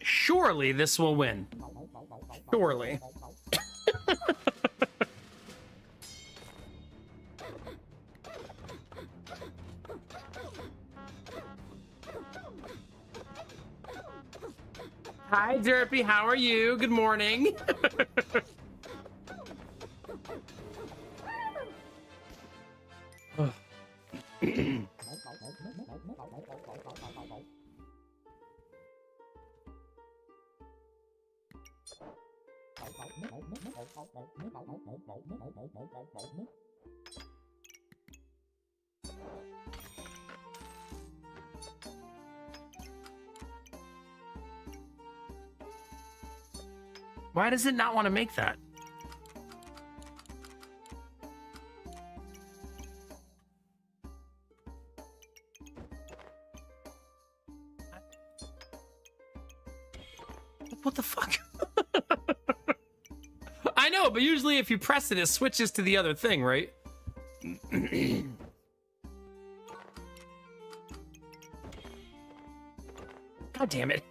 Surely this will win. Surely. Hi, Derpy. How are you? Good morning. Why does it not want to make that? What the fuck? I know, but usually if you press it, it switches to the other thing, right? God damn it.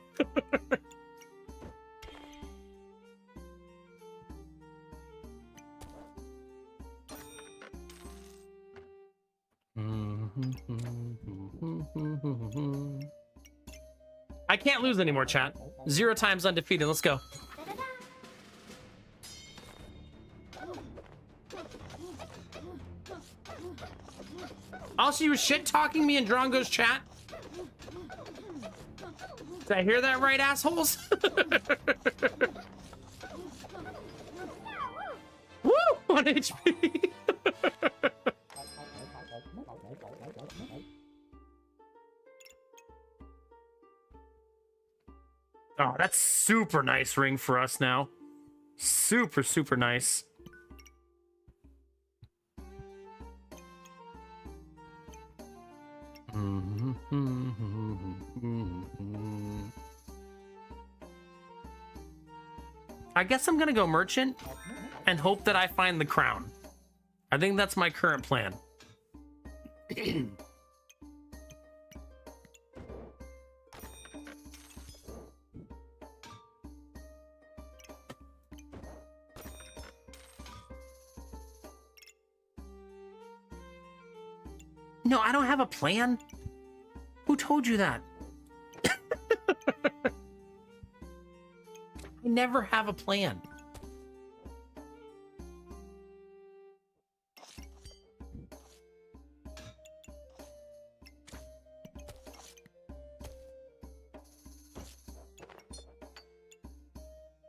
I can't lose anymore, chat. 0 times undefeated. Let's go. Also, you were shit talking me in Drongo's chat. Did I hear that right, assholes? Woo! 1 HP. Oh, that's super nice ring for us now. Super, super nice. I guess I'm gonna go merchant and hope that I find the crown. I think that's my current plan. No, I don't have a plan. Who told you that? I never have a plan.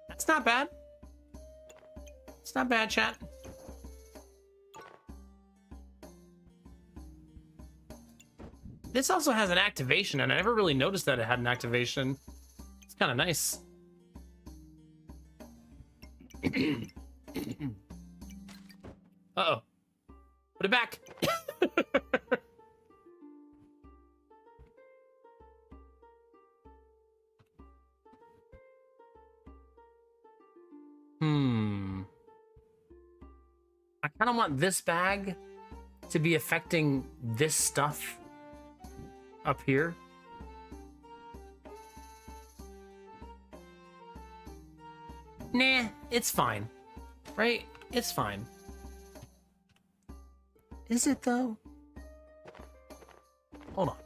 That's not bad. It's not bad, chat. This also has an activation, and I never really noticed that it had an activation. It's kind of nice. Uh-oh. Put it back. I kind of want this bag to be affecting this stuff up here. Nah, it's fine. Right? It's fine. Is it though? Hold on.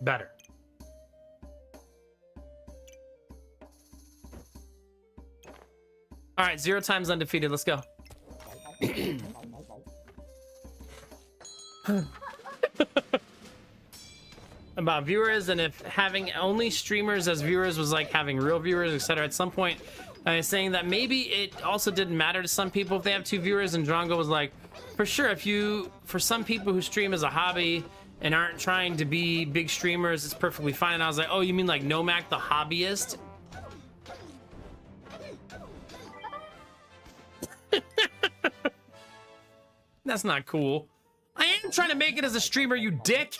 Better. All right, 0 times undefeated. Let's go. About viewers, and if having only streamers as viewers was like having real viewers, etc. At some point, I was saying that maybe it also didn't matter to some people if they have 2 viewers, and Drongo was like, for sure, for some people who stream as a hobby and aren't trying to be big streamers, it's perfectly fine. And I was like, oh, you mean like Nomac the hobbyist? That's not cool. I am trying to make it as a streamer, you dick.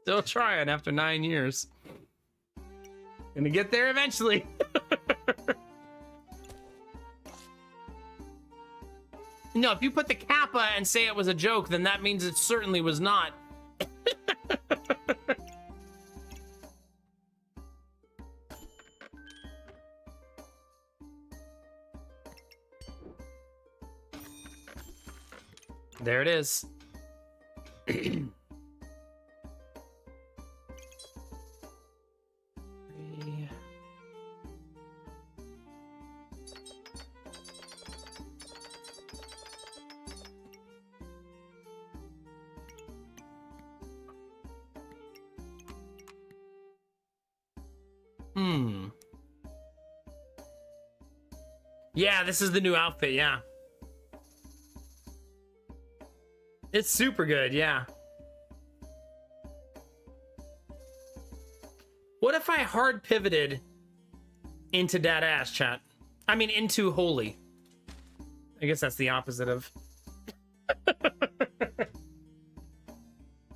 Still trying after 9 years. Gonna get there eventually. No, if you put the kappa and say it was a joke, then that means it certainly was not. There it is. Yeah, this is the new outfit, yeah. It's super good, yeah. What if I hard pivoted into dad ass, chat? I mean, into holy. I guess that's the opposite of.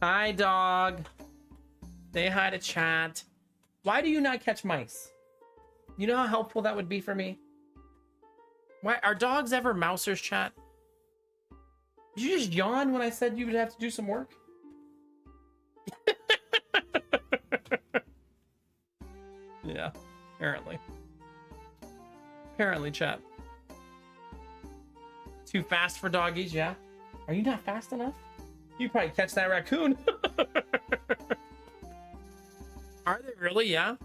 Hi, dog. Say hi to chat. Why do you not catch mice? You know how helpful that would be for me? Why are dogs ever mousers, chat? Did you just yawn when I said you would have to do some work? Yeah, apparently. Apparently, chat. Too fast for doggies, yeah? Are you not fast enough? You probably catch that raccoon. Are they really? Yeah?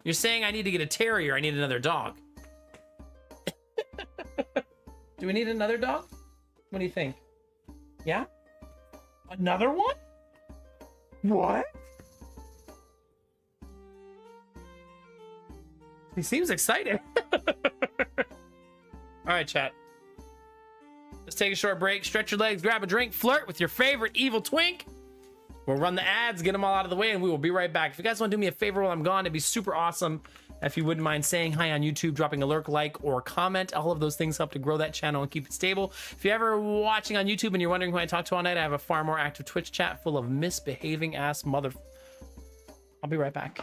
You're saying I need to get a terrier, I need another dog. Do we need another dog? What do you think? Yeah? Another one? What? He seems excited. All right, chat. Let's take a short break, stretch your legs, grab a drink, flirt with your favorite evil twink. We'll run the ads, get them all out of the way, and we will be right back. If you guys want to do me a favor while I'm gone, it'd be super awesome if you wouldn't mind saying hi on YouTube, dropping a lurk, like, or comment. All of those things help to grow that channel and keep it stable. If you're ever watching on YouTube and you're wondering who I talk to all night, I have a far more active Twitch chat full of misbehaving ass mother... I'll be right back.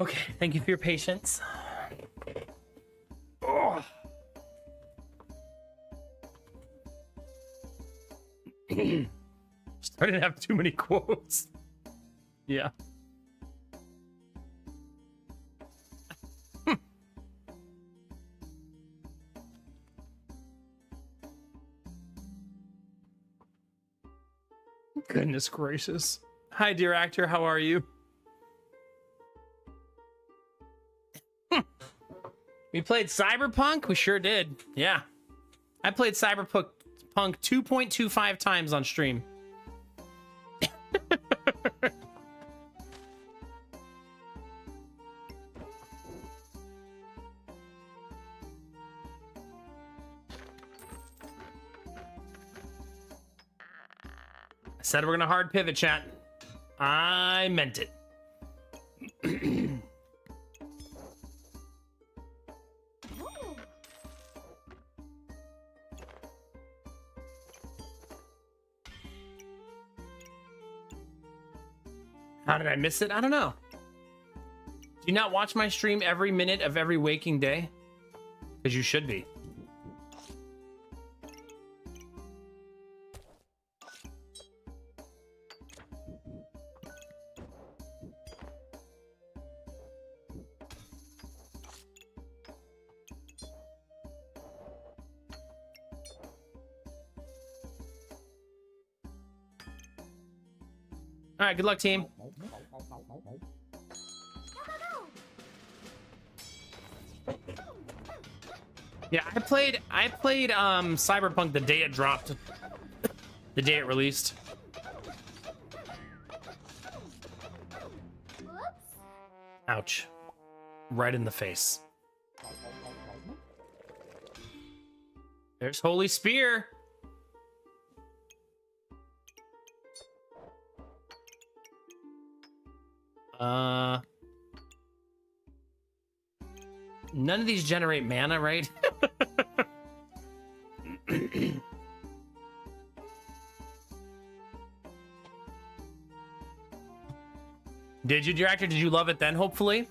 Okay, thank you for your patience. Oh. Starting to have too many quotes. Yeah. Goodness gracious. Hi, dear actor. How are you? We played Cyberpunk? We sure did. Yeah. I played Cyberpunk 2.25 times on stream. I said we're gonna hard pivot, chat. I meant it. How did I miss it? I don't know. Do you not watch my stream every minute of every waking day? Because you should be. All right, good luck, team. Yeah, I played Cyberpunk the day it dropped. The day it released. Ouch. Right in the face. There's Holy Spear. None of these generate mana, right? Did you, director? Did you love it then, hopefully?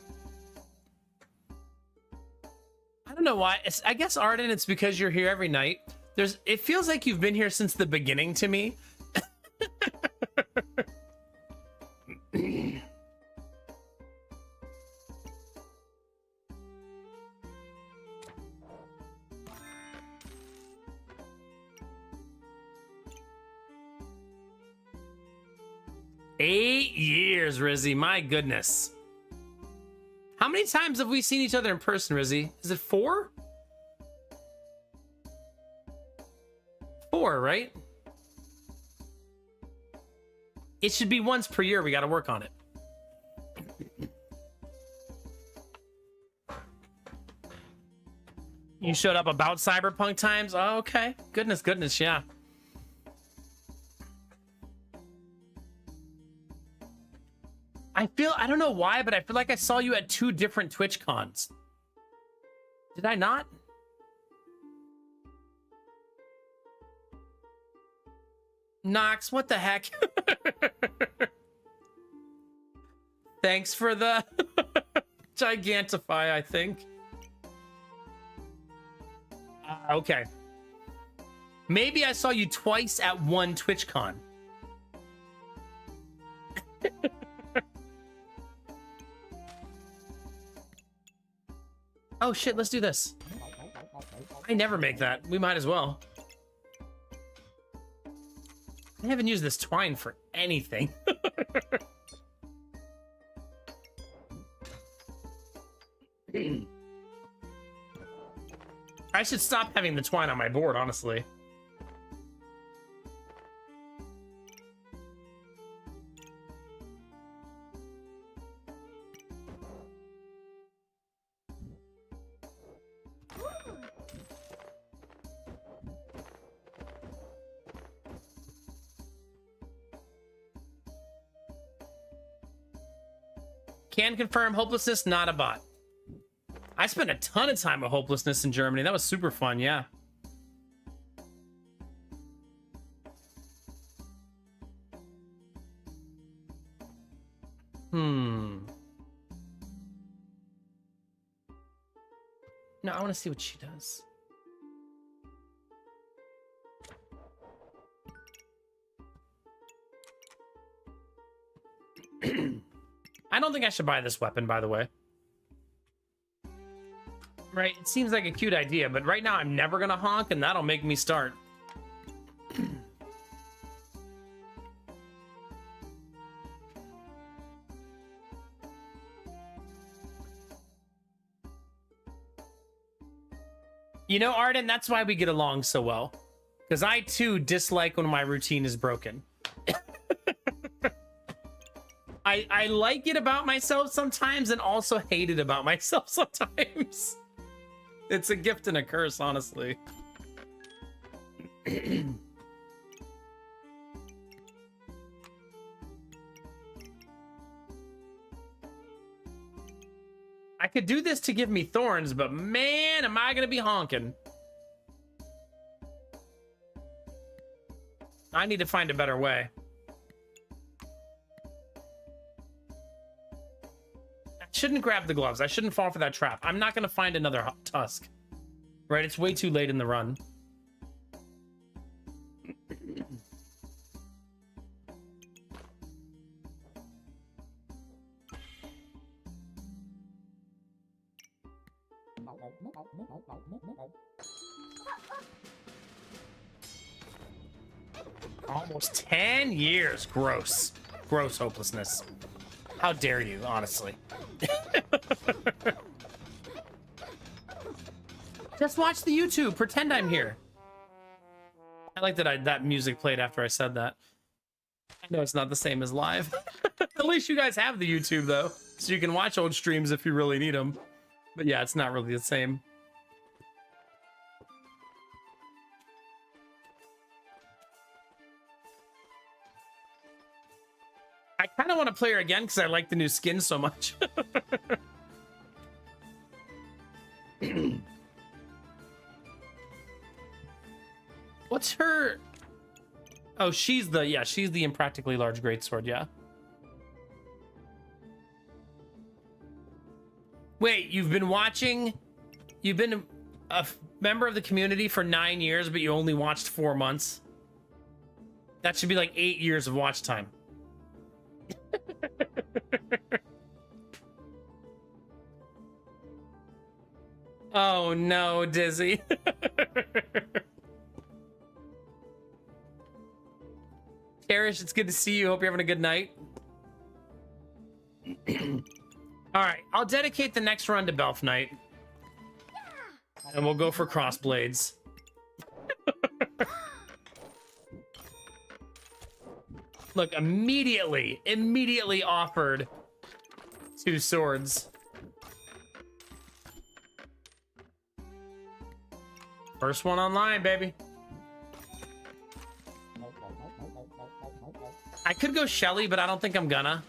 I don't know why. I guess, Arden, it's because you're here every night. It feels like you've been here since the beginning to me. 8 years, Rizzy. My goodness. How many times have we seen each other in person, Rizzy? Is it 4? 4, right? It should be once per year. We got to work on it. You showed up about Cyberpunk times? Oh, okay. Goodness, yeah. I don't know why, but I feel like I saw you at 2 different Twitch cons. Did I not? Nox, what the heck? Thanks for the Gigantify, I think. Okay. Maybe I saw you twice at 1 TwitchCon. Oh shit, let's do this. I never make that. We might as well. I haven't used this twine for anything. I should stop having the twine on my board, honestly. Can confirm Hopelessness, not a bot. I spent a ton of time with Hopelessness in Germany. That was super fun, yeah. No, I want to see what she does. I don't think I should buy this weapon, by the way. Right, it seems like a cute idea, but right now I'm never gonna honk, and that'll make me start. You know, Arden, that's why we get along so well. Because I, too, dislike when my routine is broken. I like it about myself sometimes and also hate it about myself sometimes. It's a gift and a curse, honestly. I could do this to give me thorns, but man, am I gonna be honking. I need to find a better way. I shouldn't grab the gloves. I shouldn't fall for that trap. I'm not gonna find another tusk. Right, it's way too late in the run. Almost 10 years. Gross. Gross hopelessness. How dare you, honestly. Just watch the YouTube. Pretend I'm here. I like that that music played after I said that. I know it's not the same as live. At least you guys have the YouTube, though. So you can watch old streams if you really need them. But yeah, it's not really the same. I kind of want to play her again because I like the new skin so much. What's her... Oh, she's the... Yeah, she's the impractically large greatsword, yeah. Wait, you've been watching... You've been a member of the community for 9 years, but you only watched 4 months? That should be like 8 years of watch time. Oh no, Dizzy. Cherish, it's good to see you. Hope you're having a good night. All right, I'll dedicate the next run to Belf Knight. And we'll go for Crossblades. Look, immediately offered 2 swords. First one online, baby. I could go Shelly, but I don't think I'm gonna.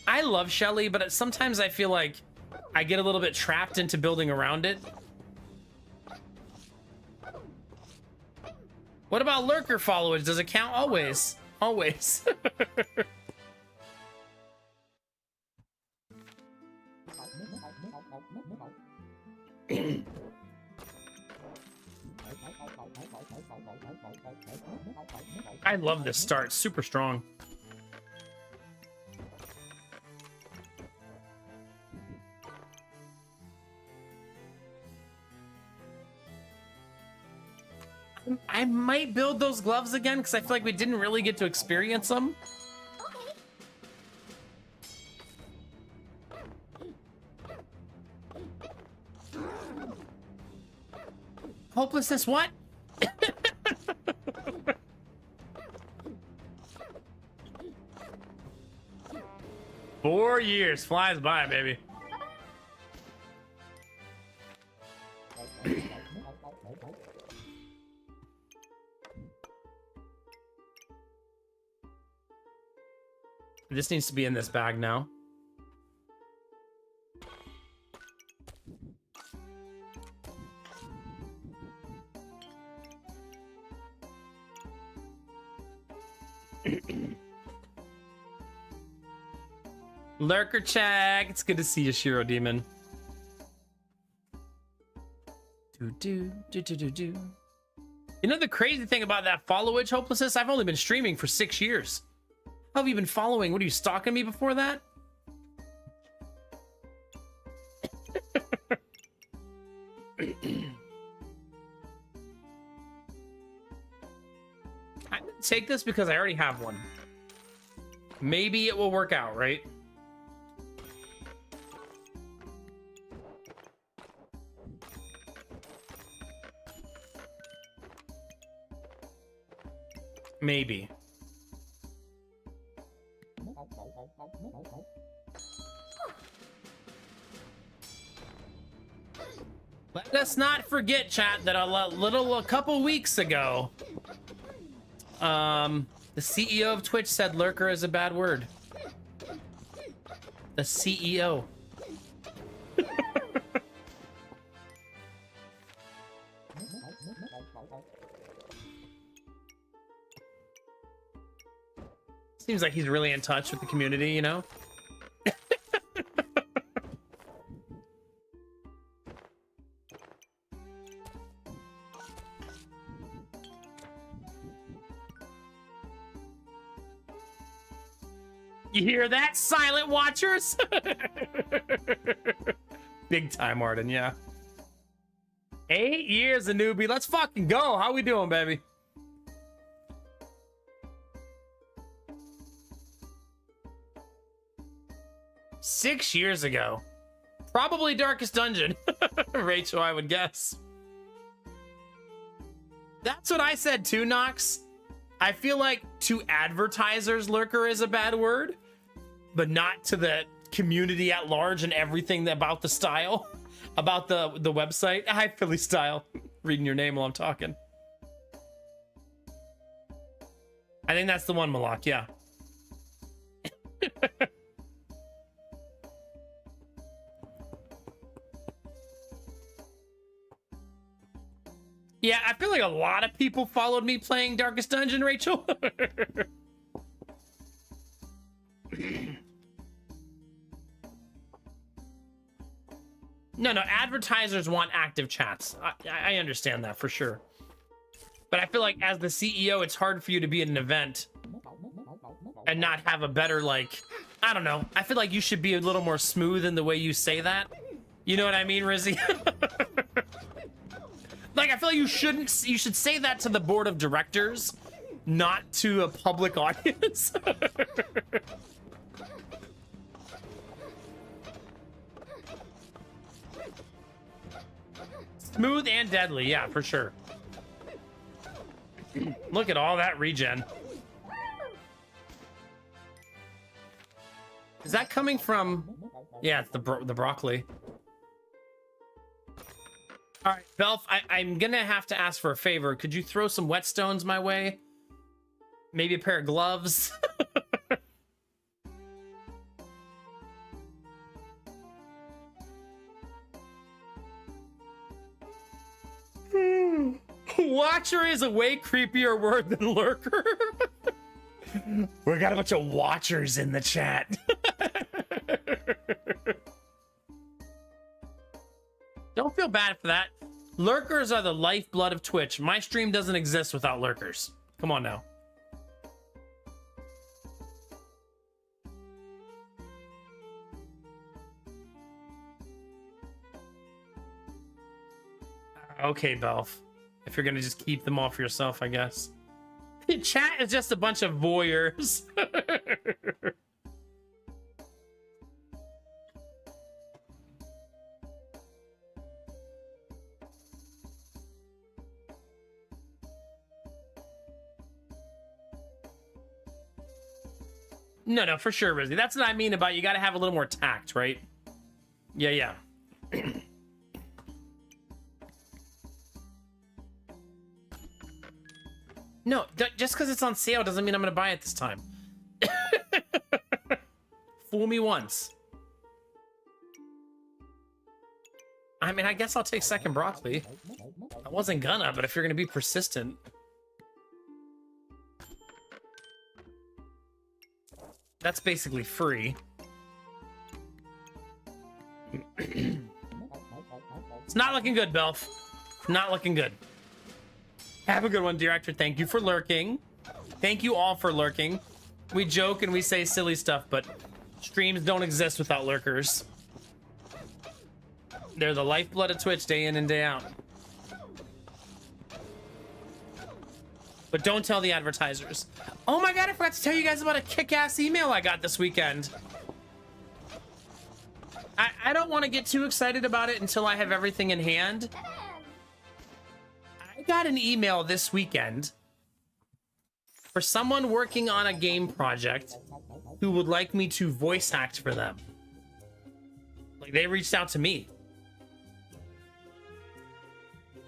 I love Shelly, but sometimes I feel like I get a little bit trapped into building around it. What about lurker followers? Does it count? Always. Always. I love this start. Super strong. I might build those gloves again because I feel like we didn't really get to experience them. Hopelessness, what? 4 years flies by, baby. This needs to be in this bag now. Lurker check. It's good to see you, Shiro Demon. Do. You know the crazy thing about that followage hopelessness? I've only been streaming for 6 years. How have you been following? What, are you stalking me before that? I take this because I already have one. Maybe it will work out, right? Maybe. Let us not forget, chat, that a couple weeks ago, the CEO of Twitch said lurker is a bad word. The CEO. Seems like he's really in touch with the community, you know? You hear that, silent watchers? Big time, Arden, yeah. 8 years a newbie. Let's fucking go. How we doing, baby? Six years ago. Probably Darkest Dungeon. Rachel, I would guess. That's what I said too, Nox. I feel like to advertisers, lurker is a bad word, but not to the community at large and everything about the style, about the website. Hi, Philly Style. Reading your name while I'm talking. I think that's the one, Malak, yeah. Yeah, I feel like a lot of people followed me playing Darkest Dungeon, Rachel. No, advertisers want active chats. I understand that for sure. But I feel like as the CEO, it's hard for you to be at an event and not have a better, like, I don't know. I feel like you should be a little more smooth in the way you say that. You know what I mean, Rizzy? Like, I feel like you should say that to the board of directors, not to a public audience. Smooth and deadly, yeah, for sure. Look at all that regen. Is that coming from... Yeah, it's the broccoli. All right, Belf, I'm gonna have to ask for a favor. Could you throw some whetstones my way? Maybe a pair of gloves? Watcher is a way creepier word than lurker. We got a bunch of watchers in the chat. Don't feel bad for that. Lurkers are the lifeblood of Twitch. My stream doesn't exist without lurkers. Come on now. Okay, Belf. If you're gonna just keep them all for yourself, I guess. Chat is just a bunch of voyeurs. No, for sure, Rizzy. That's what I mean about you gotta have a little more tact, right? Yeah. No, just because it's on sale doesn't mean I'm gonna buy it this time. Fool me once. I mean, I guess I'll take second broccoli. I wasn't gonna, but if you're gonna be persistent... That's basically free. It's not looking good, Belf. Not looking good. Have a good one, dear actor. Thank you for lurking. Thank you all for lurking. We joke and we say silly stuff, but streams don't exist without lurkers. They're the lifeblood of Twitch day in and day out. But don't tell the advertisers. Oh my god, I forgot to tell you guys about a kick-ass email I got this weekend. I don't want to get too excited about it until I have everything in hand. I got an email this weekend for someone working on a game project who would like me to voice act for them. Like, they reached out to me.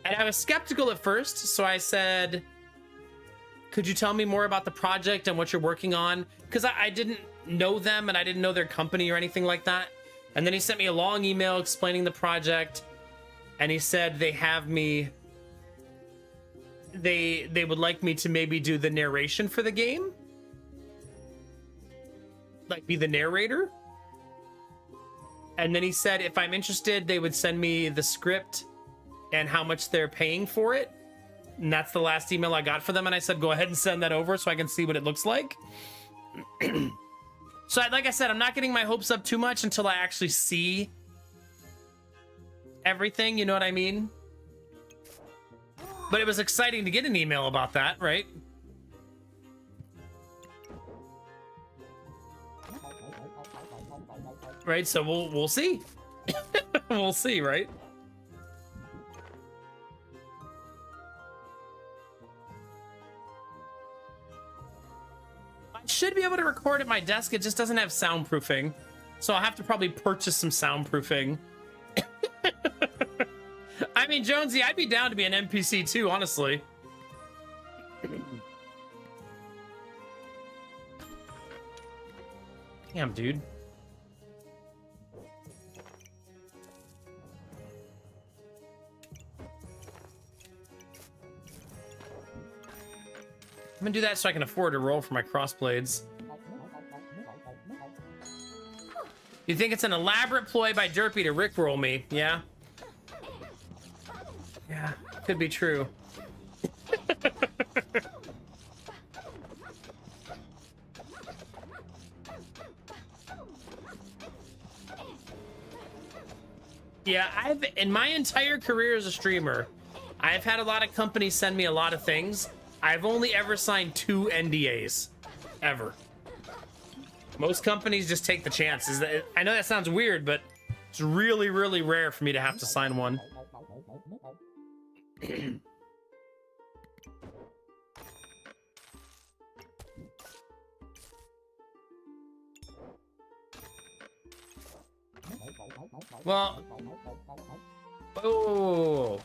And I was skeptical at first, so I said, could you tell me more about the project and what you're working on? Because I didn't know them and I didn't know their company or anything like that. And then he sent me a long email explaining the project, and he said they have me, they would like me to maybe do the narration for the game, like be the narrator. And then he said if I'm interested, they would send me the script and how much they're paying for it. And that's the last email I got for them. And I said, go ahead and send that over so I can see what it looks like. So like I said, I'm not getting my hopes up too much until I actually see everything, you know what I mean? But it was exciting to get an email about that, right? Right, so we'll see. We'll see, right? I should be able to record at my desk. It just doesn't have soundproofing. So I'll have to probably purchase some soundproofing. I mean, Jonesy, I'd be down to be an NPC too, honestly. Damn, dude. I'm gonna do that so I can afford to roll for my crossblades. You think it's an elaborate ploy by Derpy to rickroll me? Yeah. Yeah, could be true. Yeah, in my entire career as a streamer, I've had a lot of companies send me a lot of things. I've only ever signed 2 NDAs, ever. Most companies just take the chances. I know that sounds weird, but it's really, really rare for me to have to sign one. Well, oh.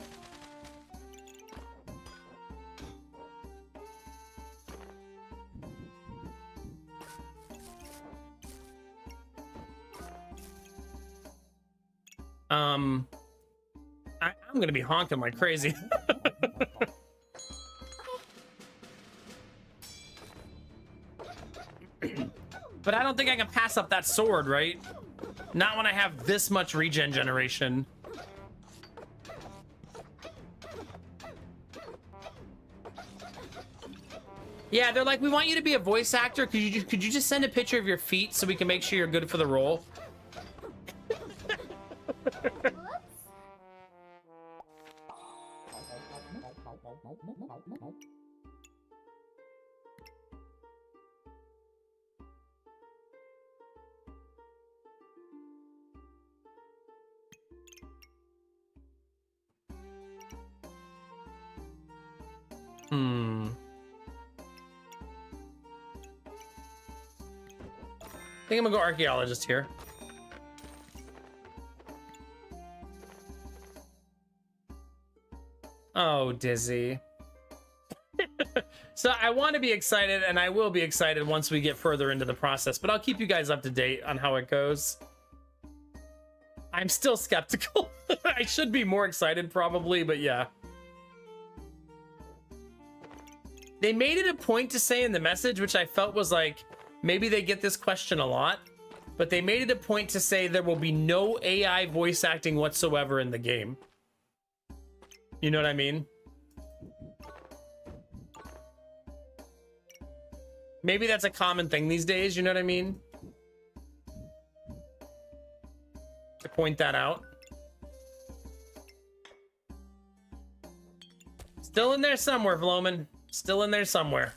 I'm gonna be honking like crazy. But I don't think I can pass up that sword, right? Not when I have this much regen generation. Yeah, they're like, we want you to be a voice actor. Could you just send a picture of your feet so we can make sure you're good for the role? I think I'm gonna go archaeologist here. Oh, Dizzy. So I want to be excited, and I will be excited once we get further into the process, but I'll keep you guys up to date on how it goes. I'm still skeptical. I should be more excited probably, but yeah. They made it a point to say in the message, which I felt was like, maybe they get this question a lot, but they made it a point to say there will be no AI voice acting whatsoever in the game. You know what I mean? Maybe that's a common thing these days, you know what I mean? To point that out. Still in there somewhere, Vloman. Still in there somewhere.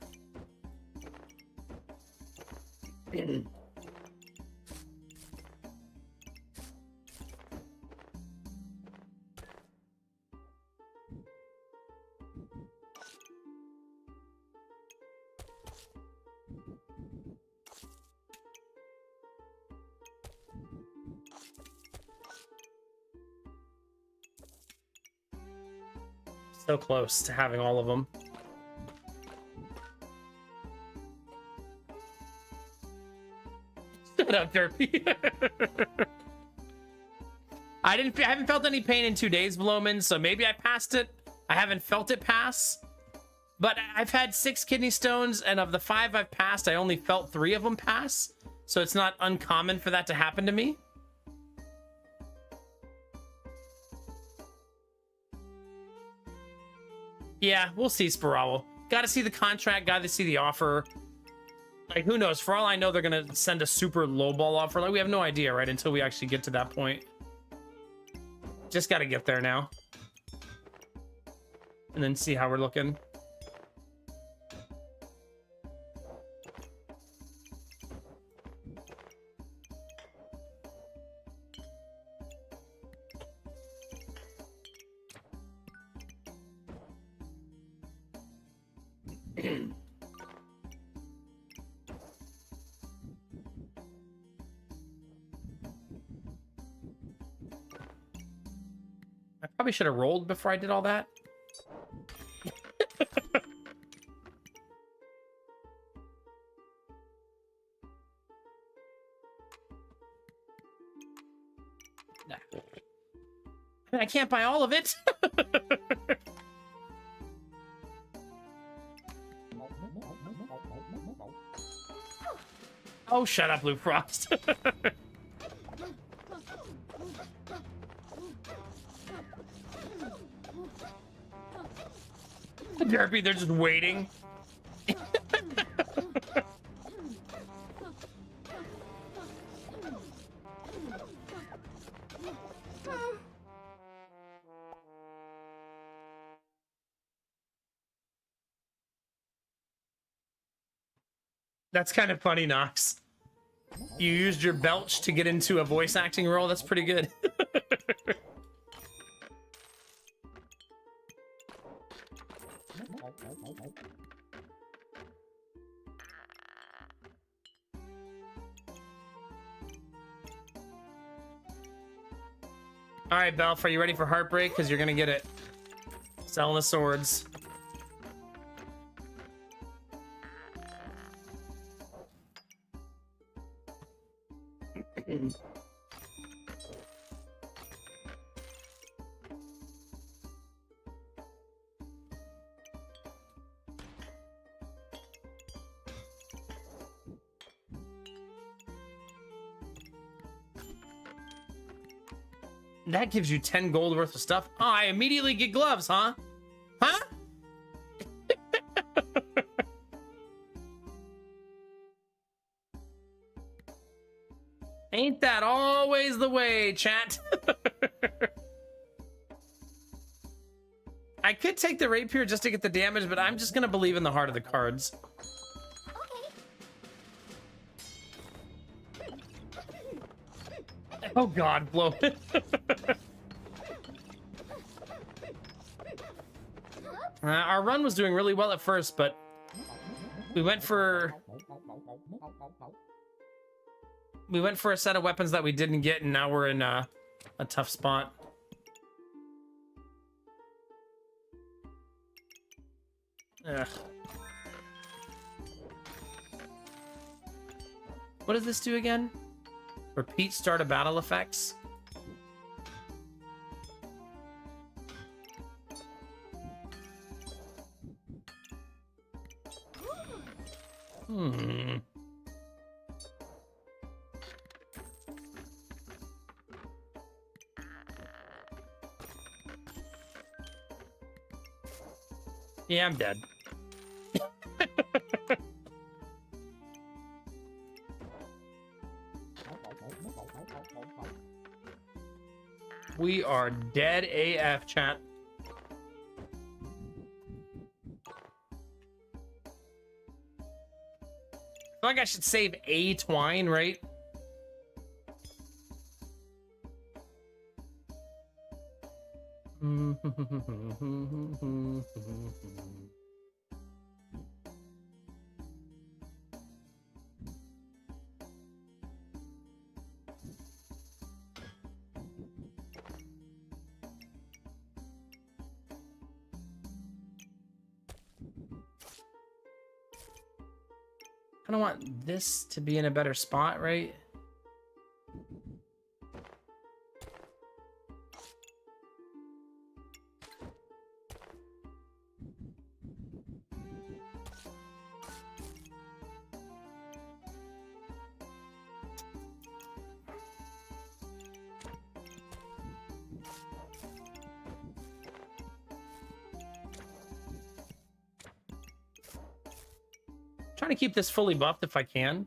So close to having all of them. Shut up, Derpy. I haven't felt any pain in 2 days, Vloman, so maybe I passed it. I haven't felt it pass. But I've had 6 kidney stones, and of the 5 I've passed, I only felt 3 of them pass. So it's not uncommon for that to happen to me. Yeah, we'll see, Spirawl. Gotta see the contract, gotta see the offer. Like, who knows? For all I know, they're gonna send a super lowball offer. Like, we have no idea, right? Until we actually get to that point. Just gotta get there now. And then see how we're looking. I probably should have rolled before I did all that. I can't buy all of it. Oh, shut up, Blue Frost. Derpy, they're just waiting. That's kind of funny, Nox. You used your belch to get into a voice acting role. That's pretty good. All right, Belf, are you ready for Heartbreak? Because you're going to get it. Selling the swords. That gives you 10 gold worth of stuff. Oh, I immediately get gloves, huh? Huh? Ain't that always the way, chat? I could take the rapier just to get the damage, but I'm just gonna believe in the heart of the cards. Oh god, blow it. Our run was doing really well at first, but we went for a set of weapons that we didn't get, and now we're in a tough spot. Ugh. What does this do again? Repeat start of battle effects. Yeah, I'm dead. We are dead AF, chat. I feel like I should save a twine, right? I don't want this to be in a better spot, right? Trying to keep this fully buffed if I can.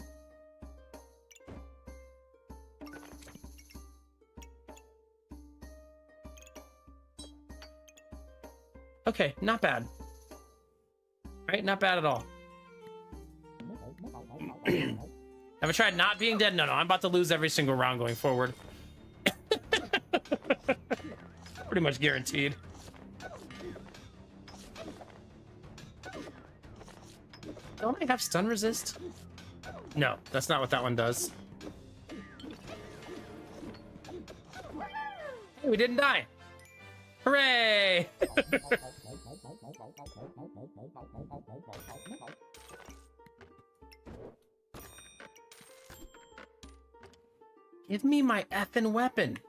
Okay, not bad. Right, not bad at all. Have I tried not being dead? No, I'm about to lose every single round going forward. Pretty much guaranteed. Don't I have stun resist? No, that's not what that one does. Hey, we didn't die. Hooray! Give me my effing weapon.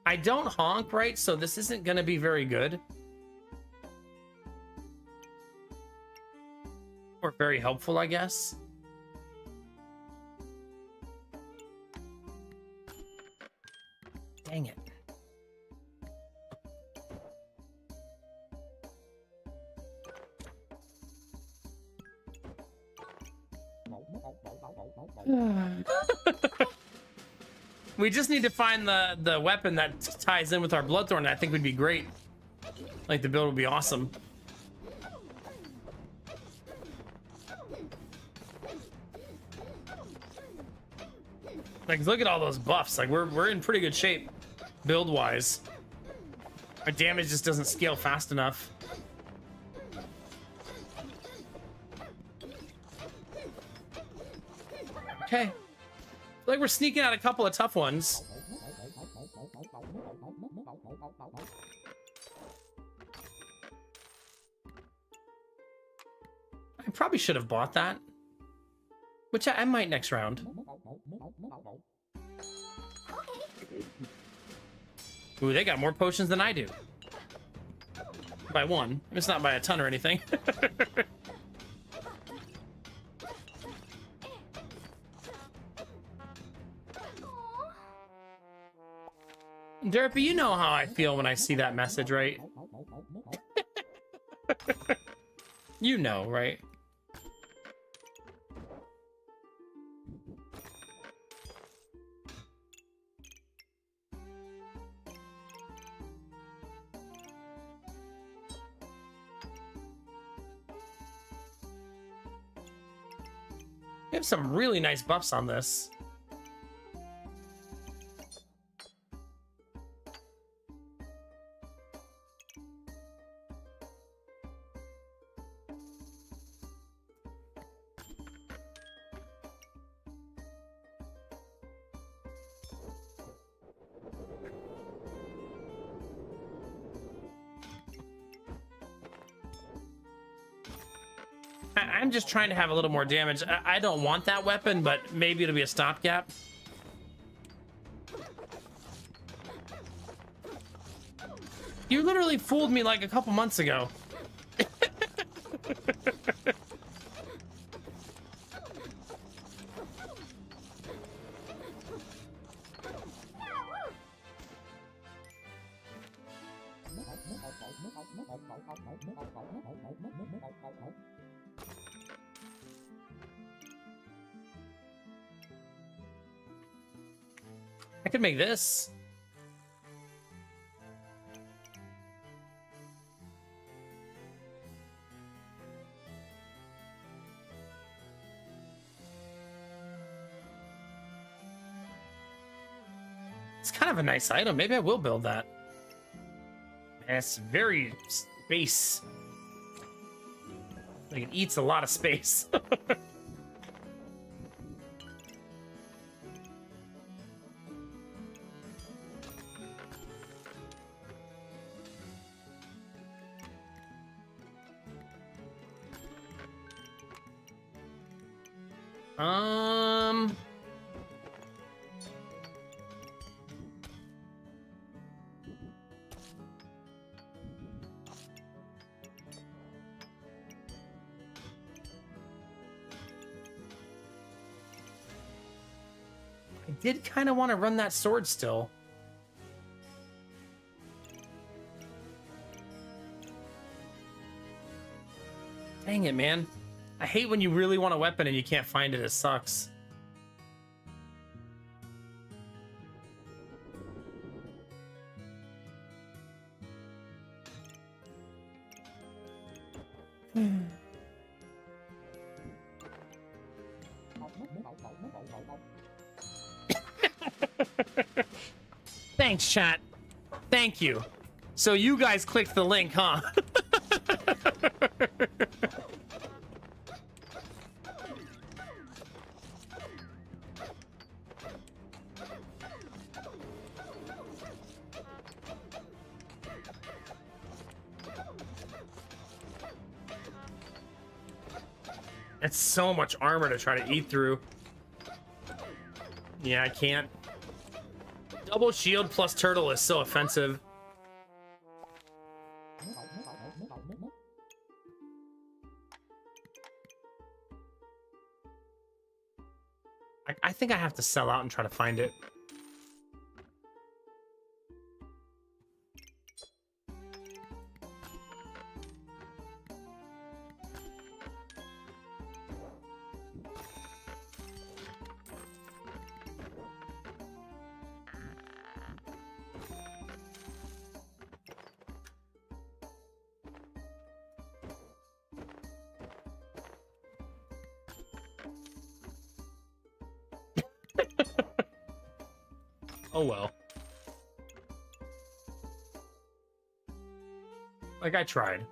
I don't honk, right? So this isn't gonna be very good. Or very helpful, I guess. Dang it. We just need to find the weapon that ties in with our Bloodthorn. I think would be great. Like, the build would be awesome. Like, look at all those buffs. Like, we're in pretty good shape, build-wise. Our damage just doesn't scale fast enough. Okay. Like, we're sneaking out a couple of tough ones. I probably should have bought that. Which I might next round. Ooh, they got more potions than I do. By one. It's not by a ton or anything. Derpy, you know how I feel when I see that message, right? You know, right? We have some really nice buffs on this. I'm just trying to have a little more damage. I don't want that weapon, but maybe it'll be a stopgap. You literally fooled me like a couple months ago. I could make this. It's kind of a nice item. Maybe I will build that. And it's very space. Like, it eats a lot of space. I did kind of want to run that sword still. Dang it, man. I hate when you really want a weapon and you can't find it. It sucks. Thanks, chat. Thank you. So you guys clicked the link, huh? That's so much armor to try to eat through. Yeah, I can't. Double shield plus turtle is so offensive. I think I have to sell out and try to find it. Oh well. Like, I tried.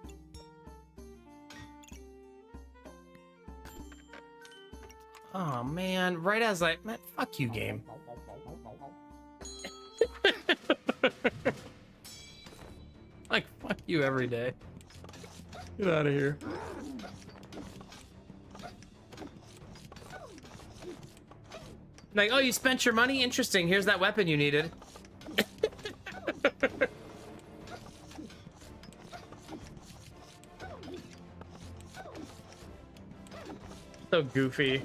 Oh man, right as man, fuck you, game. Like, fuck you every day. Get out of here. Like, oh, you spent your money? Interesting. Here's that weapon you needed. So goofy.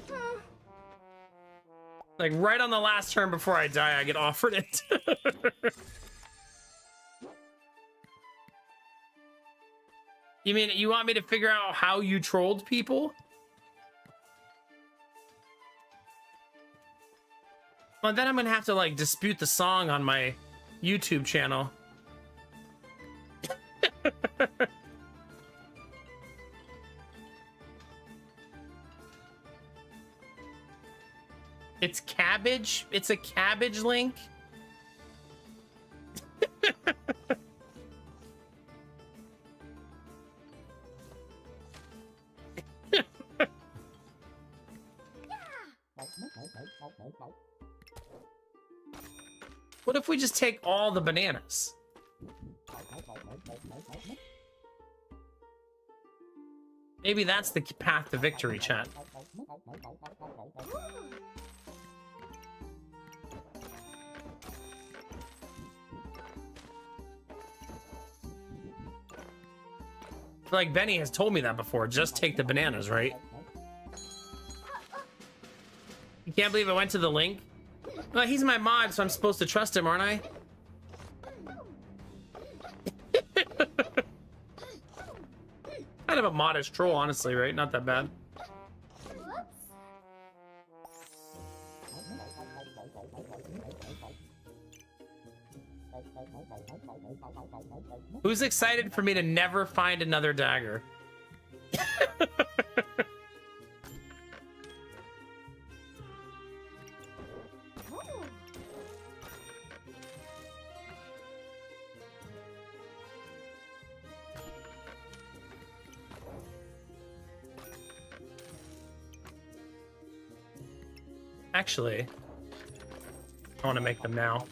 Like, right on the last turn before I die, I get offered it. You mean you want me to figure out how you trolled people? Well, then I'm gonna have to, like, dispute the song on my YouTube channel. It's cabbage? It's a cabbage link? What if we just take all the bananas? Maybe that's the path to victory, chat. I feel like Benny has told me that before. Just take the bananas, right? You can't believe I went to the link? Well, he's my mod, so I'm supposed to trust him, aren't I? Kind of a modest troll, honestly, right? Not that bad. Who's excited for me to never find another dagger? Actually, I want to make them now.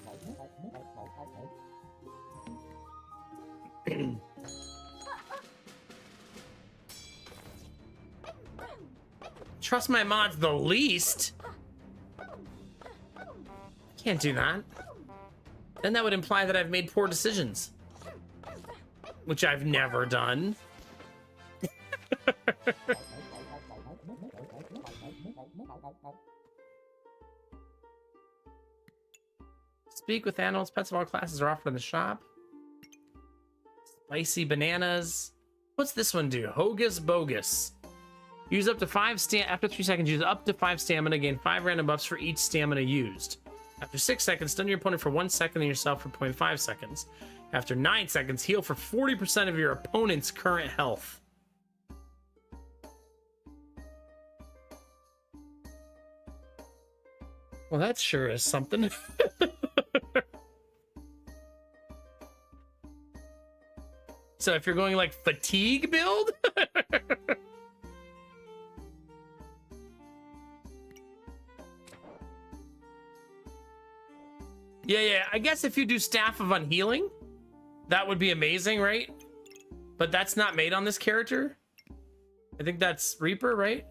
Trust my mods the least? Can't do that. Then that would imply that I've made poor decisions. Which I've never done. Speak with animals. Pets of all classes are offered in the shop. Spicy bananas. What's this one do? Hocus Bogus. Use up to 5 after 3 seconds. Use up to 5 stamina. Gain 5 random buffs for each stamina used. After 6 seconds, stun your opponent for 1 second and yourself for 0.5 seconds. After 9 seconds, heal for 40% of your opponent's current health. Well, that sure is something. So if you're going like fatigue build? Yeah, I guess if you do Staff of Unhealing, that would be amazing, right? But that's not made on this character. I think that's Reaper, right?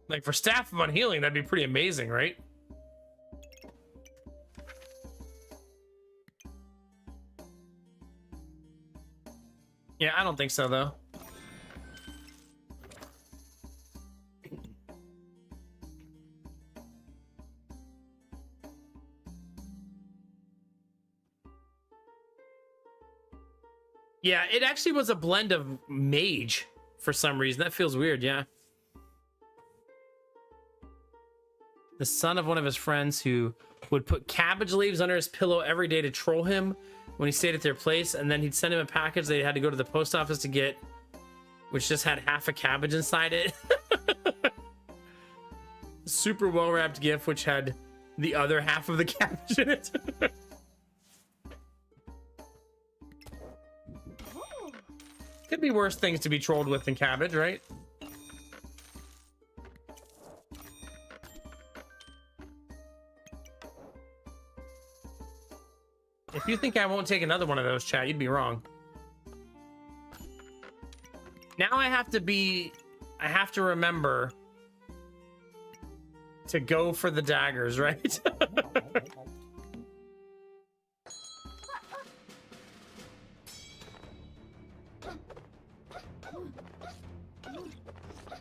Like for Staff of Unhealing, that'd be pretty amazing, right? Yeah, I don't think so, though. Yeah, it actually was a blend of mage for some reason. That feels weird, yeah. The son of one of his friends who would put cabbage leaves under his pillow every day to troll him when he stayed at their place, and then he'd send him a package they had to go to the post office to get, which just had half a cabbage inside it. Super well-wrapped gift, which had the other half of the cabbage in it. Could be worse things to be trolled with than cabbage, right? If you think I won't take another one of those, chat, you'd be wrong. Now I have to remember to go for the daggers, right?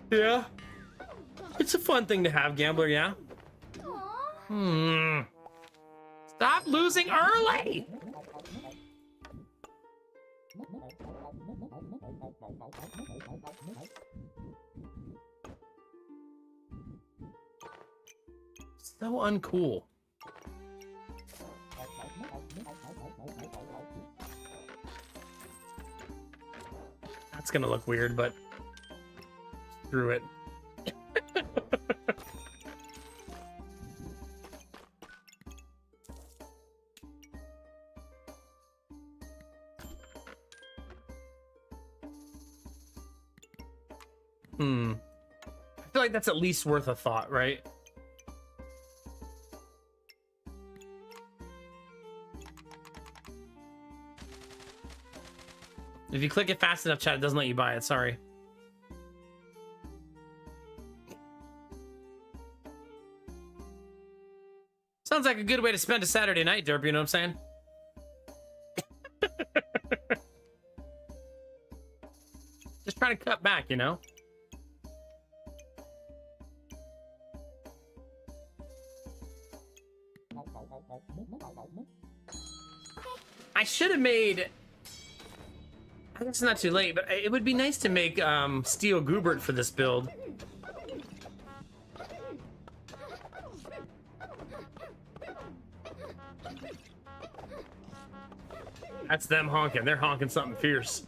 Yeah. It's a fun thing to have, Gambler, yeah? Stop losing early! So uncool. That's gonna look weird, but screw it. I feel like that's at least worth a thought, right? If you click it fast enough, chat, it doesn't let you buy it. Sorry. Sounds like a good way to spend a Saturday night, Derp, you know what I'm saying? Just trying to cut back, you know? I should have made... I guess it's not too late, but it would be nice to make Steel Goobert for this build. That's them honking. They're honking something fierce.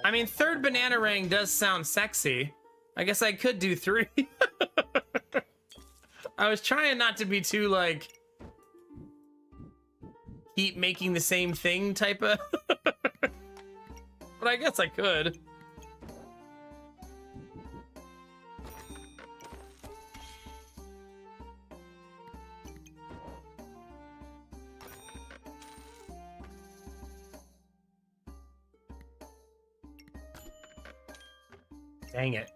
I mean, third Bananarang does sound sexy. I guess I could do 3. I was trying not to be too, like, keep making the same thing type of... But I guess I could. Dang it.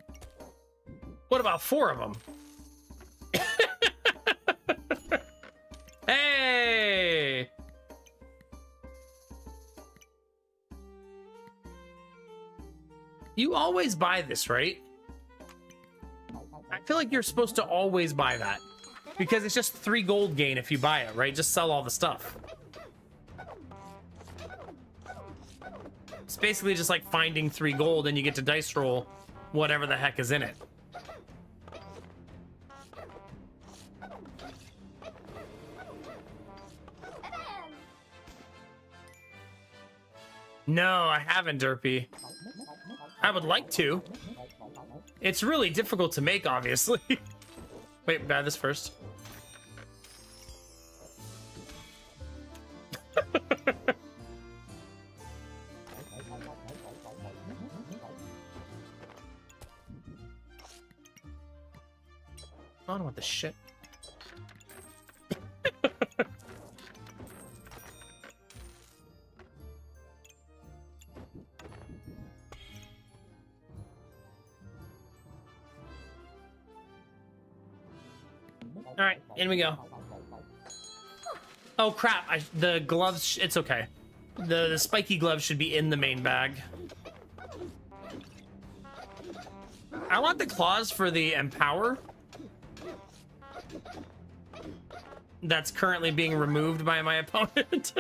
What about 4 of them? Hey! You always buy this, right? I feel like you're supposed to always buy that. Because it's just 3 gold gain if you buy it, right? Just sell all the stuff. It's basically just like finding 3 gold and you get to dice roll whatever the heck is in it. No, I haven't, Derpy. I would like to. It's really difficult to make, obviously. Wait, buy this first. I don't want the shit. All right, in we go. Oh crap! The gloves. It's okay. The spiky gloves should be in the main bag. I want the claws for the empower. That's currently being removed by my opponent.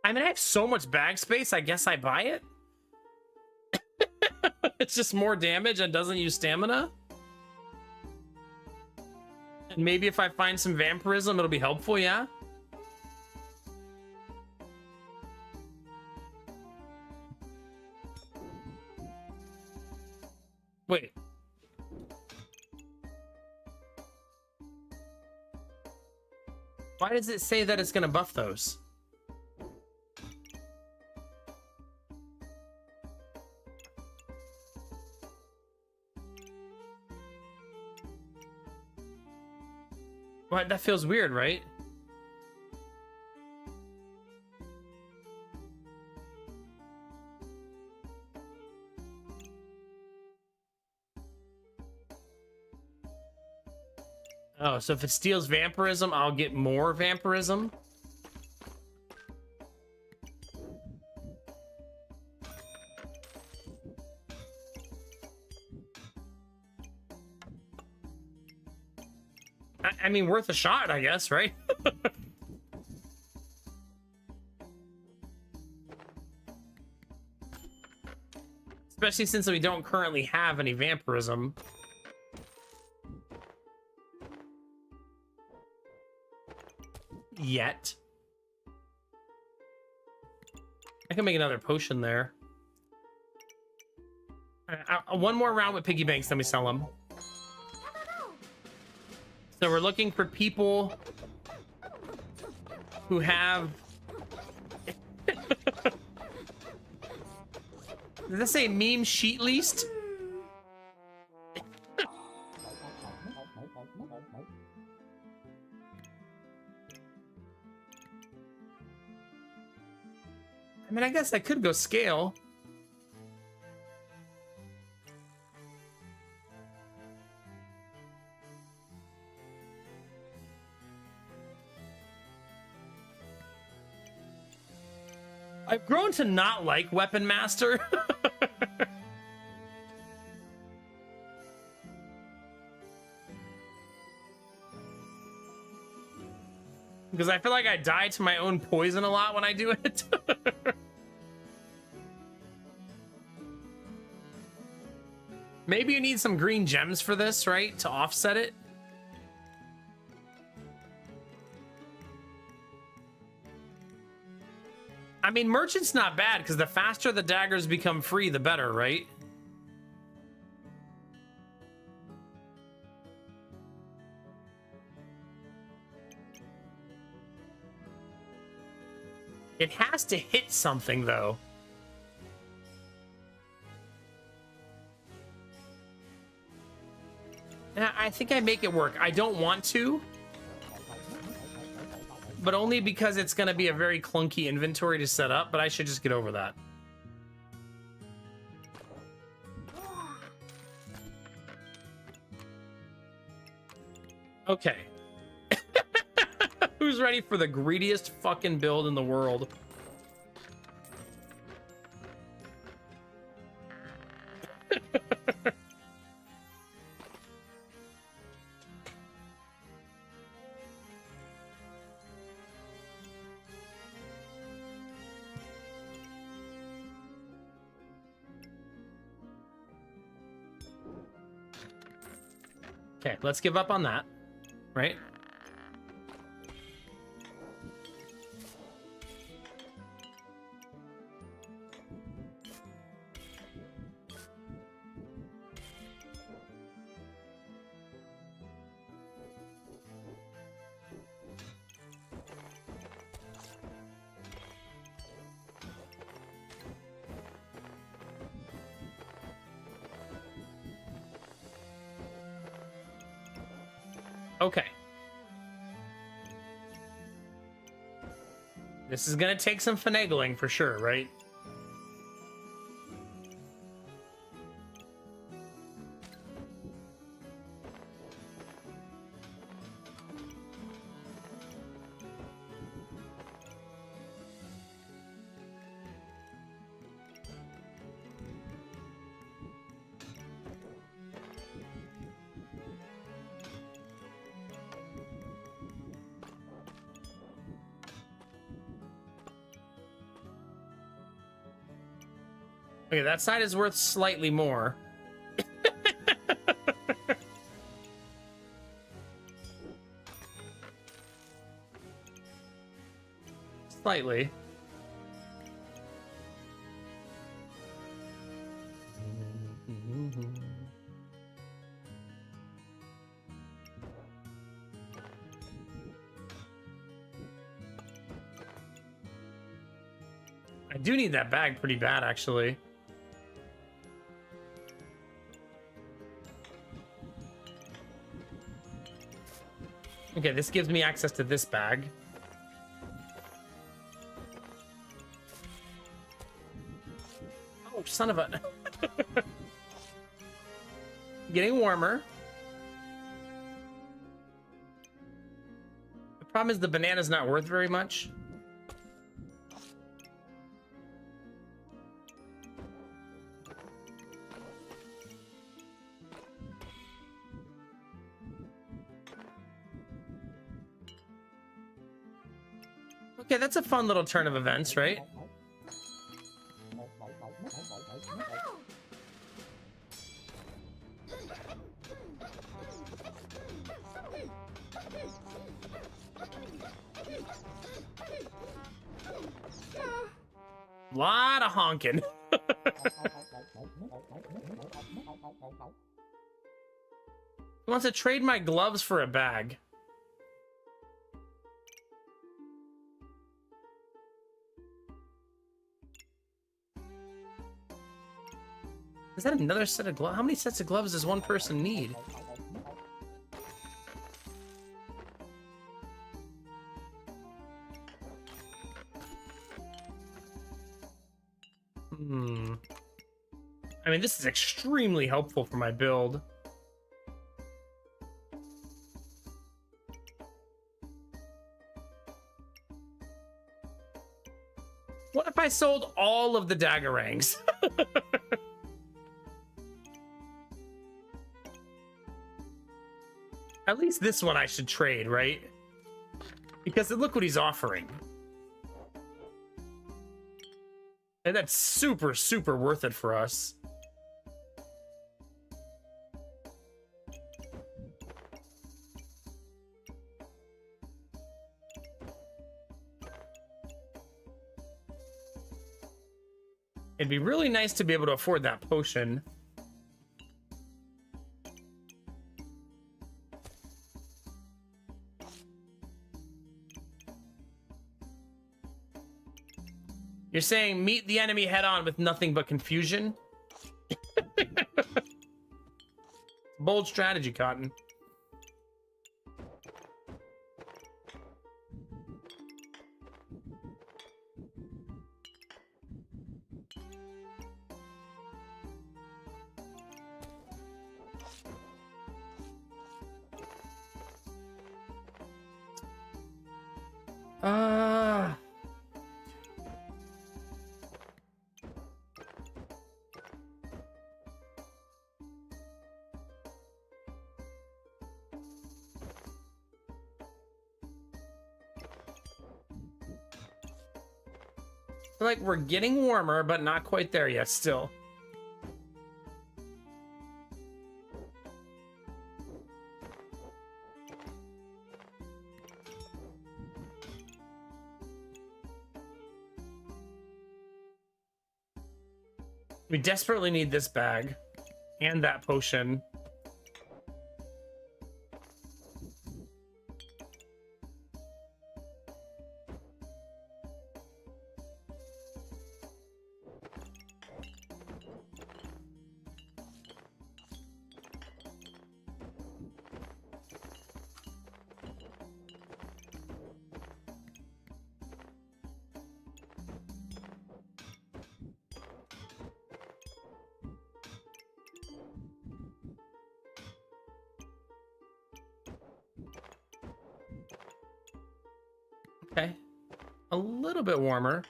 I mean, I have so much bag space, I guess I buy it. It's just more damage and doesn't use stamina. And maybe if I find some vampirism, it'll be helpful, yeah? Wait. Why does it say that it's gonna buff those? What? That feels weird, right? Oh, so if it steals vampirism, I'll get more vampirism? I mean, worth a shot, I guess, right? Especially since we don't currently have any vampirism. Yet. I can make another potion there. One more round with piggy banks, then we sell them. So we're looking for people who have... Does this say meme sheet least? I mean, I guess I could go scale. I've grown to not like Weapon Master. Because I feel like I die to my own poison a lot when I do it. Maybe you need some green gems for this, right? To offset it. I mean, merchant's not bad because the faster the daggers become free, the better, right? It has to hit something, though. Yeah, I think I make it work. I don't want to, but only because it's going to be a very clunky inventory to set up, but I should just get over that. Okay. Who's ready for the greediest fucking build in the world? Okay, let's give up on that, right? Okay. This is gonna take some finagling for sure, right? Okay, that side is worth slightly more. Slightly. I do need that bag pretty bad, actually. Okay, this gives me access to this bag. Oh, son of a... Getting warmer. The problem is the banana's not worth very much. Okay, that's a fun little turn of events, right? Lot of honking. He wants to trade my gloves for a bag. Is that another set of gloves? How many sets of gloves does one person need? I mean, this is extremely helpful for my build. What if I sold all of the Daggerangs? At least this one I should trade, right? Because look what he's offering. And that's super, super worth it for us. It'd be really nice to be able to afford that potion. You're saying meet the enemy head on with nothing but confusion? Bold strategy, Cotton. I feel like we're getting warmer, but not quite there yet still. We desperately need this bag and that potion. Okay, a little bit warmer.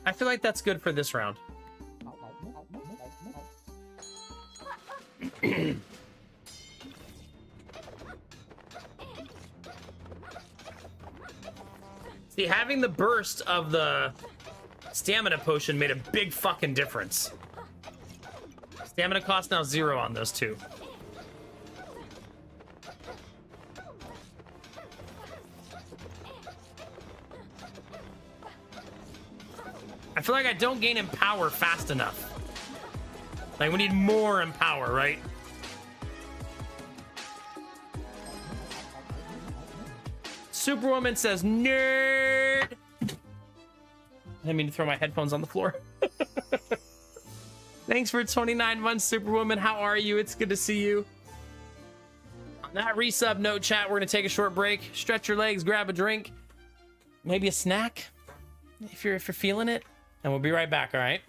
I feel like that's good for this round. See, having the burst of the stamina potion made a big fucking difference. Stamina cost now 0 on those two. I feel like I don't gain in power fast enough. Like, we need more in power, right? Superwoman says, nerd! I didn't mean to throw my headphones on the floor. Thanks for 29 months, Superwoman. How are you? It's good to see you. On that resub note, chat, we're going to take a short break. Stretch your legs, grab a drink. Maybe a snack, if you're feeling it. And we'll be right back, all right?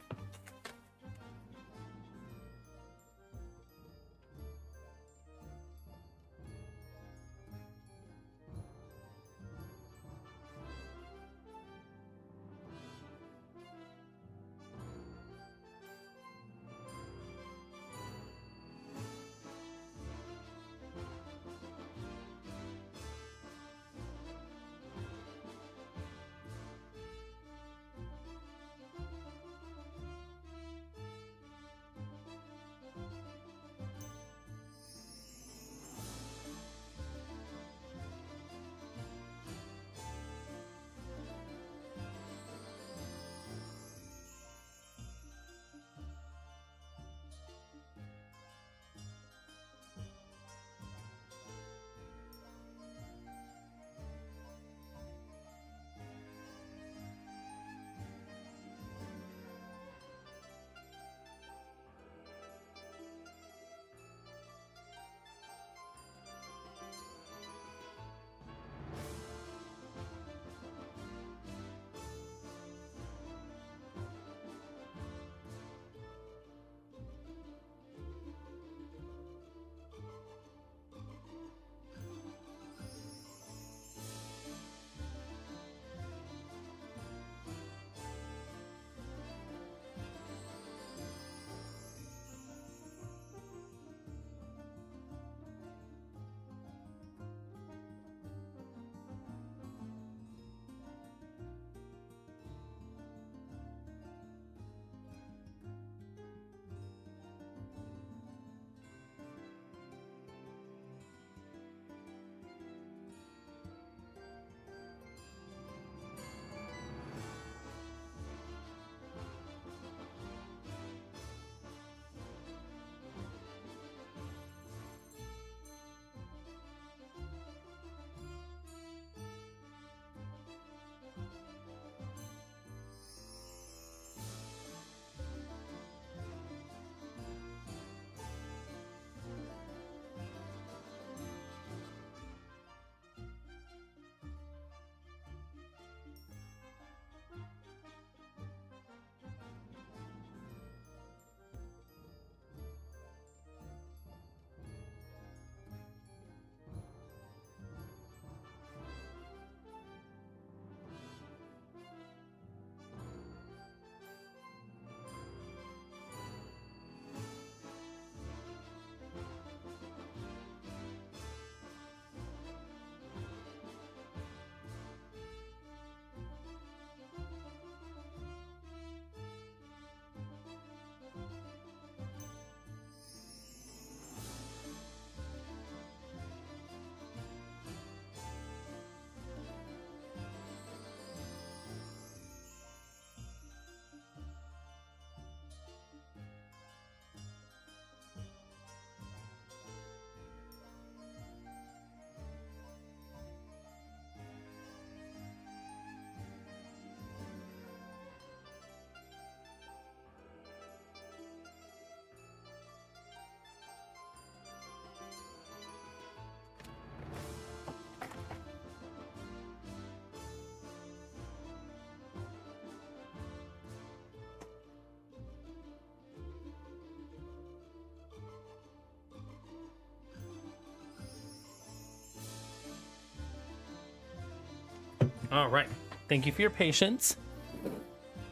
All right. Thank you for your patience.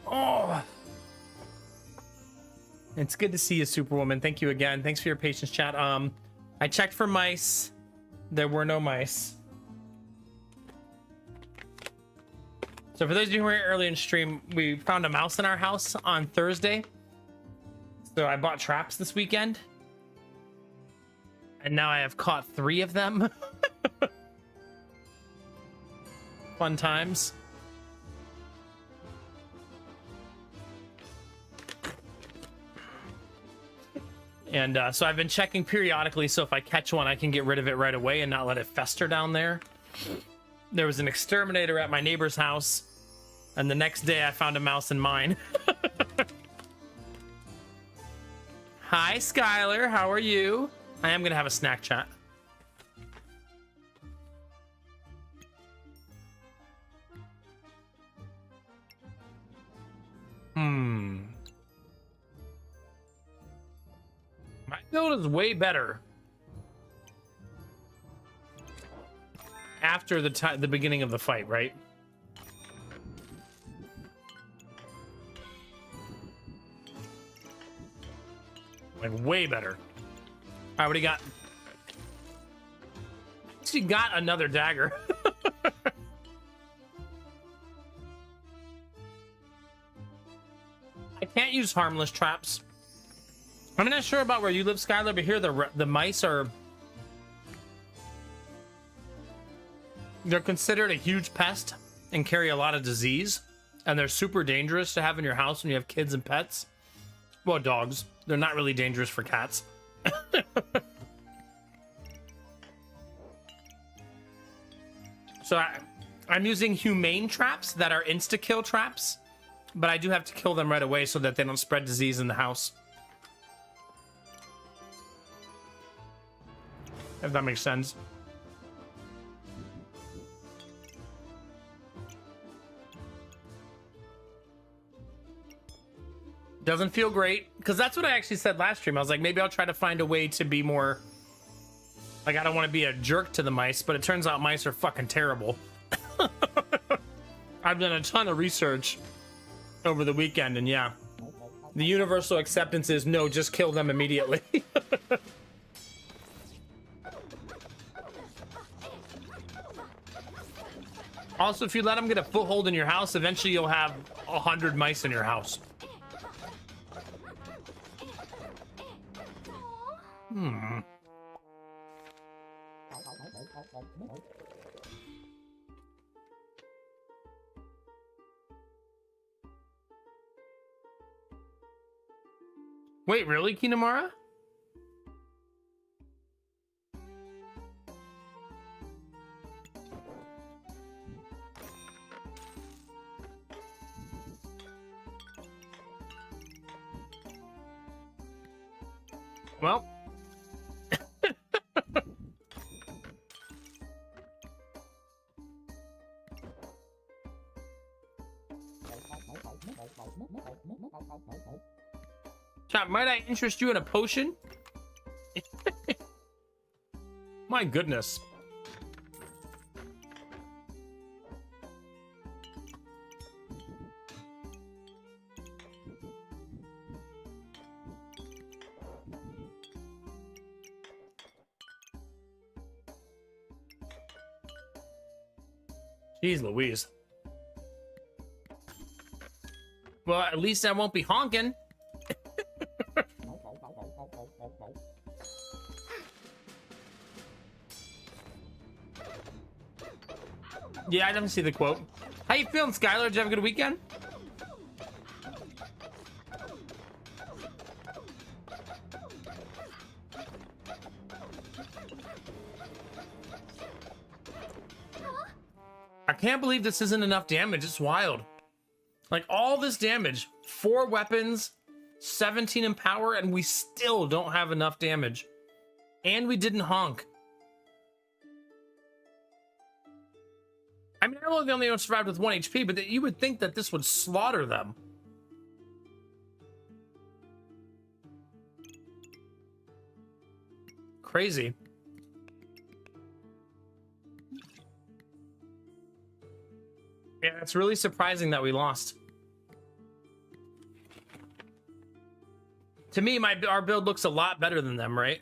Oh, it's good to see you, Superwoman. Thank you again. Thanks for your patience, chat. I checked for mice. There were no mice. So for those of you who were here early in stream, we found a mouse in our house on Thursday. So I bought traps this weekend. And now I have caught 3 of them. Fun times. And so I've been checking periodically, so if I catch one, I can get rid of it right away and not let it fester down there. There was an exterminator at my neighbor's house, and the next day I found a mouse in mine. Hi, Skylar. How are you? I am going to have a snack chat. My build is way better after the beginning of the fight, right? Like, way better. All right, what do you got? She got another dagger. I can't use harmless traps. I'm not sure about where you live, Skylar, but here the mice are... They're considered a huge pest and carry a lot of disease. And they're super dangerous to have in your house when you have kids and pets. Well, dogs. They're not really dangerous for cats. So I'm using humane traps that are insta-kill traps. But I do have to kill them right away so that they don't spread disease in the house. If that makes sense. Doesn't feel great, because that's what I actually said last stream. I was like, maybe I'll try to find a way to be more... Like, I don't want to be a jerk to the mice, but it turns out mice are fucking terrible. I've done a ton of research over the weekend, and yeah. The universal acceptance is, no, just kill them immediately. Also, if you let them get a foothold in your house, eventually you'll have 100 mice in your house. Wait, really, Kinamara? Well. Chat, might I interest you in a potion? My goodness. Jeez Louise. Well, at least I won't be honking. Yeah, I didn't see the quote. How you feeling, Skylar? Did you have a good weekend? I can't believe this isn't enough damage. It's wild. Like, all this damage, 4 weapons, 17 in power, and we still don't have enough damage. And we didn't honk. I mean, I know they only survived with 1 HP, but you would think that this would slaughter them. Crazy. That's really surprising that we lost. To me, our build looks a lot better than them, right?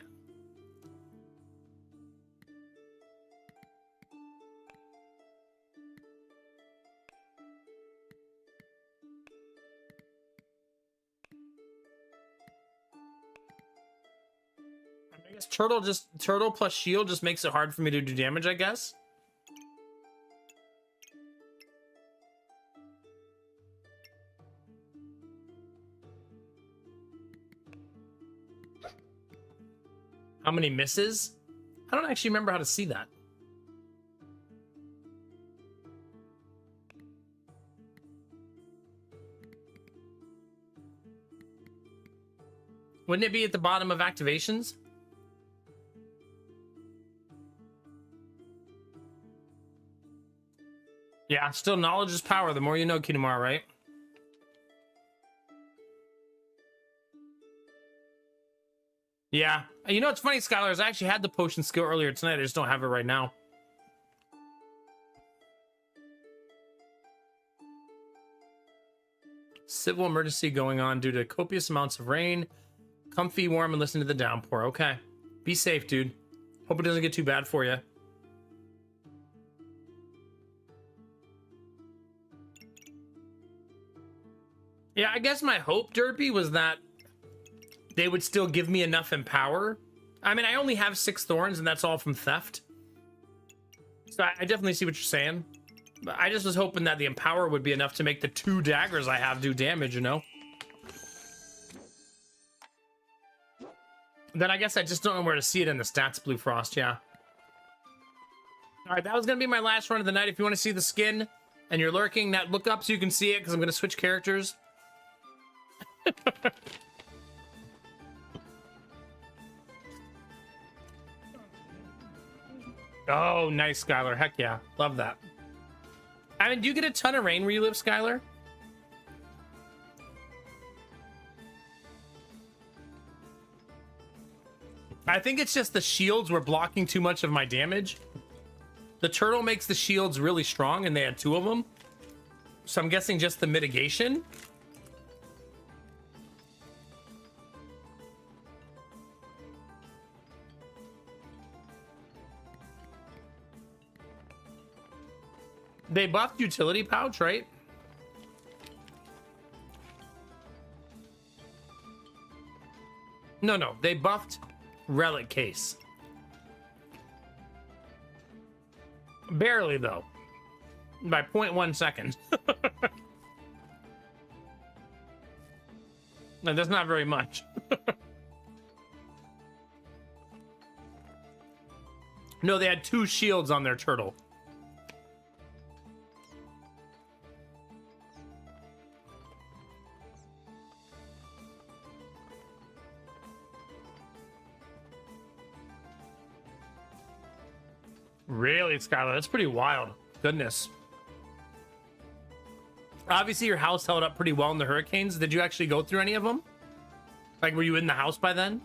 I guess turtle plus shield just makes it hard for me to do damage, I guess. How many misses? I don't actually remember how to see that. Wouldn't it be at the bottom of activations? Yeah, still knowledge is power. The more you know, Kinemar, right? Yeah. You know, it's funny, Skylar, I actually had the potion skill earlier tonight. I just don't have it right now. Civil emergency going on due to copious amounts of rain. Comfy, warm, and listen to the downpour. Okay. Be safe, dude. Hope it doesn't get too bad for you. Yeah, I guess my hope, Derpy, was that they would still give me enough empower. I mean, I only have 6 thorns, and that's all from theft. So I definitely see what you're saying. But I just was hoping that the empower would be enough to make the 2 daggers I have do damage, you know? Then I guess I just don't know where to see it in the stats, Blue Frost, yeah. All right, that was going to be my last run of the night. If you want to see the skin and you're lurking, that look up so you can see it, because I'm going to switch characters. Oh, nice, Skylar. Heck yeah. Love that. I mean, do you get a ton of rain where you live, Skylar? I think it's just the shields were blocking too much of my damage. The turtle makes the shields really strong, and they had 2 of them. So I'm guessing just the mitigation. They buffed utility pouch, right? No, they buffed relic case. Barely, though. By 0.1 seconds. No, that's not very much. No, they had 2 shields on their turtle. Really, Skylar? That's pretty wild. Goodness. Obviously, your house held up pretty well in the hurricanes. Did you actually go through any of them? Like, were you in the house by then?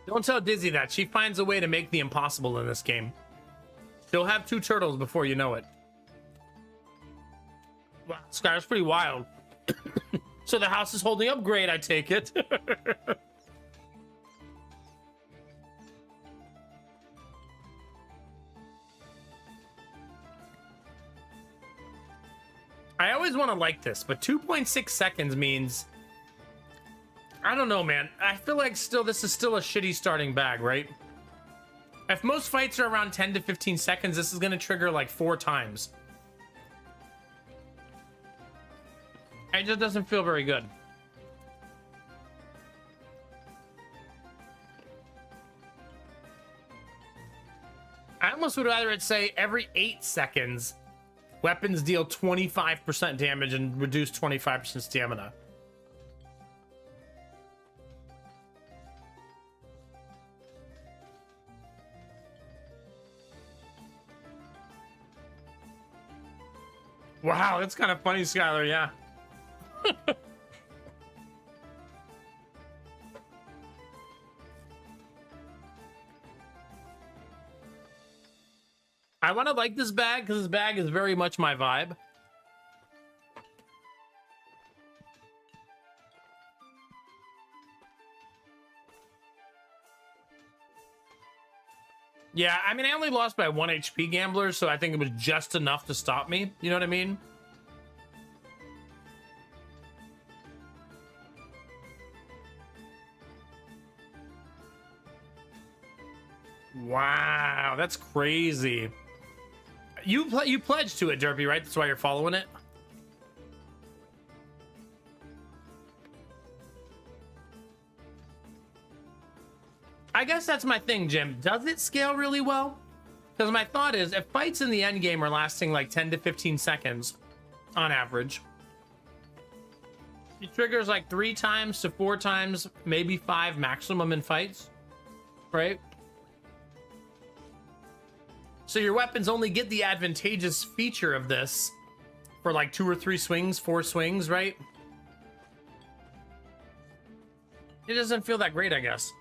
Don't tell Dizzy that. She finds a way to make the impossible in this game. She'll have 2 turtles before you know it. Wow, Skylar's pretty wild. So the house is holding up great, I take it. I always want to like this, but 2.6 seconds means... I don't know, man. I feel like this is still a shitty starting bag, right? If most fights are around 10 to 15 seconds, this is going to trigger like 4 times. It just doesn't feel very good. I almost would rather it say every 8 seconds, weapons deal 25% damage and reduce 25% stamina. Wow, that's kind of funny, Skylar, yeah. I want to like this bag because this bag is very much my vibe. Yeah, I mean, I only lost by 1 HP, Gambler, so I think it was just enough to stop me. You know what I mean? Wow, that's crazy. You pledged to it, Derpy, right? That's why you're following it? I guess that's my thing, Jim. Does it scale really well? Because my thought is, if fights in the end game are lasting like 10 to 15 seconds on average, it triggers like 3 times to 4 times, maybe 5 maximum in fights, right? So your weapons only get the advantageous feature of this for like 2 or 3 swings, 4 swings, right? It doesn't feel that great, I guess.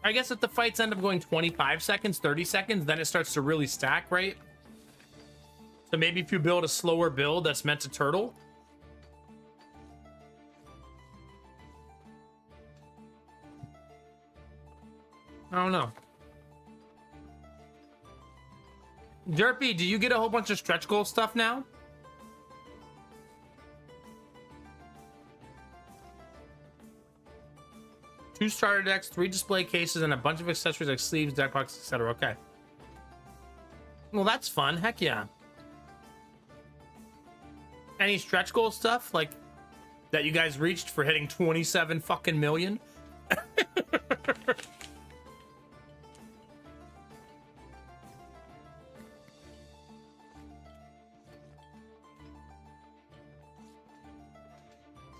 I guess if the fights end up going 25 seconds, 30 seconds, then it starts to really stack, right? So maybe if you build a slower build that's meant to turtle. I don't know. Derpy, do you get a whole bunch of stretch goal stuff now? Two starter decks, 3 display cases, and a bunch of accessories like sleeves, deck box, etc. Okay. Well, that's fun. Heck yeah. Any stretch goal stuff like that you guys reached for hitting 27 fucking million?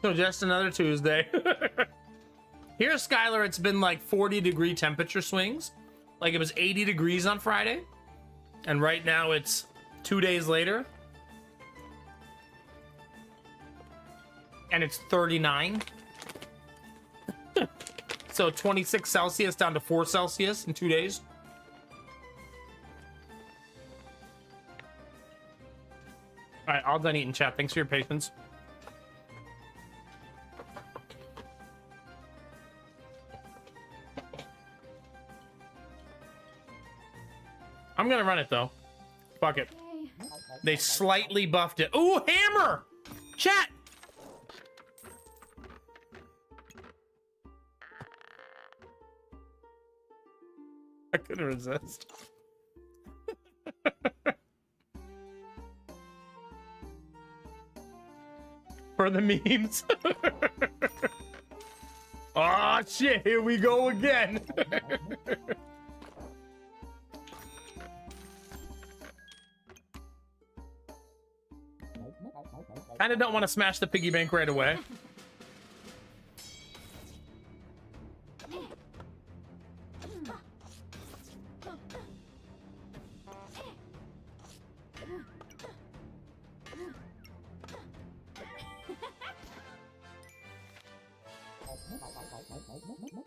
So just another Tuesday. Here, Skylar, it's been like 40-degree temperature swings. Like it was 80 degrees on Friday. And right now it's 2 days later. And it's 39. So 26 Celsius down to 4 Celsius in 2 days. All right, all done eating, chat. Thanks for your patience. I'm gonna run it though. Fuck it. They slightly buffed it. Ooh, hammer! Chat! I couldn't resist. For the memes. Oh shit, here we go again. Kinda don't want to smash the piggy bank right away.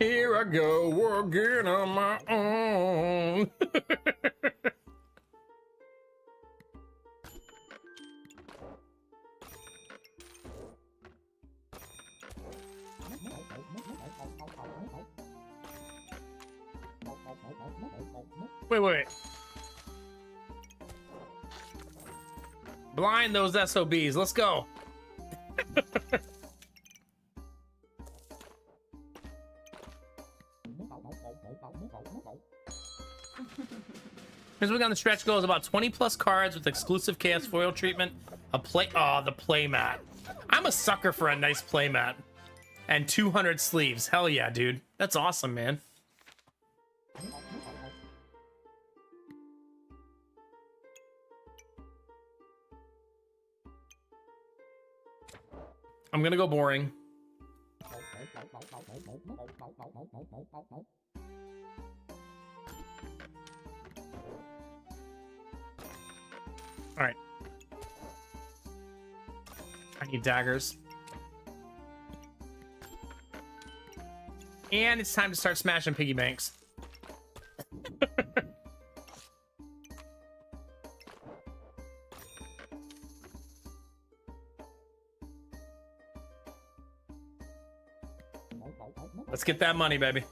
Here I go again on my own. Wait. Blind those SOBs. Let's go. Here's what we got on the stretch goal is about 20 plus cards with exclusive chaos foil treatment. The playmat. I'm a sucker for a nice playmat. And 200 sleeves. Hell yeah, dude. That's awesome, man. I'm gonna go boring. All right. I need daggers. And it's time to start smashing piggy banks. Let's get that money, baby.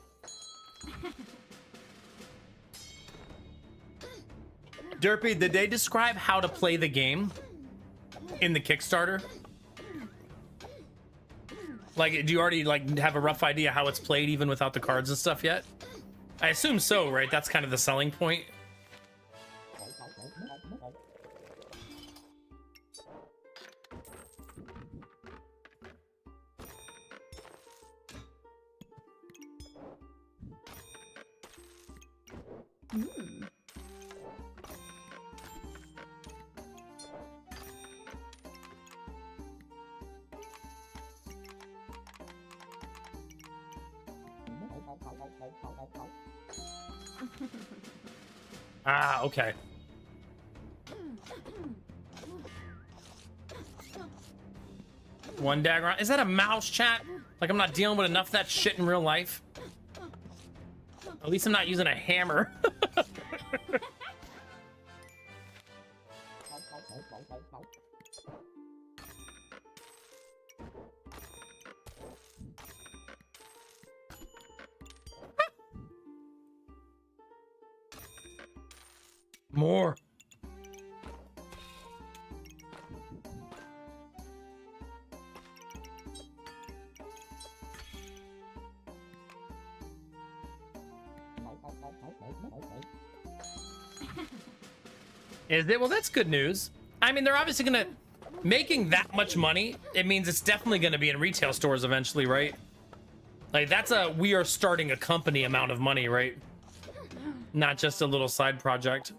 Derpy, did they describe how to play the game in the Kickstarter? Like, do you already like have a rough idea how it's played even without the cards and stuff yet? I assume so, right? That's kind of the selling point. Ah, okay. One dagger on. Is that a mouse, chat? Like I'm not dealing with enough of that shit in real life. At least I'm not using a hammer. More. Is it? Well, that's good news. I mean, they're obviously gonna making that much money. It means it's definitely gonna be in retail stores eventually, right? Like that's a we are starting a company amount of money, right? Not just a little side project.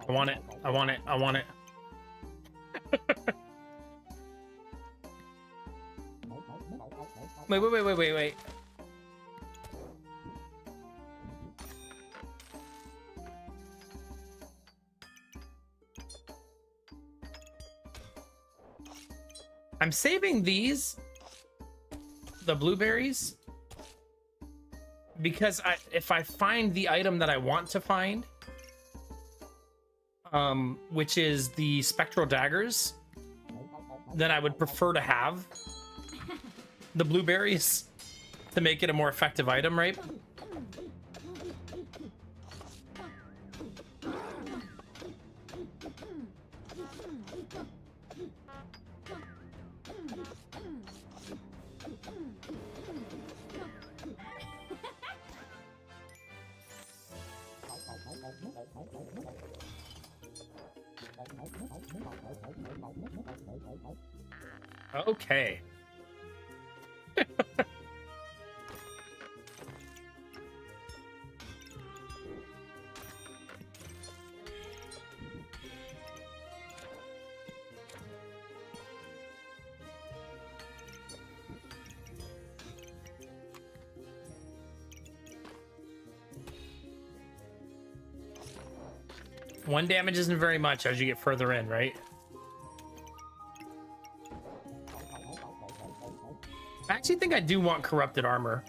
I want it. I want it. I want it. Wait. I'm saving these, the blueberries, because if I find the item that I want to find, which is the spectral daggers, then I would prefer to have the blueberries to make it a more effective item, right? Okay. One damage isn't very much as you get further in, right? I actually think I do want corrupted armor.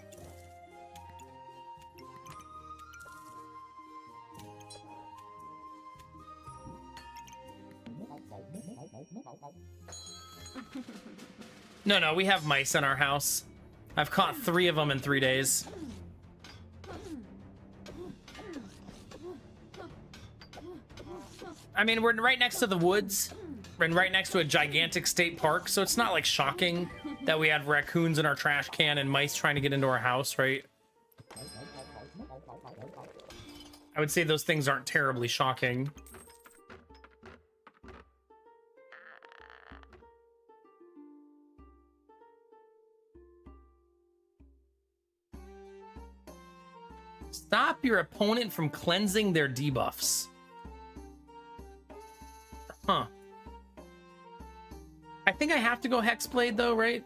No, we have mice in our house. I've caught 3 of them in 3 days. I mean, we're right next to the woods and right next to a gigantic state park, so it's not like shocking that we have raccoons in our trash can and mice trying to get into our house, right? I would say those things aren't terribly shocking. Stop your opponent from cleansing their debuffs. Huh. I think I have to go Hexblade though, right?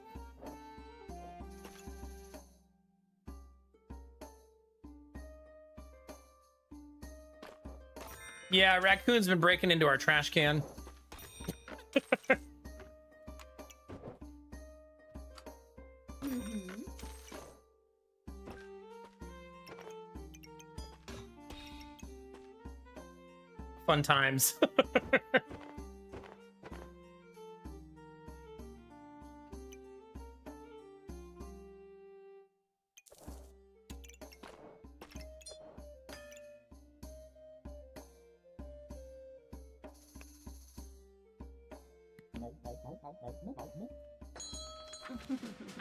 Yeah, raccoon's been breaking into our trash can. Fun times.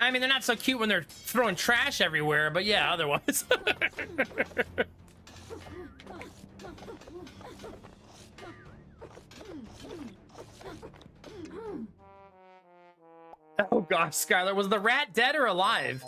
I mean, they're not so cute when they're throwing trash everywhere, but yeah, otherwise. Oh gosh, Skylar, was the rat dead or alive?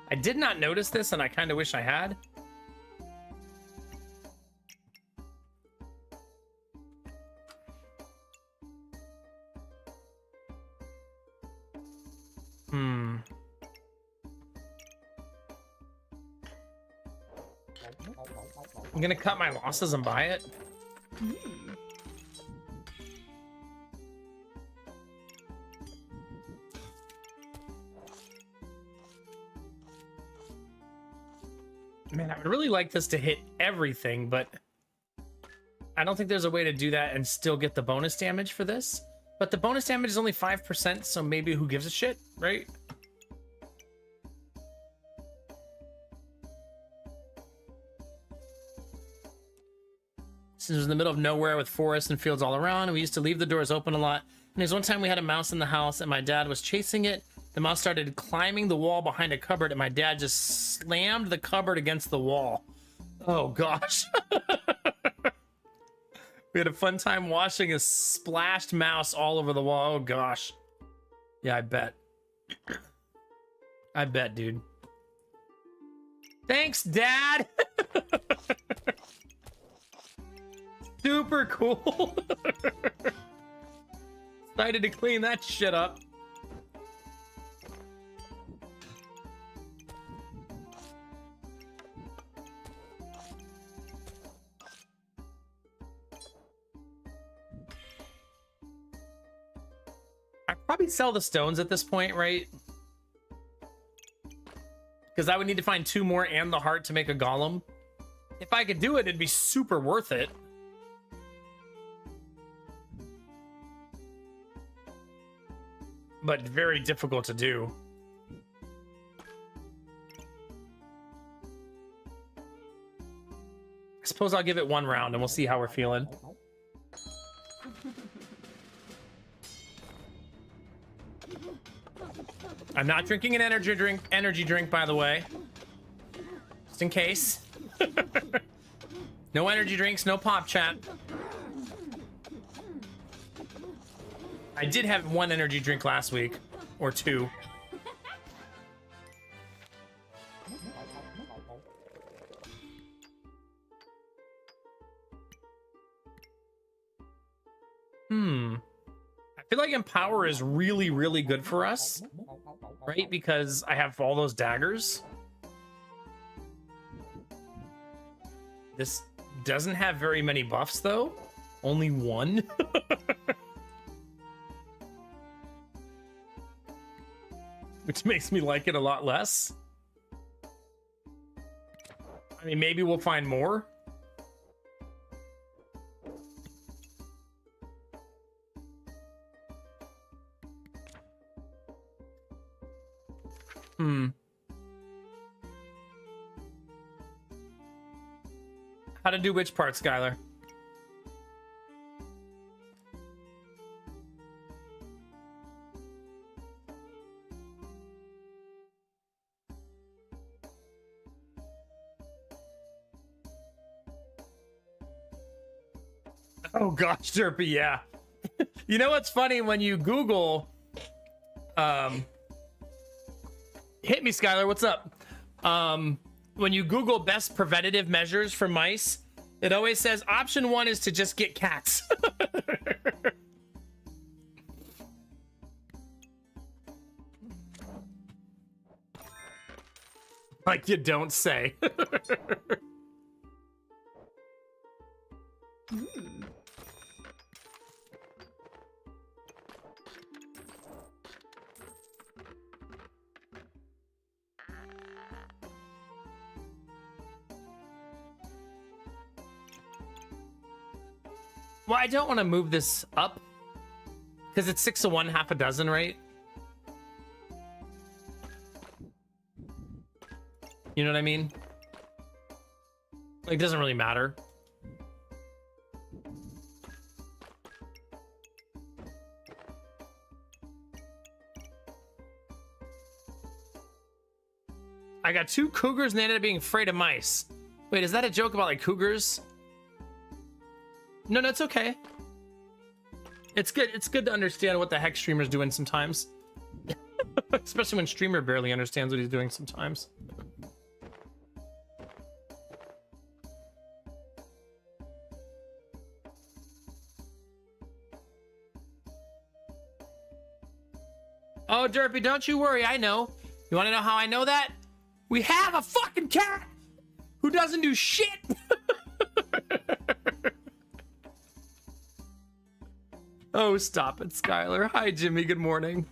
I did not notice this, and I kind of wish I had. I'm gonna cut my losses and buy it. Man, I would really like this to hit everything, but I don't think there's a way to do that and still get the bonus damage for this. But the bonus damage is only 5%, so maybe who gives a shit, right? This is in the middle of nowhere with forests and fields all around. We used to leave the doors open a lot. And there's one time we had a mouse in the house and my dad was chasing it. The mouse started climbing the wall behind a cupboard and my dad just slammed the cupboard against the wall. Oh gosh. We had a fun time washing a splashed mouse all over the wall. Oh gosh. Yeah, I bet. I bet, dude. Thanks, Dad. Super cool. Excited to clean that shit up. I'd probably sell the stones at this point, right? Because I would need to find 2 more and the heart to make a golem. If I could do it, it'd be super worth it. But very difficult to do. I suppose I'll give it 1 round and we'll see how we're feeling. I'm not drinking an energy drink, by the way. Just in case. No energy drinks, no pop chat. I did have 1 energy drink last week, or 2. I feel like Empower is really, really good for us, right? Because I have all those daggers. This doesn't have very many buffs, though. Only 1. Which makes me like it a lot less. I mean, maybe we'll find more. How to do which part, Skylar? Oh gosh, Derpy, yeah. You know what's funny? When you Google, hit me, Skylar, what's up? When you Google best preventative measures for mice, it always says option 1 is to just get cats. Like you don't say. Well, I don't want to move this up because it's 6 of one, half a dozen, right? You know what I mean? Like, it doesn't really matter. I got 2 cougars and they ended up being afraid of mice. Wait, is that a joke about like cougars? No, it's okay. It's good. It's good to understand what the heck streamer's doing sometimes. Especially when streamer barely understands what he's doing sometimes. Oh, Derpy, don't you worry. I know. You want to know how I know that? We have a fucking cat who doesn't do shit. Oh, stop it, Skylar. Hi, Jimmy. Good morning.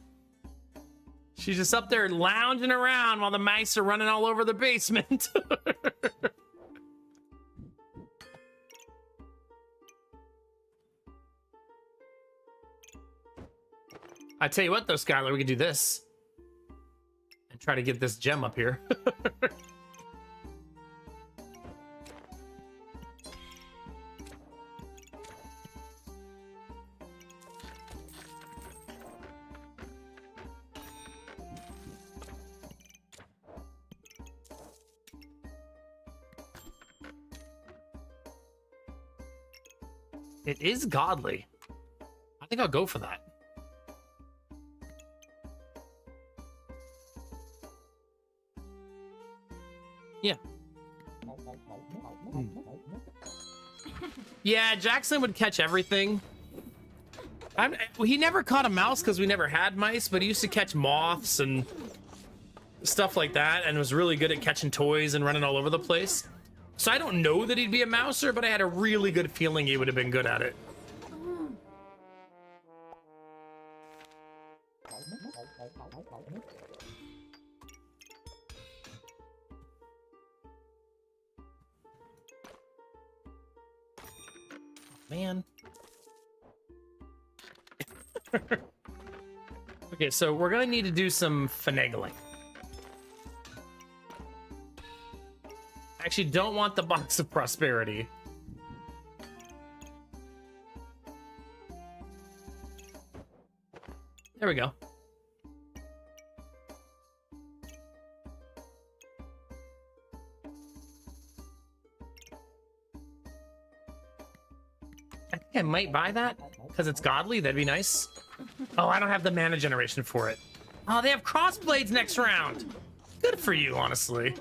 She's just up there lounging around while the mice are running all over the basement. I tell you what, though, Skylar, we could do this and try to get this gem up here. It is godly. I think I'll go for that. Yeah. Yeah, Jackson would catch everything. He never caught a mouse because we never had mice, but he used to catch moths and stuff like that and was really good at catching toys and running all over the place. So I don't know that he'd be a mouser, but I had a really good feeling he would have been good at it. Man. Okay, so we're gonna need to do some finagling. Actually, don't want the box of prosperity. There we go. I think I might buy that because it's godly. That'd be nice. Oh, I don't have the mana generation for it. Oh, they have crossblades next round. Good for you, honestly.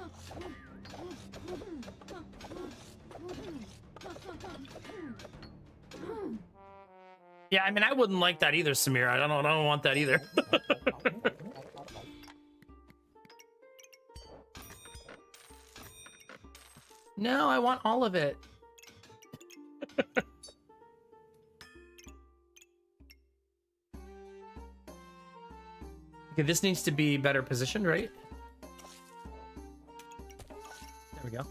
Yeah, I mean, I wouldn't like that either, Samir. I don't want that either. No, I want all of it. Okay, this needs to be better positioned, right? There we go.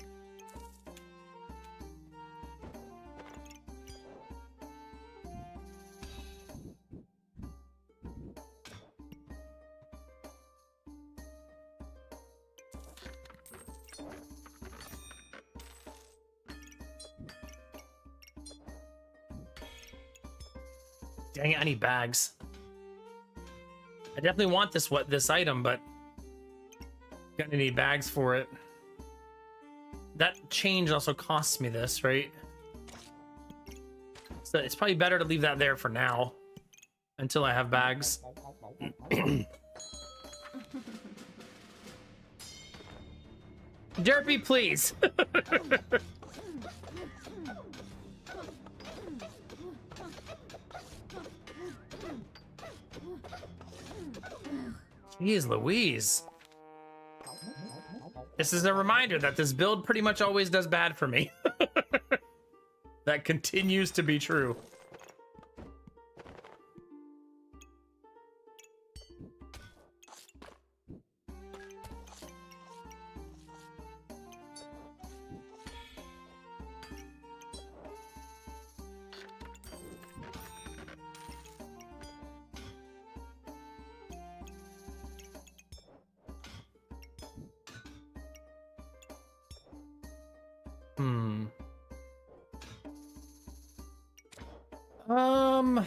Dang it, I need bags. I definitely want this item, but gonna need bags for it. That change also costs me this, right? So it's probably better to leave that there for now until I have bags. Derpy, please. Jeez Louise. This is a reminder that this build pretty much always does bad for me. That continues to be true. Um,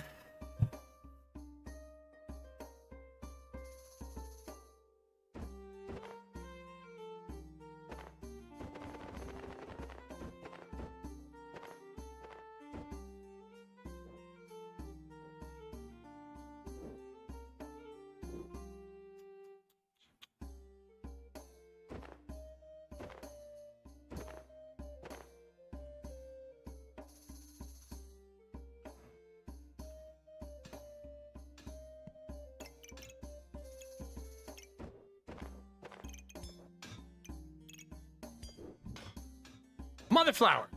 Mother flower.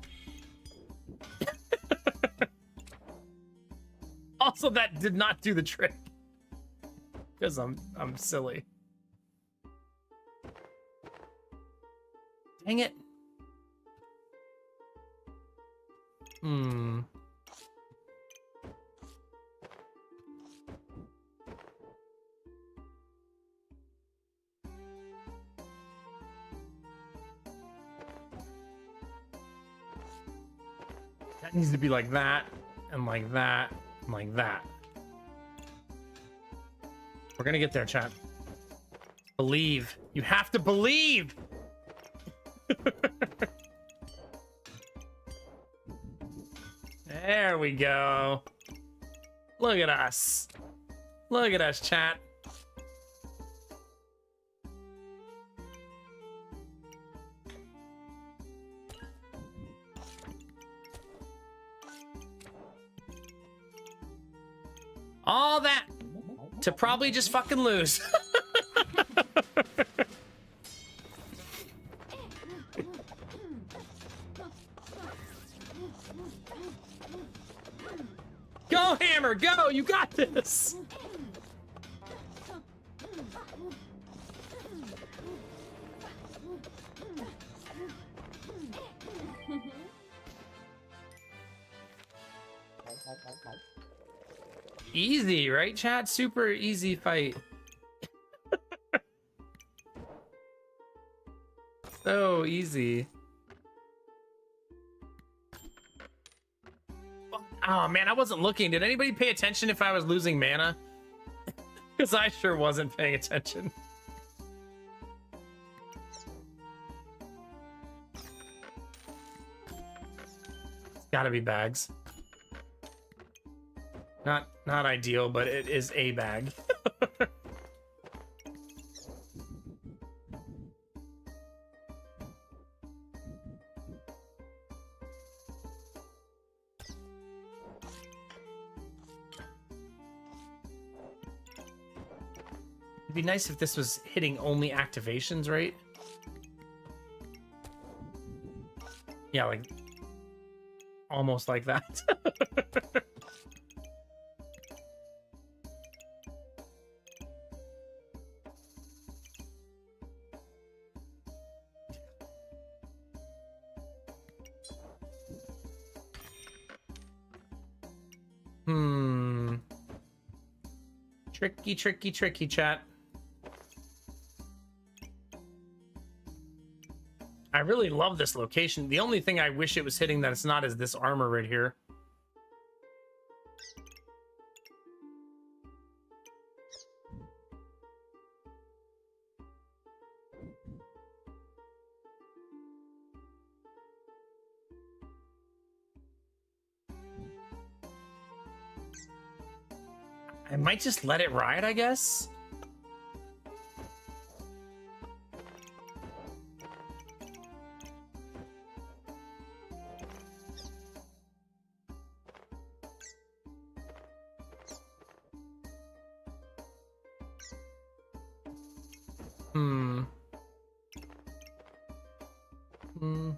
Also, that did not do the trick. Because I'm silly. Dang it. That needs to be like that, and like that, and like that. We're gonna get there, chat. Believe. You have to believe! There we go. Look at us. Look at us, chat. All that to probably just fucking lose. Go, Hammer, go! You got this! Easy, right, chat? Super easy fight. So easy. Oh man, I wasn't looking. Did anybody pay attention if I was losing mana? Because I sure wasn't paying attention. It's gotta be bags. Not ideal, but it is a bag. It'd be nice if this was hitting only activations, right? Yeah, like almost like that. Tricky, tricky, tricky, chat. I really love this location. The only thing I wish it was hitting that it's not is this armor right here. I might just let it ride, I guess.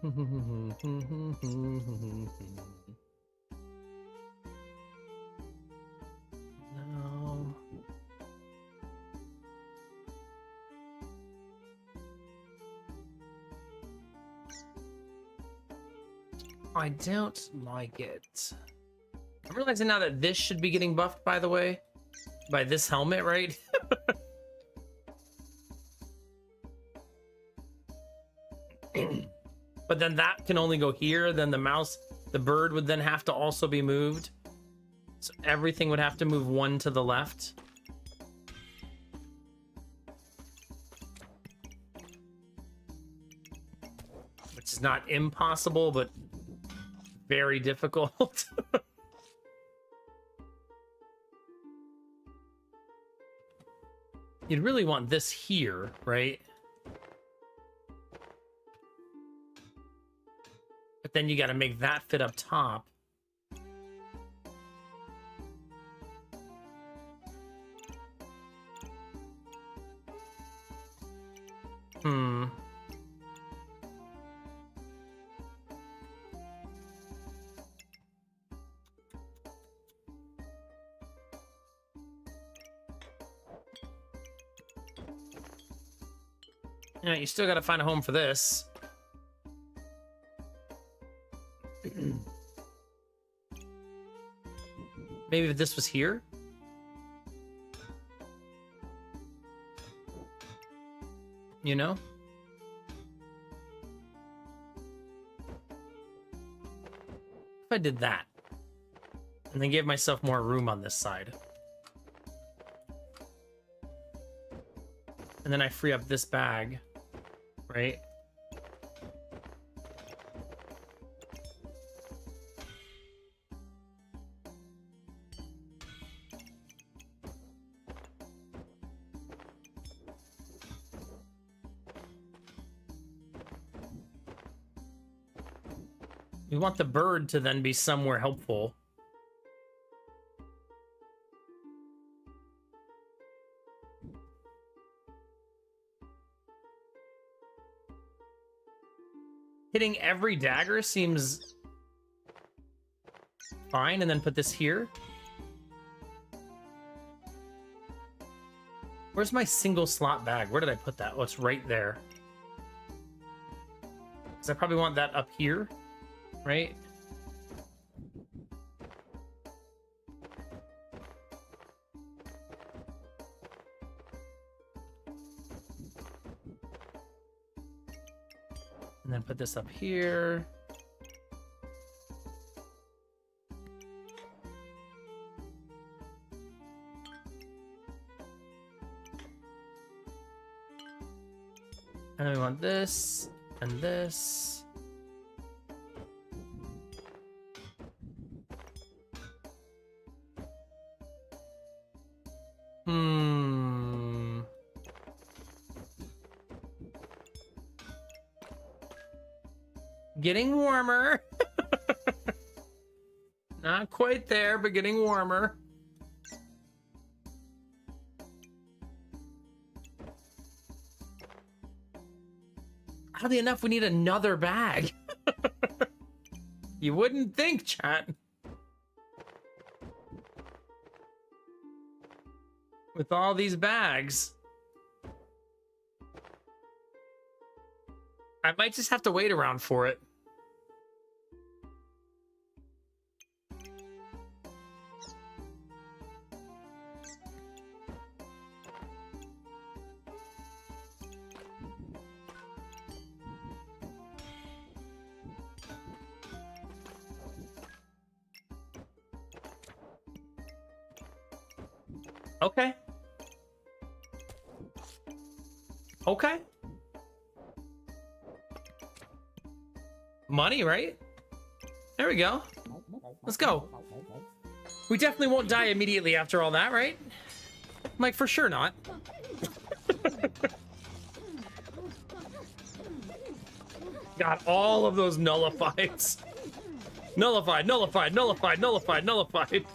No. I don't like it. I'm realizing now that this should be getting buffed, by the way, by this helmet, right? But then that can only go here. Then the mouse, the bird would then have to also be moved. So everything would have to move one to the left. Which is not impossible, but very difficult. You'd really want this here, right? But then you got to make that fit up top. Yeah, you still got to find a home for this. Maybe if this was here? You know? If I did that, and then gave myself more room on this side. And then I free up this bag, right? We want the bird to then be somewhere helpful. Hitting every dagger seems fine, and then put this here. Where's my single slot bag? Where did I put that? Oh, it's right there. Because I probably want that up here, right? And then put this up here. And then we want this and this. Getting warmer. Not quite there, but getting warmer. Oddly enough, we need another bag. You wouldn't think, chat. With all these bags. I might just have to wait around for it. Okay. Okay. Money, right? There we go. Let's go. We definitely won't die immediately after all that, right? Like, for sure not. Got all of those nullifieds. Nullified, nullified, nullified, nullified, nullified.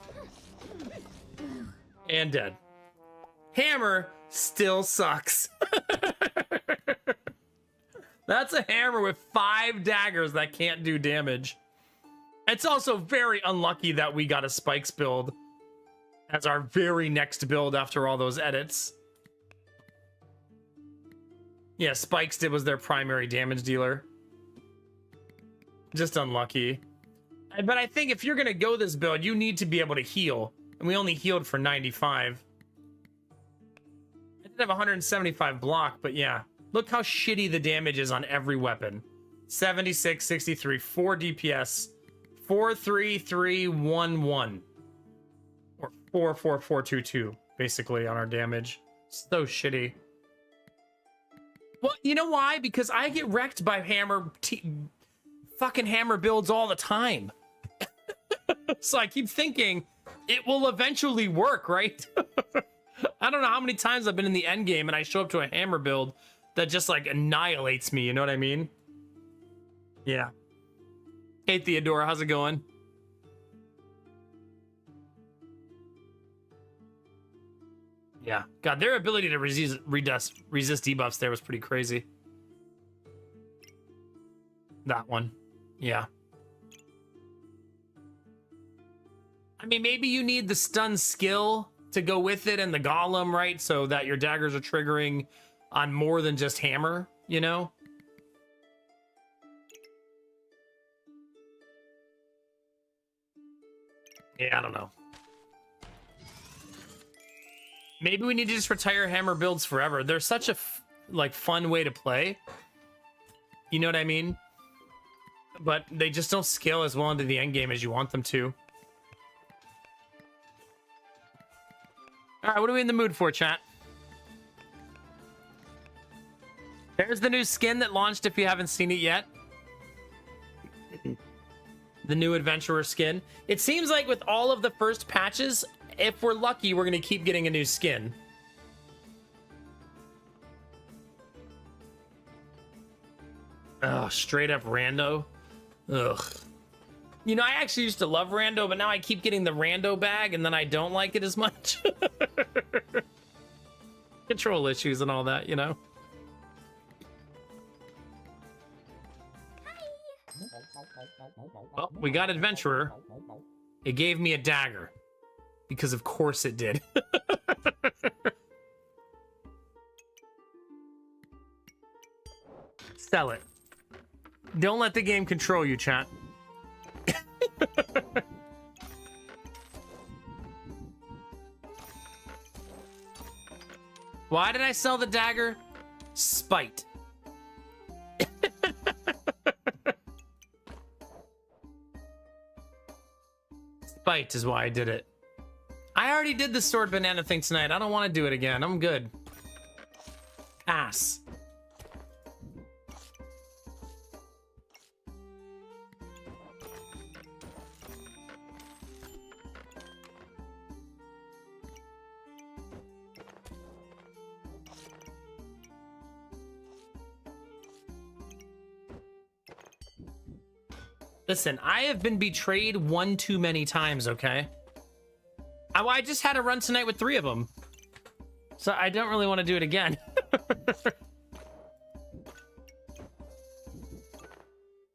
And dead. Hammer still sucks. That's a hammer with 5 daggers that can't do damage. It's also very unlucky that we got a Spikes build as our very next build after all those edits. Yeah, Spikes was their primary damage dealer. Just unlucky. But I think if you're going to go this build, you need to be able to heal. And we only healed for 95. I did have 175 block, but yeah. Look how shitty the damage is on every weapon. 76, 63, 4 DPS, 43311. Or 44422, basically, on our damage. So shitty. Well, you know why? Because I get wrecked by fucking hammer builds all the time. So I keep thinking it will eventually work, right? I don't know how many times I've been in the end game and I show up to a hammer build that just like annihilates me, you know what I mean? Yeah. Hey Theodora, how's it going? Yeah. God, their ability to resist debuffs there was pretty crazy. That one. Yeah. I mean, maybe you need the stun skill to go with it and the golem, right? So that your daggers are triggering on more than just hammer, you know? Yeah, I don't know. Maybe we need to just retire hammer builds forever. They're such a fun way to play. You know what I mean? But they just don't scale as well into the end game as you want them to. All right, what are we in the mood for, chat? There's the new skin that launched if you haven't seen it yet. The new adventurer skin. It seems like with all of the first patches, if we're lucky, we're going to keep getting a new skin. Oh, straight up rando. Ugh. You know, I actually used to love rando, but now I keep getting the rando bag, and then I don't like it as much. Control issues and all that, you know? Well, we got adventurer. It gave me a dagger. Because of course it did. Sell it. Don't let the game control you, chat. Why did I sell the dagger? Spite. Spite is why I did it. I already did the sword banana thing tonight. I don't want to do it again. I'm good. Pass. Listen, I have been betrayed one too many times, okay? I just had a run tonight with 3 of them. So I don't really want to do it again.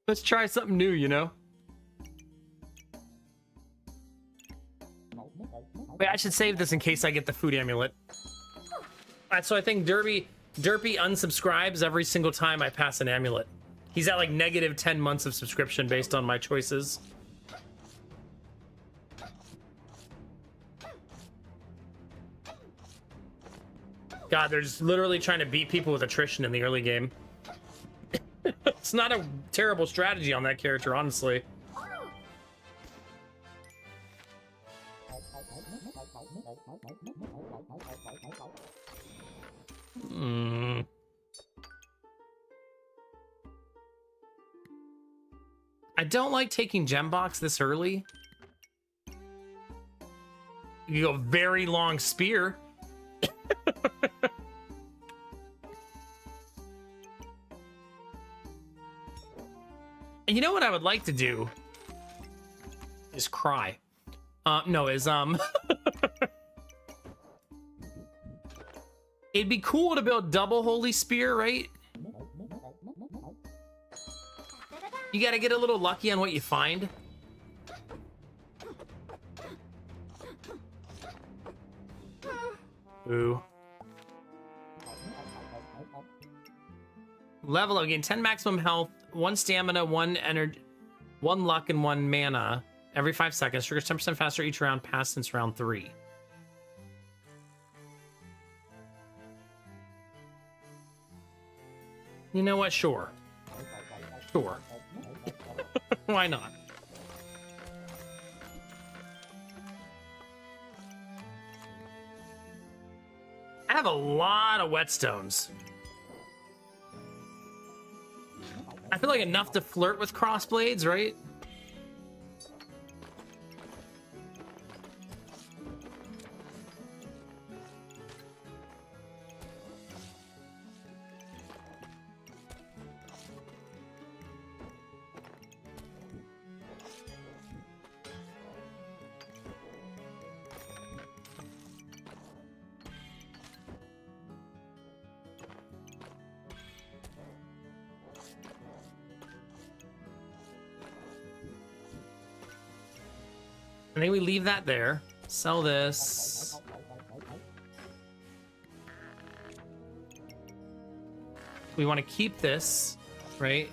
Let's try something new, you know? Wait, I should save this in case I get the food amulet. Alright, so I think Derpy unsubscribes every single time I pass an amulet. He's at like negative 10 months of subscription based on my choices. God, they're just literally trying to beat people with attrition in the early game. It's not a terrible strategy on that character, honestly. I don't like taking gem box this early. You go very long spear. And you know what I would like to do is cry. It'd be cool to build double holy spear, right? You gotta get a little lucky on what you find. Ooh. Level up, gain 10 maximum health, 1 stamina, 1 energy, 1 luck, and 1 mana every 5 seconds. Triggers 10% faster each round past since round 3. You know what? Sure. Sure. Why not? I have a lot of whetstones. I feel like enough to flirt with crossblades, right? I think we leave that there. Sell this. We want to keep this, right?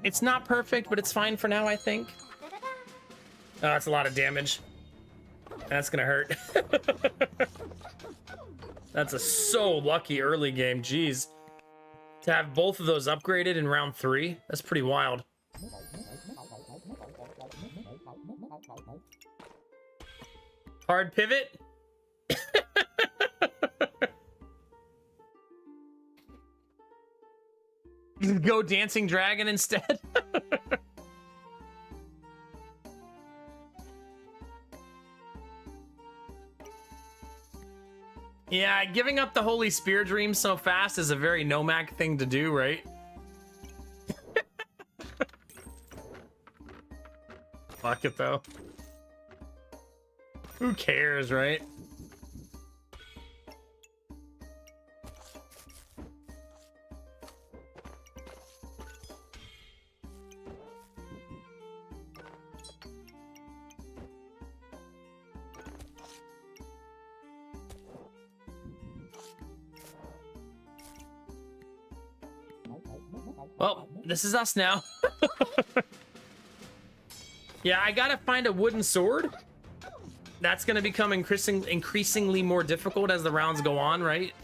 It's not perfect, but it's fine for now, I think. Oh, that's a lot of damage. That's gonna hurt. That's a so lucky early game, jeez. To have both of those upgraded in round 3, that's pretty wild. Hard pivot. Go Dancing Dragon instead. Yeah, giving up the Holy Spear Dream so fast is a very Nomak thing to do, right? Fuck it, though. Who cares, right? Well, this is us now. Yeah, I gotta find a wooden sword. That's gonna become increasingly more difficult as the rounds go on, right?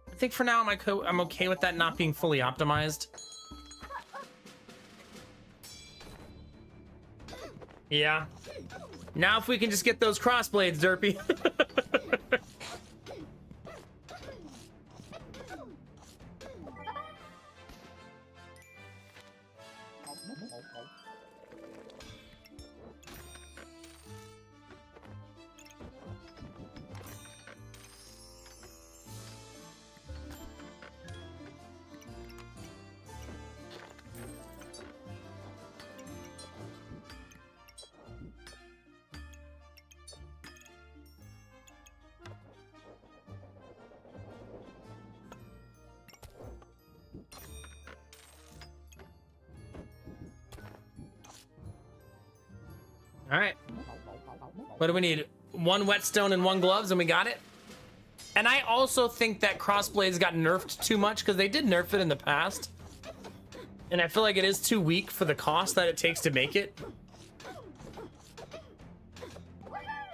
I think for now I'm okay with that not being fully optimized. Yeah. Now if we can just get those crossblades, Derpy. All right. What do we need? 1 whetstone and 1 gloves, and we got it. And I also think that crossblades got nerfed too much because they did nerf it in the past. And I feel like it is too weak for the cost that it takes to make it.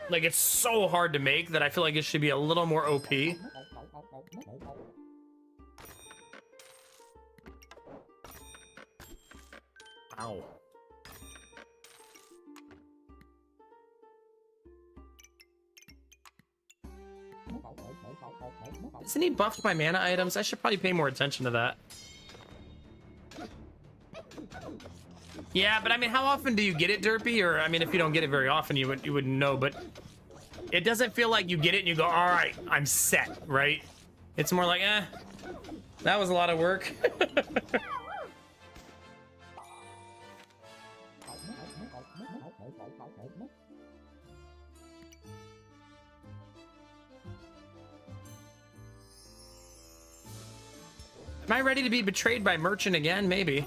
Like, it's so hard to make that I feel like it should be a little more OP. Ow. Isn't he buffed by mana items? I should probably pay more attention to that. Yeah, but I mean, how often do you get it, Derpy? Or, I mean, if you don't get it very often, you wouldn't know, but it doesn't feel like you get it and you go, all right, I'm set, right? It's more like, that was a lot of work. Am I ready to be betrayed by Merchant again? Maybe.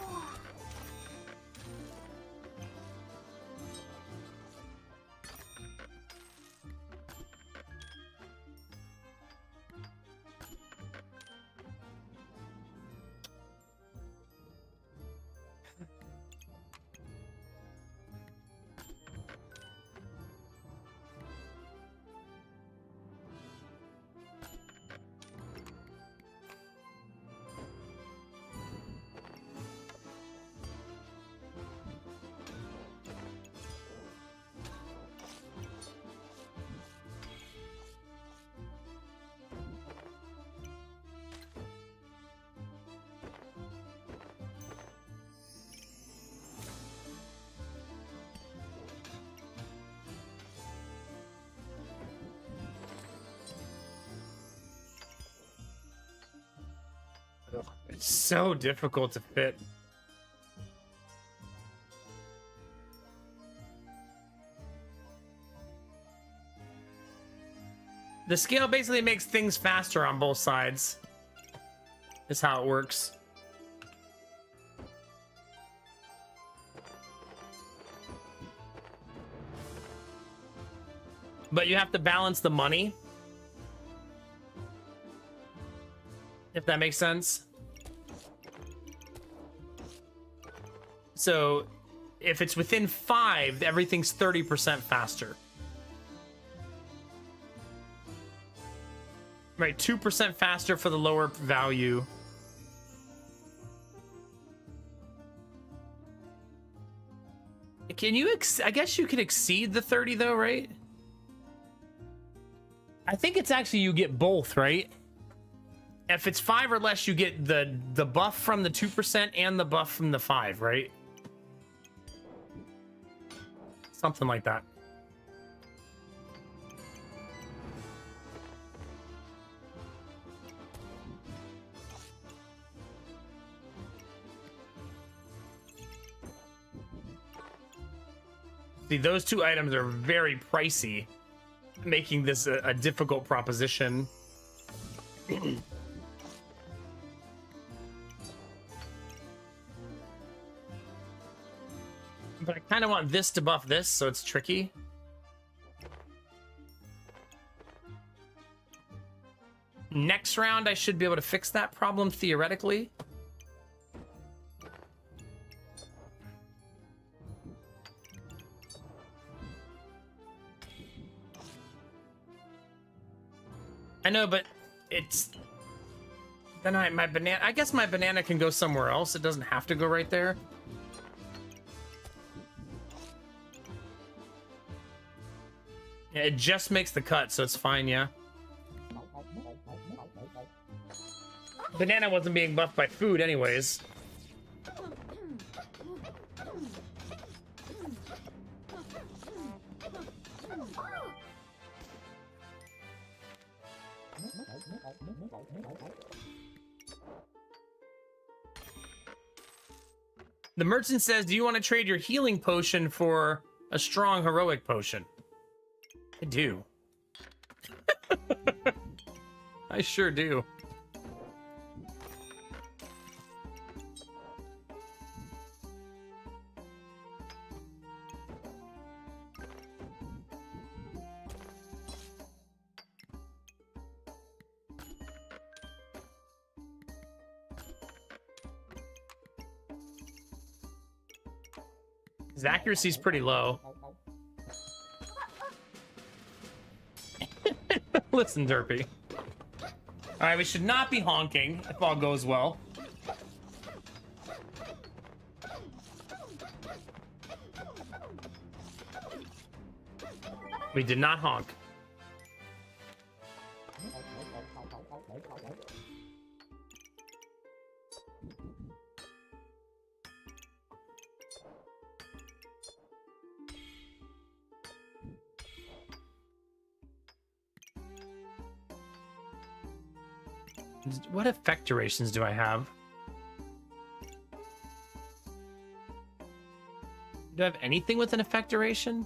It's so difficult to fit. The scale basically makes things faster on both sides. Is how it works. But you have to balance the money. If that makes sense. So if it's within 5, everything's 30% faster. Right, 2% faster for the lower value. Can you, I guess you can exceed the 30 though, right? I think it's actually you get both, right? If it's 5 or less, you get the buff from the 2% and the buff from the 5, right? Something like that. See, those two items are very pricey, making this a difficult proposition. But I kind of want this to buff this, so it's tricky. Next round, I should be able to fix that problem theoretically. I know, but it's... Then my banana... I guess my banana can go somewhere else. It doesn't have to go right there. Yeah, it just makes the cut, so it's fine, yeah. Banana wasn't being buffed by food anyways. The merchant says, do you want to trade your healing potion for a strong heroic potion? I do. I sure do. His accuracy's pretty low. Listen, Derpy. All right, we should not be honking if all goes well. We did not honk. What effect durations do I have? Do I have anything with an effect duration?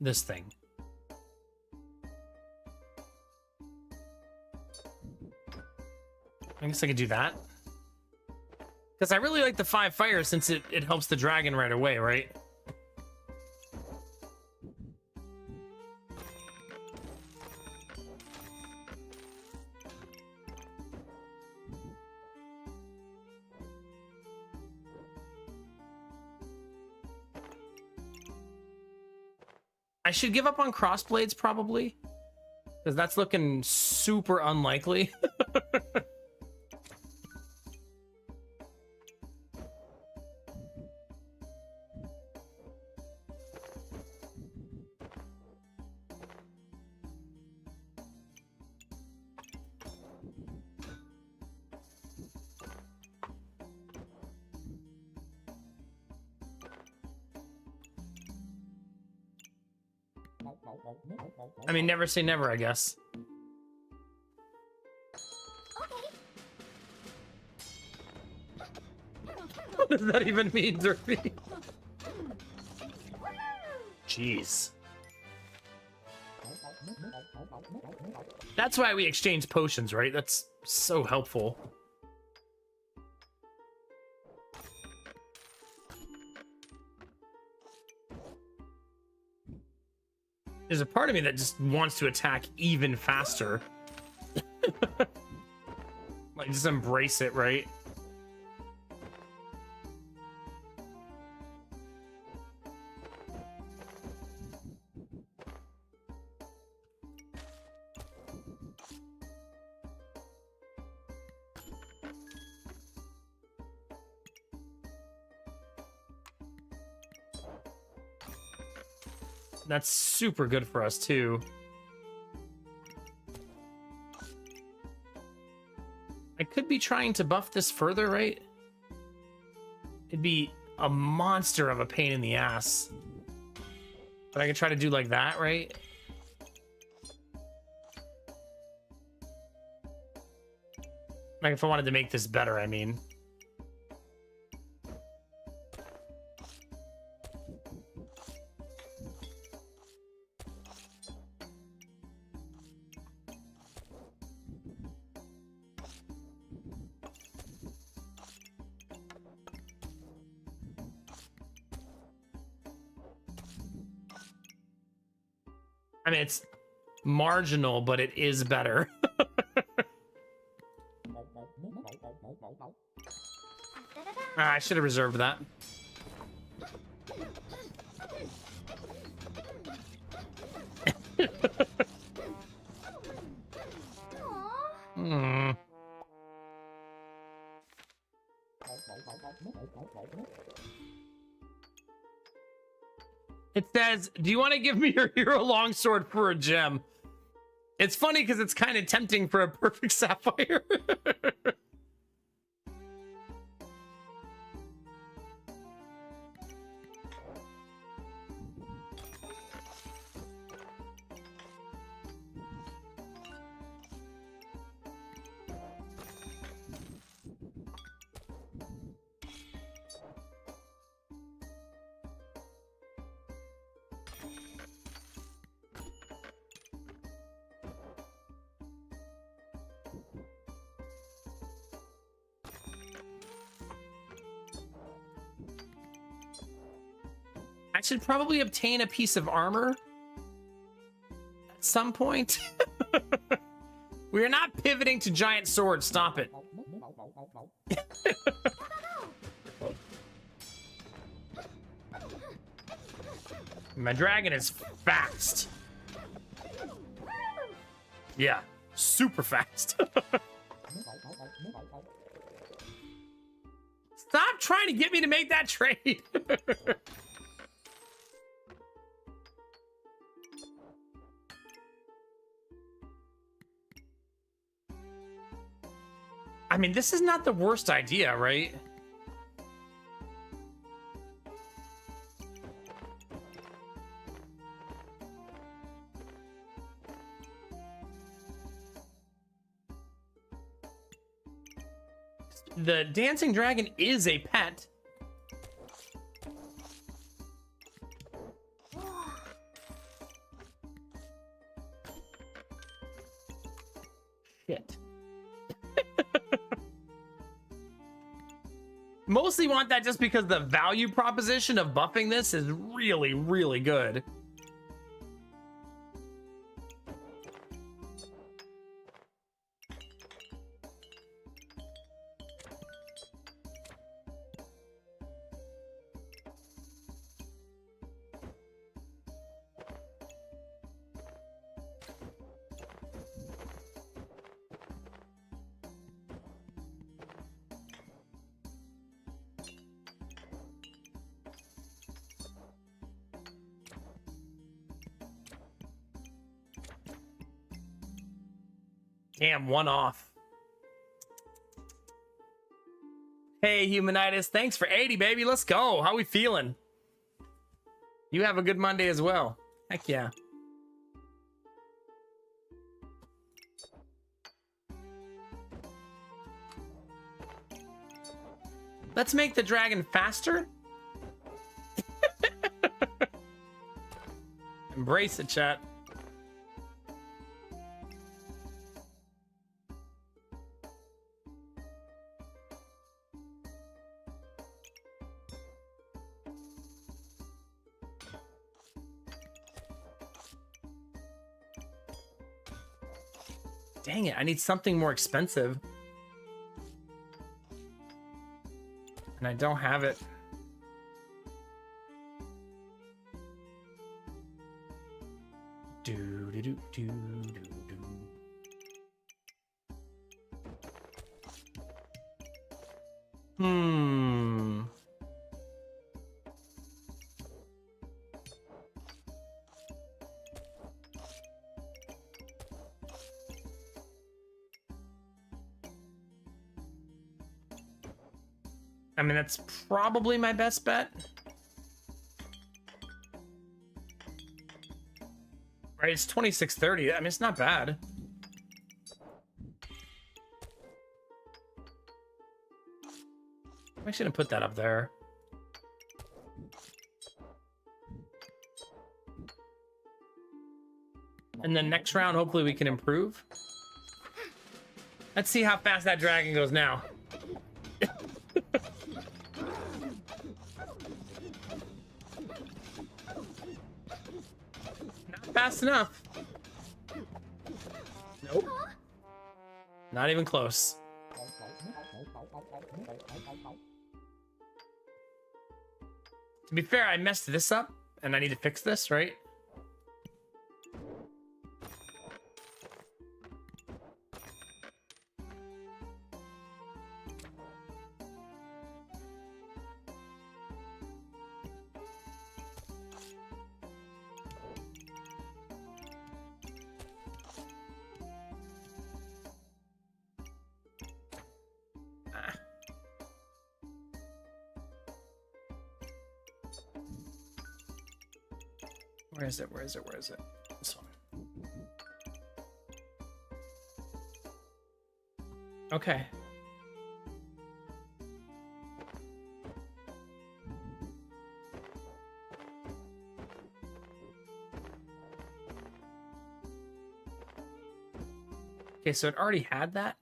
This thing. I guess I could do that. Because I really like the 5 fire since it helps the dragon right away, right? I should give up on crossblades probably, because that's looking super unlikely. I mean, never say never, I guess. What does that even mean, Derpy? Jeez. That's why we exchange potions, right? That's so helpful. There's a part of me that just wants to attack even faster. Like, just embrace it, right? That's super good for us, too. I could be trying to buff this further, right? It'd be a monster of a pain in the ass. But I could try to do like that, right? Like if I wanted to make this better, I mean. I mean, it's marginal, but it is better. I should have reserved that. It says, do you want to give me your hero longsword for a gem? It's funny because it's kind of tempting for a perfect sapphire. I should probably obtain a piece of armor at some point. We are not pivoting to giant swords. Stop it. My dragon is fast. Yeah, super fast. Stop trying to get me to make that trade. I mean, this is not the worst idea, right? The dancing dragon is a pet. Shit. Mostly want that just because the value proposition of buffing this is really, really good. Damn, one off. Hey, Humanitis, thanks for 80, baby. Let's go. How we feeling? You have a good Monday as well. Heck yeah. Let's make the dragon faster. Embrace it, chat. Dang it, I need something more expensive. And I don't have it. Do do do do do do. Hmm. I mean, that's probably my best bet. Right, it's 2630. I mean, it's not bad. I'm actually gonna put that up there. And then next round, hopefully we can improve. Let's see how fast that dragon goes now. Not fast enough. Nope. Not even close. To be fair, I messed this up, and I need to fix this, right? Where is it? Where is it? Where is it? This one. Okay. Okay, so it already had that.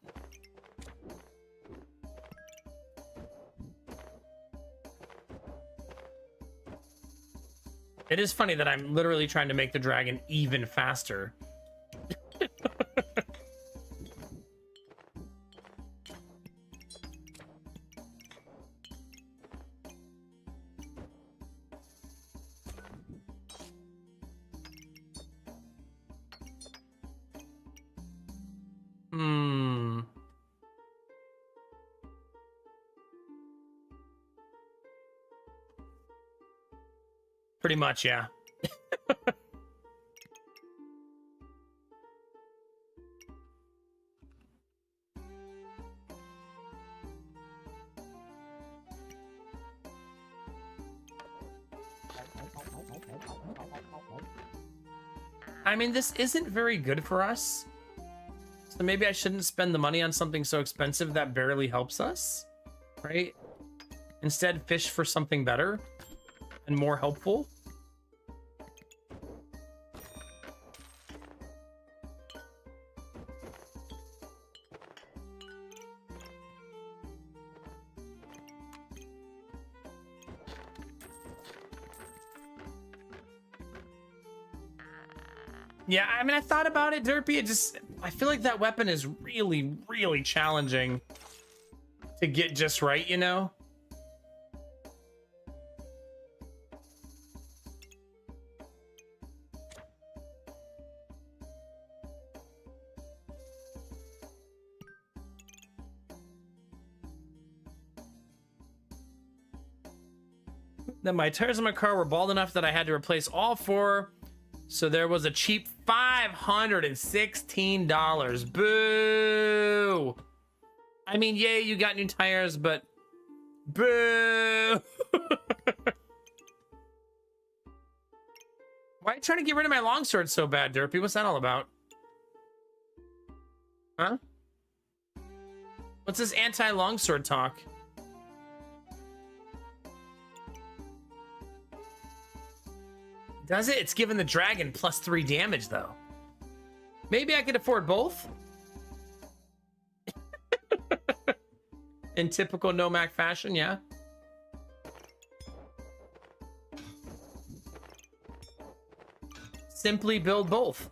It is funny that I'm literally trying to make the dragon even faster. Pretty much, yeah. I mean, this isn't very good for us. So maybe I shouldn't spend the money on something so expensive that barely helps us, right? Instead, fish for something better and more helpful. Yeah, I mean, I thought about it, Derpy. I feel like that weapon is really, really challenging to get just right, you know? Then my tires on my car were bald enough that I had to replace all four. So there was a cheap $516. Boo! I mean, yay, you got new tires, but boo! Why are you trying to get rid of my longsword so bad, Derpy? What's that all about? Huh? What's this anti-longsword talk? Does it? It's giving the dragon +3 damage, though. Maybe I could afford both? In typical Nomak fashion, yeah. Simply build both.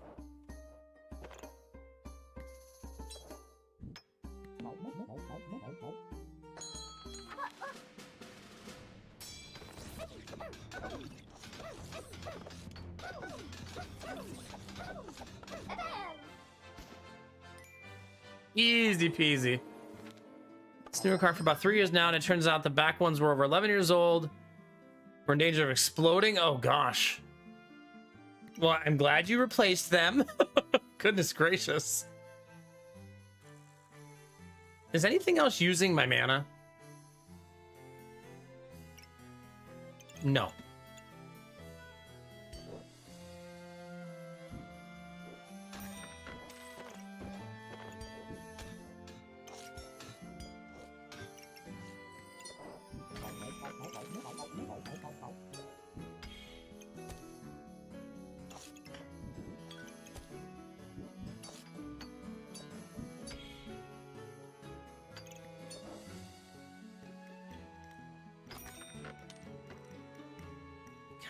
Easy peasy. It's new car for about 3 years now, and it turns out the back ones were over 11 years old. We're in danger of exploding. Oh gosh. Well, I'm glad you replaced them. Goodness gracious. Is anything else using my mana? No.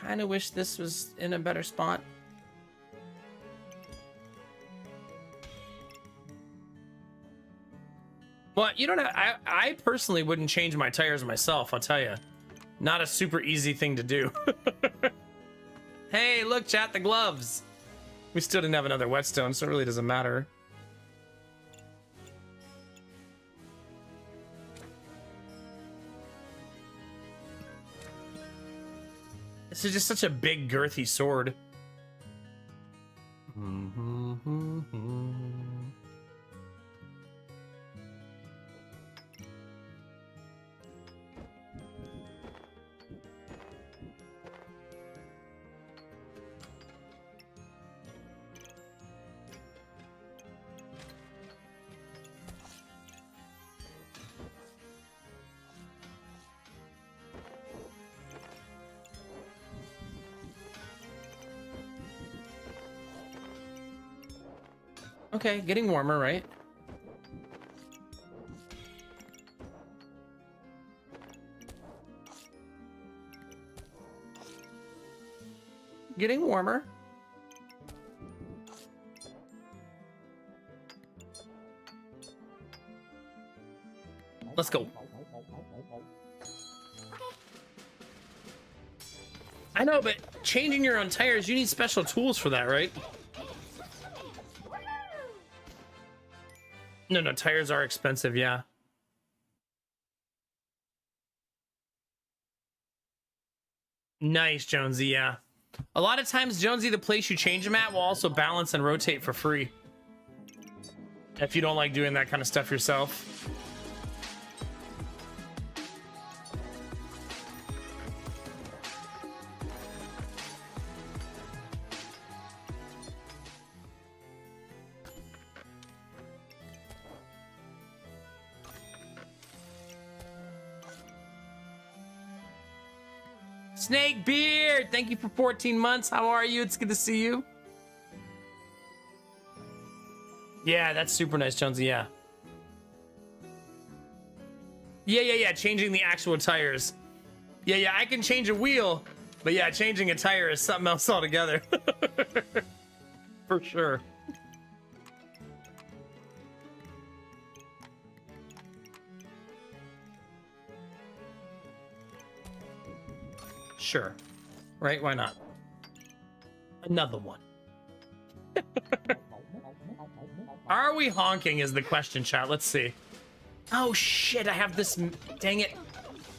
Kind of wish this was in a better spot. Well, you don't have, I personally wouldn't change my tires myself, I'll tell you. Not a super easy thing to do. Hey, look, chat, the gloves. We still didn't have another whetstone, so it really doesn't matter. This is just such a big, girthy sword. Okay, getting warmer, right? Getting warmer. Let's go. I know, but changing your own tires, you need special tools for that, right? No, tires are expensive, yeah. Nice, Jonesy, yeah. A lot of times, Jonesy, the place you change them at will also balance and rotate for free. If you don't like doing that kind of stuff yourself. Snake Beard, thank you for 14 months. How are you? It's good to see you. Yeah, that's super nice, Jonesy. Yeah. Yeah. Changing the actual tires. Yeah. I can change a wheel, but yeah, changing a tire is something else altogether. For sure. Sure. Right? Why not? Another one. Are we honking is the question, chat. Let's see. Oh, shit. I have this. Dang it.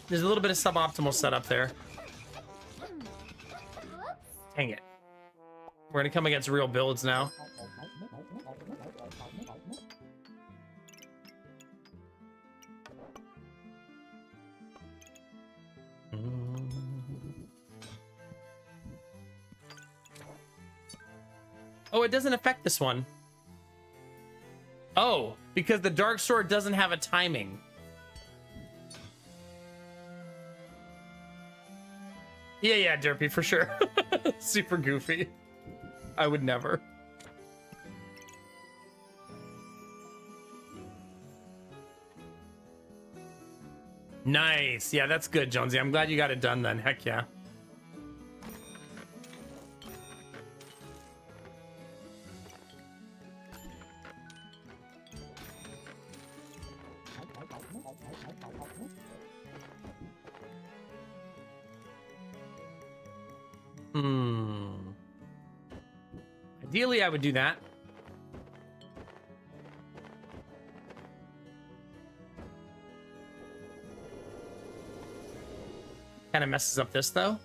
There's a little bit of suboptimal setup there. Dang it. We're going to come against real builds now. Oh, it doesn't affect this one. Oh, because the Dark Sword doesn't have a timing. Yeah, Derpy, for sure. Super goofy. I would never. Nice. Yeah, that's good, Jonesy. I'm glad you got it done then. Heck yeah. Ideally, I would do that. Kind of messes up this, though.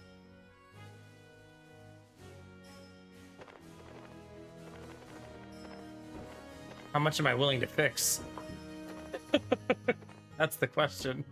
How much am I willing to fix? That's the question.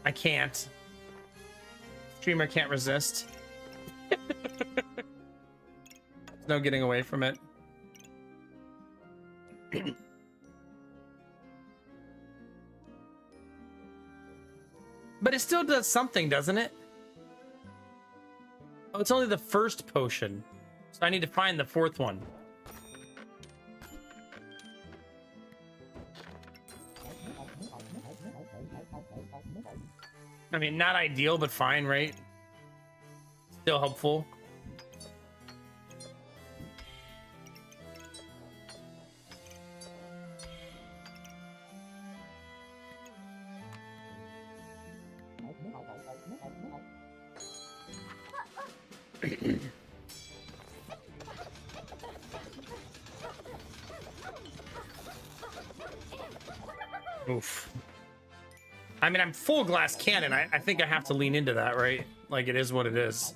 I can't. Streamer can't resist. There's no getting away from it. But it still does something, doesn't it? Oh, it's only the first potion. So I need to find the fourth one. I mean, not ideal, but fine, right? Still helpful. Oof. I mean, I'm full glass cannon. I think I have to lean into that, right? Like, it is what it is.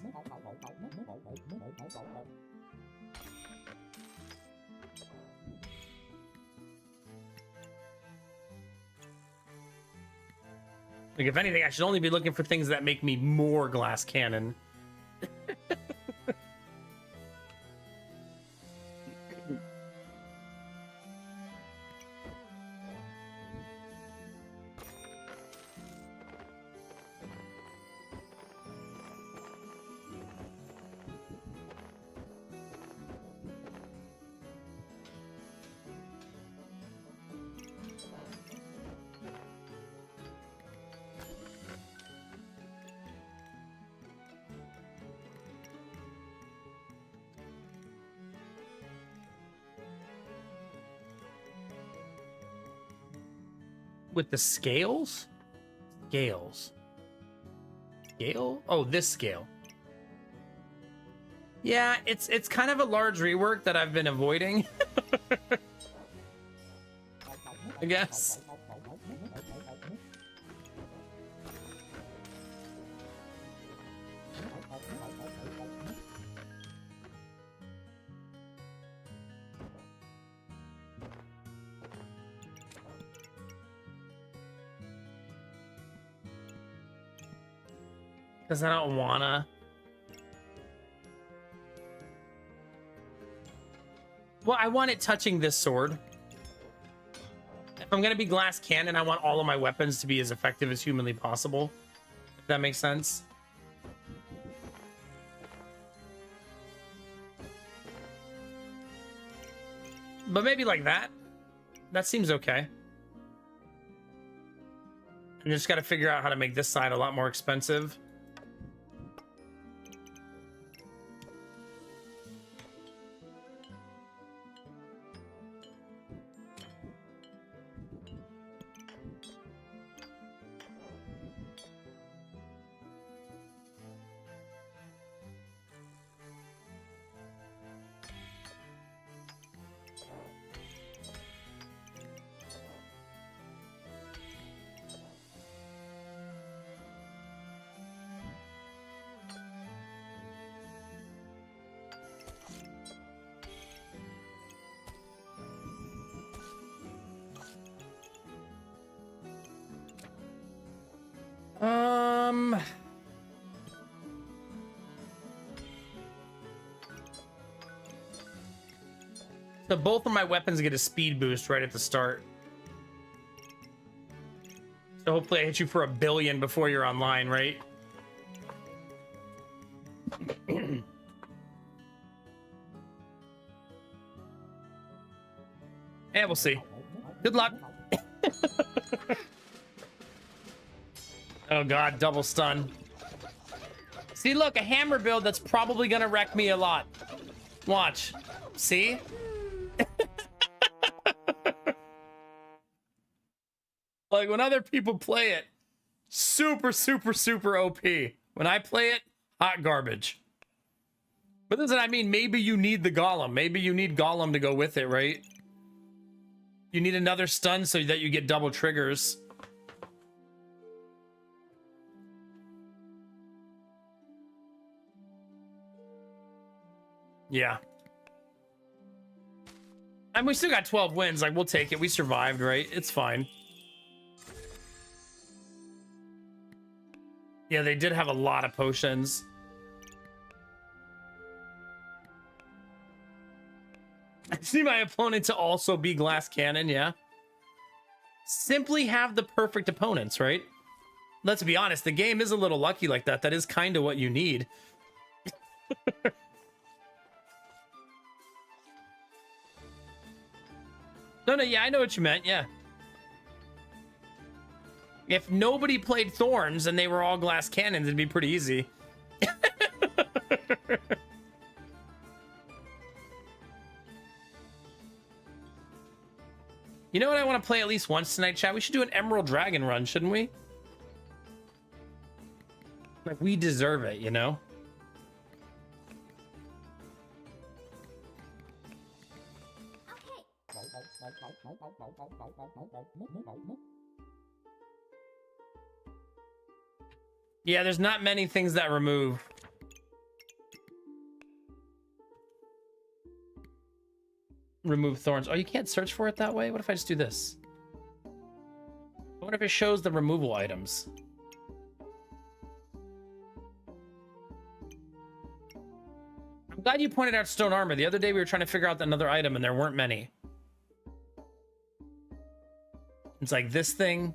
Like, if anything, I should only be looking for things that make me more glass cannon. with the scales? Scales. Scale? Oh, this scale. Yeah, it's kind of a large rework that I've been avoiding. I guess. Because I don't wanna. Well, I want it touching this sword. If I'm gonna be glass cannon, I want all of my weapons to be as effective as humanly possible. If that makes sense. But maybe like that. That seems okay. I just gotta figure out how to make this side a lot more expensive. So both of my weapons get a speed boost right at the start. So hopefully I hit you for 1 billion before you're online, right? Yeah, we'll see. Good luck. Oh god, double stun. See, look, a hammer build that's probably gonna wreck me a lot. Watch. See? Like, when other people play it, super, super, super OP. When I play it, hot garbage. But listen, I mean, maybe you need the Golem. Maybe you need Golem to go with it, right? You need another stun so that you get double triggers. Yeah. And we still got 12 wins. Like, we'll take it. We survived, right? It's fine. Yeah, they did have a lot of potions. I see my opponent to also be glass cannon, yeah. Simply have the perfect opponents, right? Let's be honest, the game is a little lucky like that. That is kind of what you need. No, yeah, I know what you meant, yeah. If nobody played Thorns and they were all glass cannons, it'd be pretty easy. You know what I want to play at least once tonight, chat? We should do an Emerald Dragon run, shouldn't we? Like, we deserve it, you know? Yeah, there's not many things that remove. Remove thorns. Oh, you can't search for it that way? What if I just do this? I wonder if it shows the removal items. I'm glad you pointed out stone armor. The other day we were trying to figure out another item and there weren't many. It's like this thing.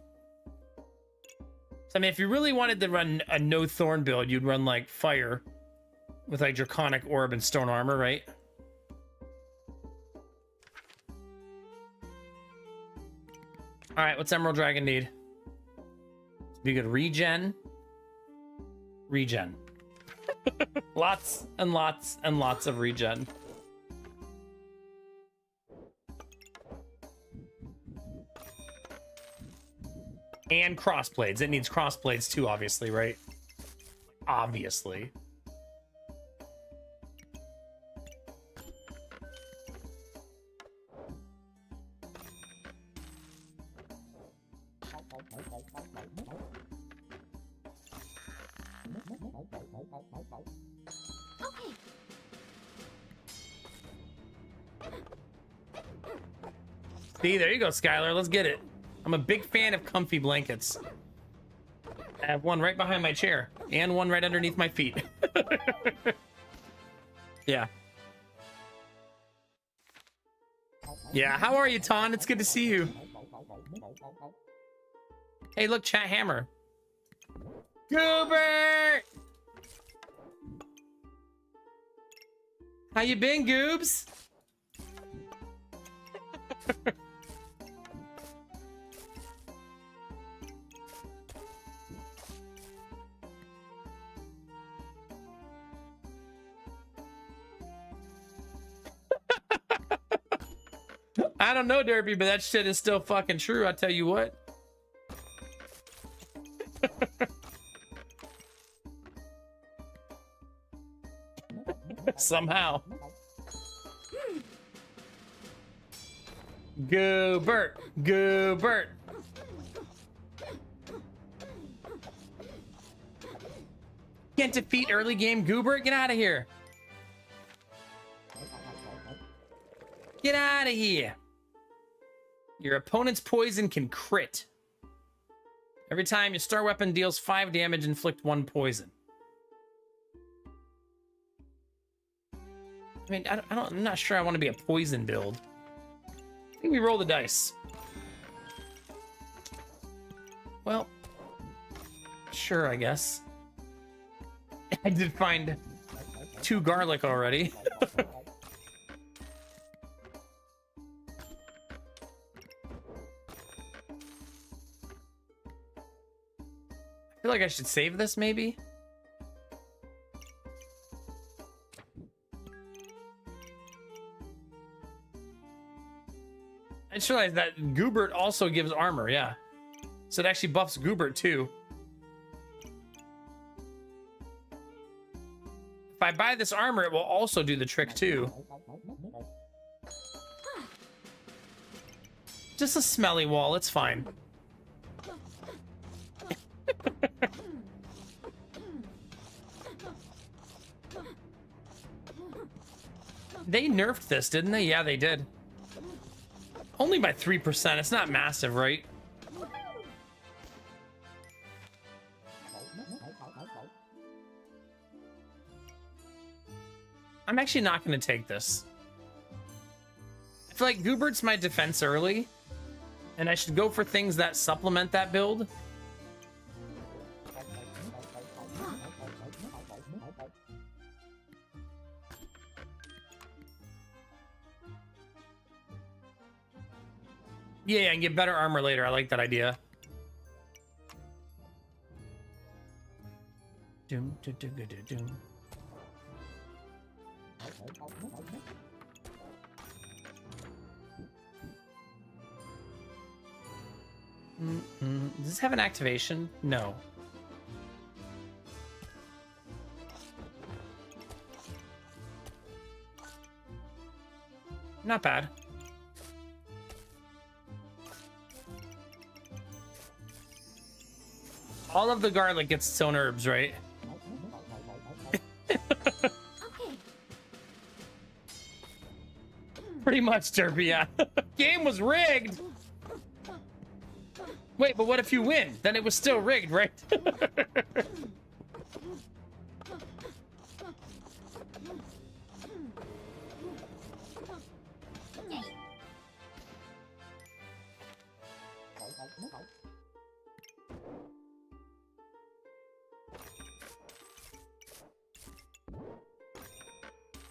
So, I mean, if you really wanted to run a no thorn build, you'd run like fire with like draconic orb and stone armor, right? All right, what's Emerald Dragon need? Be good. Regen. Regen. Lots and lots and lots of regen. And crossblades. It needs crossblades too, obviously, right? Obviously. See, there you go, Skylar. Let's get it. I'm a big fan of comfy blankets. I have one right behind my chair and one right underneath my feet. Yeah. Yeah, how are you, Ton? It's good to see you. Hey, look, chat hammer. Goober! How you been, Goobs? I don't know, Derpy, but that shit is still fucking true. I tell you what. Somehow. Goobert. Goobert. Can't defeat early game Goobert? Get out of here. Get out of here. Your opponent's poison can crit. Every time your star weapon deals 5 damage, inflict 1 poison. I mean, I'm not sure I want to be a poison build. I think we roll the dice. Well, sure, I guess. I did find 2 garlic already. I feel like I should save this, maybe? I just realized that Goobert also gives armor, yeah. So it actually buffs Goobert, too. If I buy this armor, it will also do the trick, too. Just a smelly wall, it's fine. They nerfed this, didn't they? Yeah, they did. Only by 3%. It's not massive, right? I'm actually not going to take this. I feel like Goobert's my defense early, and I should go for things that supplement that build. Yeah, and get better armor later. I like that idea. Doom, doom, doom, doom, doom. Does this have an activation? No. Not bad. All of the garlic gets its own herbs, right? Pretty much, Derpy, yeah. Game was rigged! Wait, but what if you win? Then it was still rigged, right?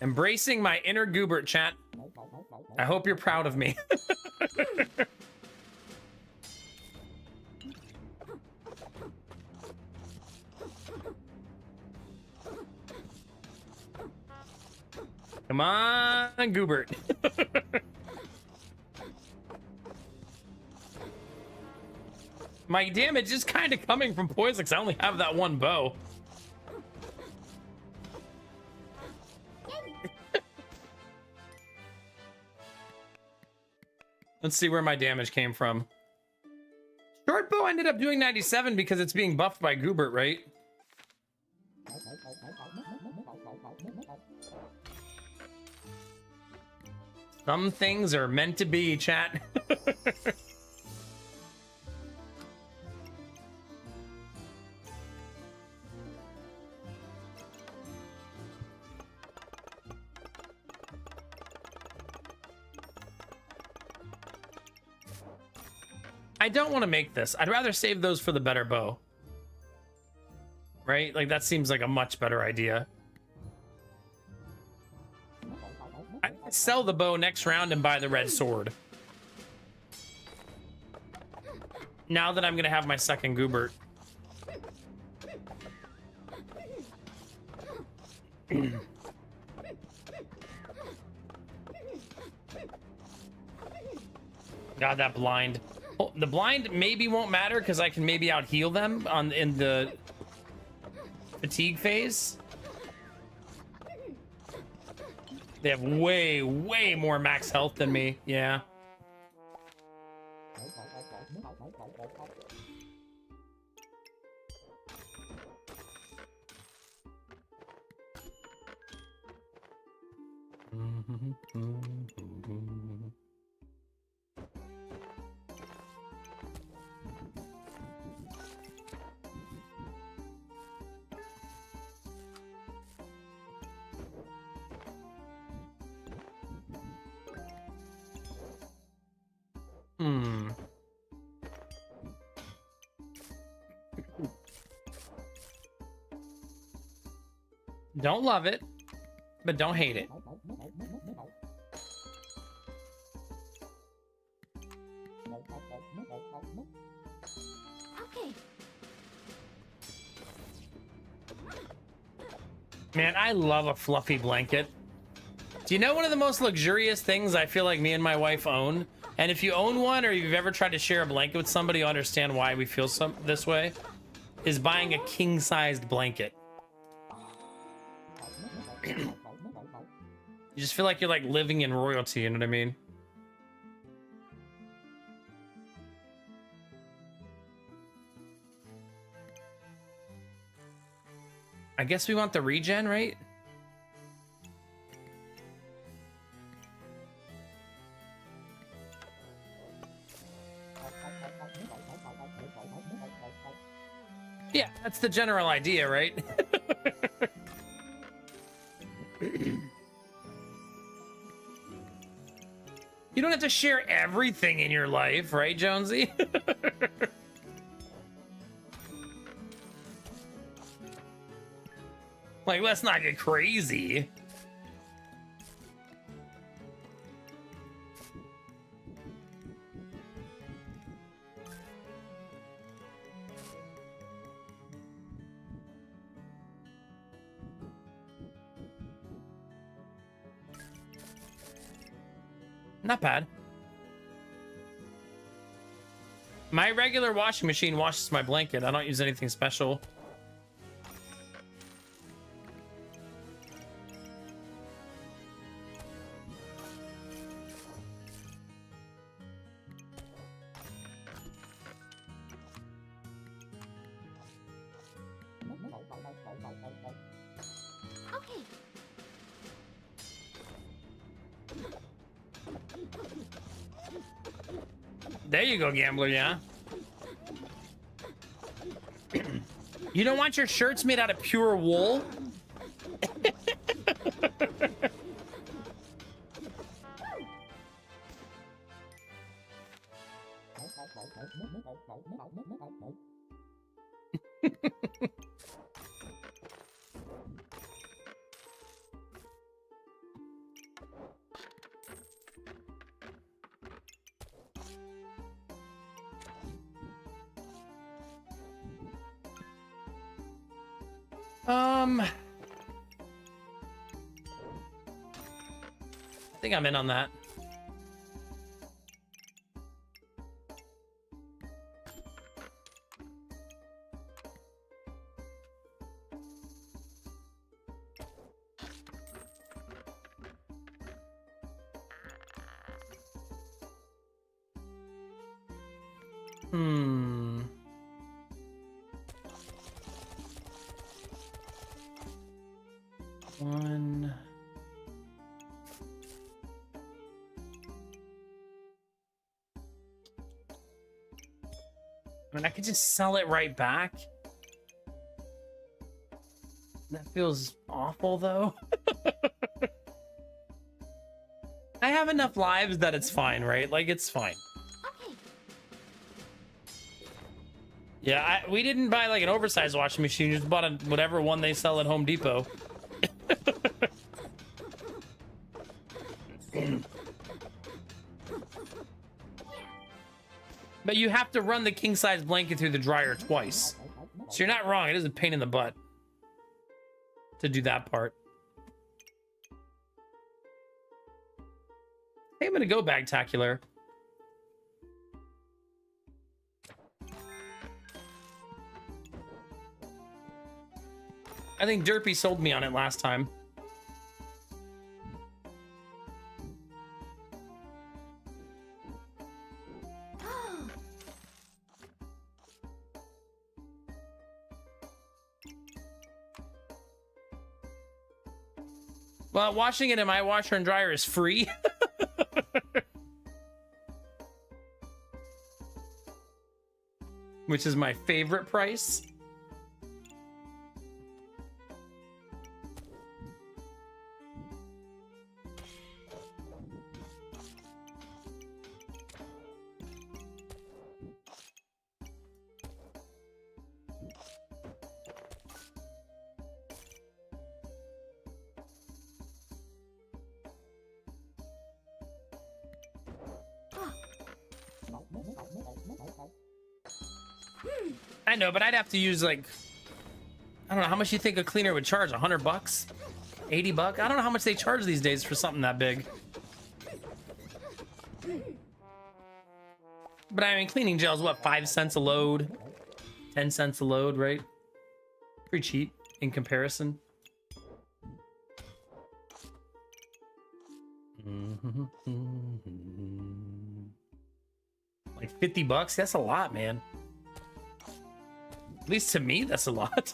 Embracing my inner Goobert, chat. I hope you're proud of me. Come on, Goobert. My damage is kind of coming from poison because I only have that one bow. Let's see where my damage came from. Short bow ended up doing 97 because it's being buffed by Goobert, right? Some things are meant to be, chat. I don't want to make this. I'd rather save those for the better bow. Right? Like, that seems like a much better idea. I might sell the bow next round and buy the red sword. Now that I'm going to have my second Goobert. God, that blind. Oh, the blind maybe won't matter because I can maybe out heal them in the fatigue phase. They have way more max health than me. Yeah. Don't love it, but don't hate it. Okay. Man, I love a fluffy blanket. Do you know one of the most luxurious things I feel like me and my wife own? And if you own one or you've ever tried to share a blanket with somebody, you understand why we feel this way, is buying a king-sized blanket. You just feel like you're like living in royalty, you know what I mean? I guess we want the regen, right? Yeah, that's the general idea, right? You don't have to share everything in your life, right, Jonesy? Like, let's not get crazy. Not bad. My regular washing machine washes my blanket. I don't use anything special. Okay. There you go, gambler, yeah. You don't want your shirts made out of pure wool? I think I'm in on that. Hmm. One. I mean, I could just sell it right back. That feels awful, though. I have enough lives that it's fine, right? Like, it's fine. Okay. Yeah, we didn't buy, like, an oversized washing machine. We just bought whatever one they sell at Home Depot. But you have to run the king-size blanket through the dryer twice. So you're not wrong. It is a pain in the butt to do that part. Hey, I'm gonna go Bagtacular. I think Derpy sold me on it last time. Well, washing it in my washer and dryer is free. Which is my favorite price. I know, but I'd have to use, like, I don't know how much you think a cleaner would charge. $100? 80 bucks? I don't know how much they charge these days for something that big. But I mean, cleaning gel's what, 5 cents a load? 10 cents a load, right? Pretty cheap in comparison. Like 50 bucks? That's a lot, man. At least to me, that's a lot.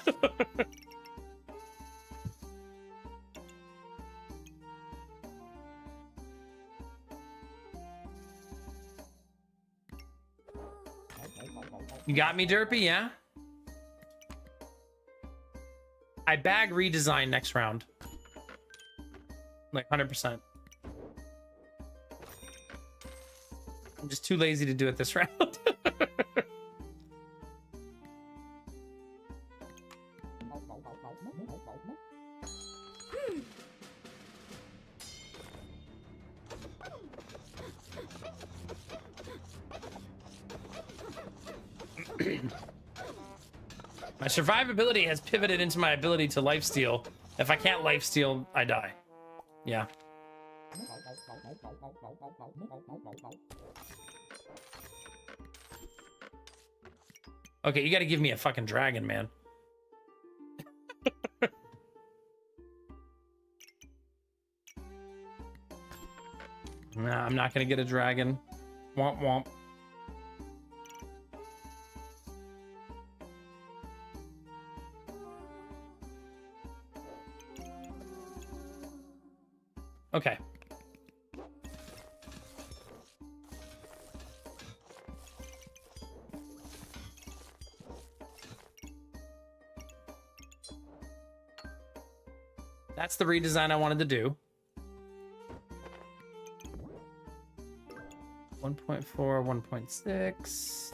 You got me, Derpy, yeah? I bag redesign next round. Like 100%. I'm just too lazy to do it this round. My survivability has pivoted into my ability to lifesteal. If I can't lifesteal, I die. Yeah. Okay, you gotta give me a fucking dragon, man. Nah, I'm not gonna get a dragon. Womp womp. Okay. That's the redesign I wanted to do. 1.4, 1.6.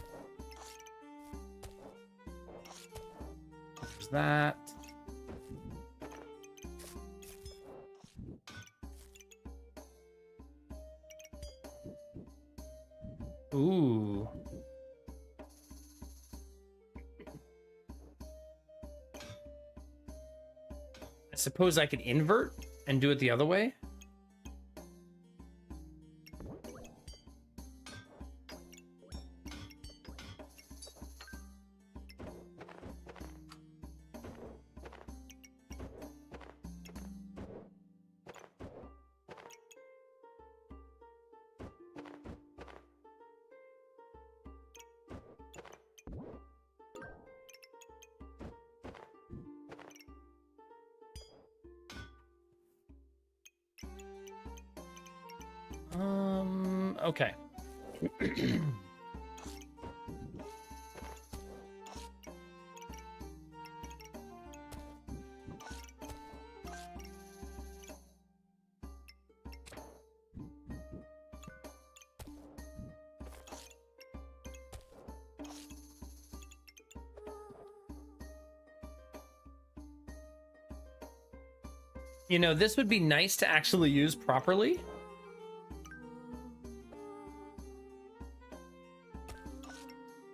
There's that. Ooh. I suppose I could invert and do it the other way. Okay. You know, this would be nice to actually use properly.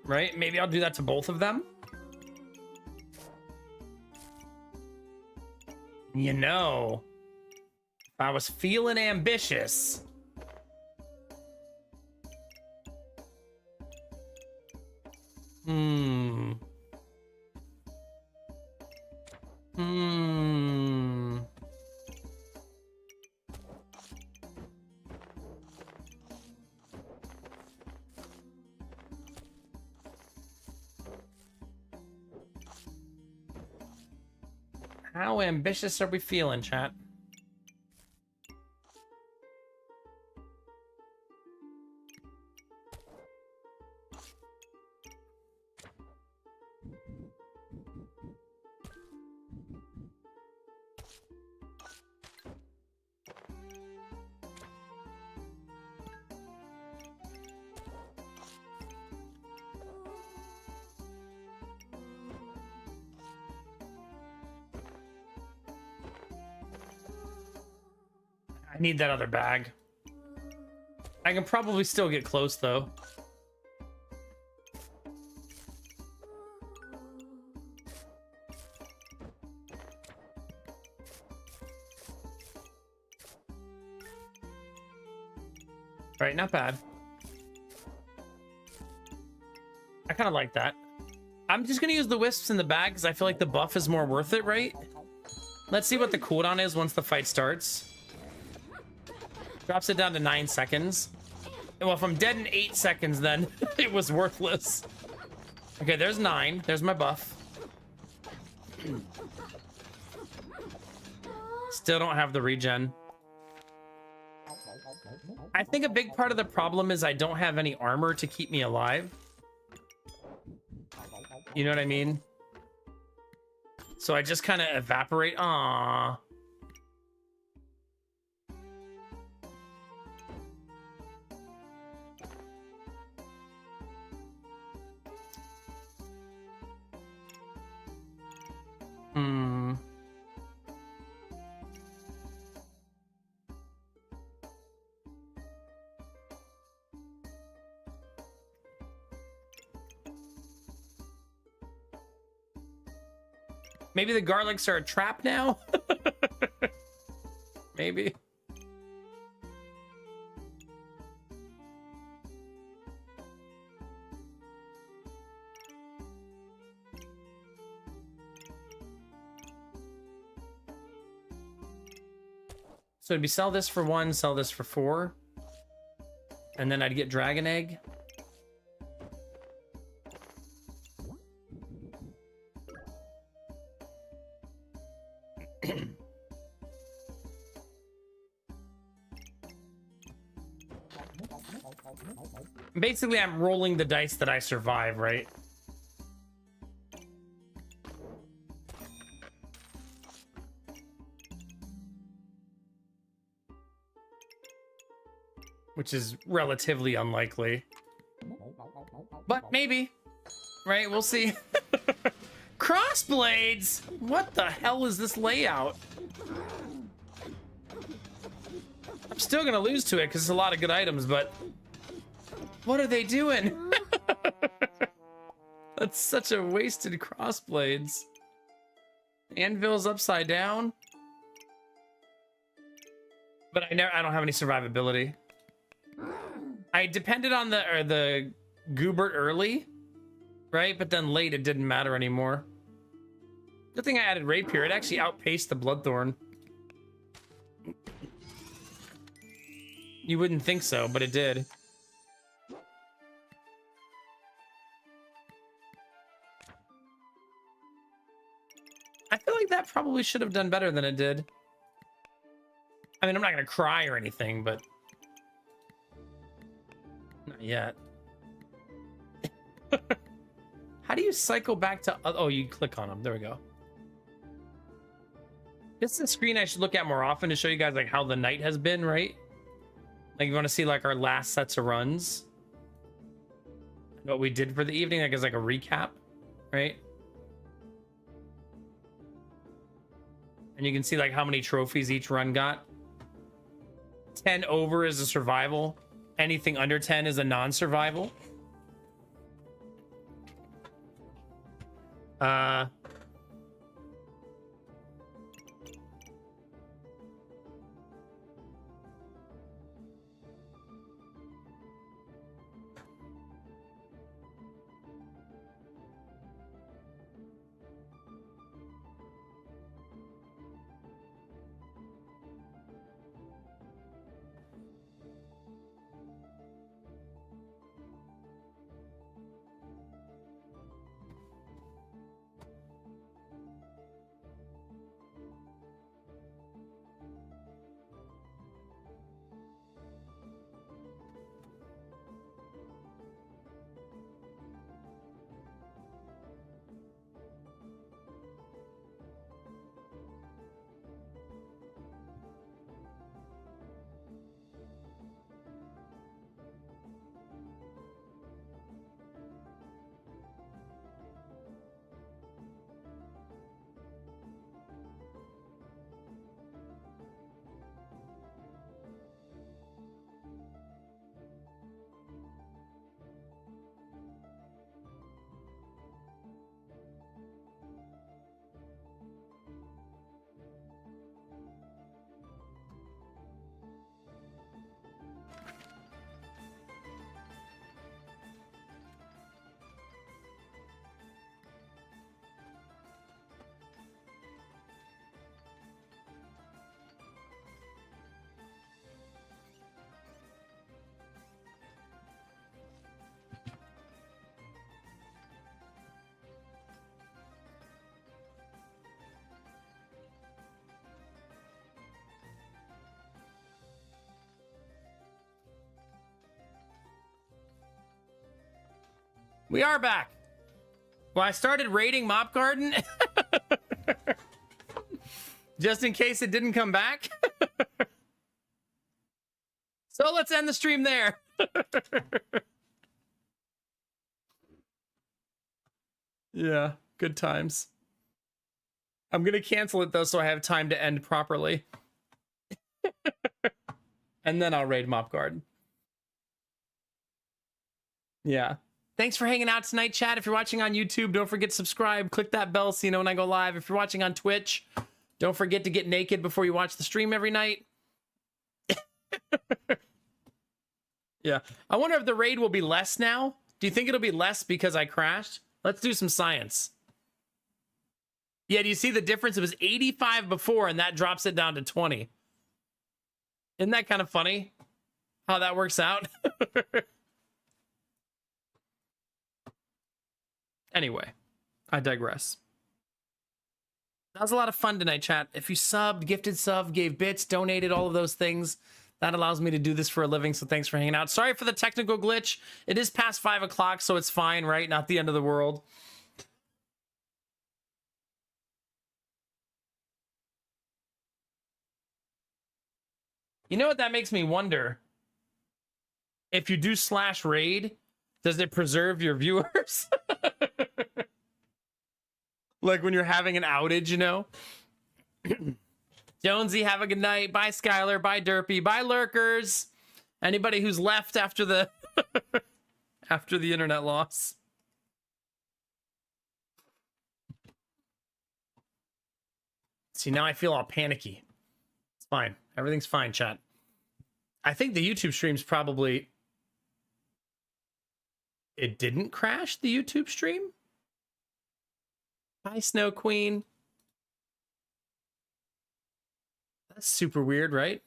Right? Maybe I'll do that to both of them. You know, if I was feeling ambitious. How ambitious are we feeling, chat? I need that other bag. I can probably still get close, though. All right, not bad. I kind of like that. I'm just going to use the wisps in the bag because I feel like the buff is more worth it, right? Let's see what the cooldown is once the fight starts. Drops it down to 9 seconds. Well, if I'm dead in 8 seconds, then it was worthless. Okay, there's 9. There's my buff. Still don't have the regen. I think a big part of the problem is I don't have any armor to keep me alive. You know what I mean? So I just kind of evaporate. Aww. Maybe the garlics are a trap now? Maybe. So it'd be sell this for 1, sell this for 4. And then I'd get dragon egg. Basically, I'm rolling the dice that I survive, right? Which is relatively unlikely. But maybe. Right, we'll see. Crossblades! What the hell is this layout? I'm still gonna lose to it because it's a lot of good items, but... What are they doing? That's such a wasted crossblades. Anvil's upside down. But I don't have any survivability. I depended on the Goobert early, right? But then late it didn't matter anymore. Good thing I added Rapier. It actually outpaced the Bloodthorn. You wouldn't think so, but it did. I feel like that probably should have done better than it did. I mean, I'm not gonna cry or anything, but yet. How do you cycle back to... Oh, you click on them. There we go. This is a screen I should look at more often to show you guys like how the night has been, right? Like you want to see like our last sets of runs. What we did for the evening, like as like a recap, right? And you can see like how many trophies each run got. 10 over is a survival. Anything under 10 is a non-survival. We are back. Well, I started raiding Mop Garden just in case it didn't come back. So let's end the stream there. Yeah, good times. I'm going to cancel it though so I have time to end properly. And then I'll raid Mop Garden. Yeah. Thanks for hanging out tonight, chat. If you're watching on YouTube, don't forget to subscribe. Click that bell so you know when I go live. If you're watching on Twitch, don't forget to get naked before you watch the stream every night. Yeah. I wonder if the raid will be less now. Do you think it'll be less because I crashed? Let's do some science. Yeah, do you see the difference? It was 85 before, and that drops it down to 20. Isn't that kind of funny how that works out? Anyway, I digress. That was a lot of fun tonight, chat. If you subbed, gifted sub, gave bits, donated, all of those things, that allows me to do this for a living, so thanks for hanging out. Sorry for the technical glitch. It is past 5 o'clock, so it's fine, right? Not the end of the world. You know what that makes me wonder? If you do slash raid, does it preserve your viewers? Like when you're having an outage, you know? Jonesy, have a good night. Bye, Skylar. Bye, Derpy. Bye, Lurkers. Anybody who's left after the after the internet loss. See, now I feel all panicky. It's fine. Everything's fine, chat. I think the YouTube stream's probably... It didn't crash, the YouTube stream? Hi, Snow Queen. That's super weird, right?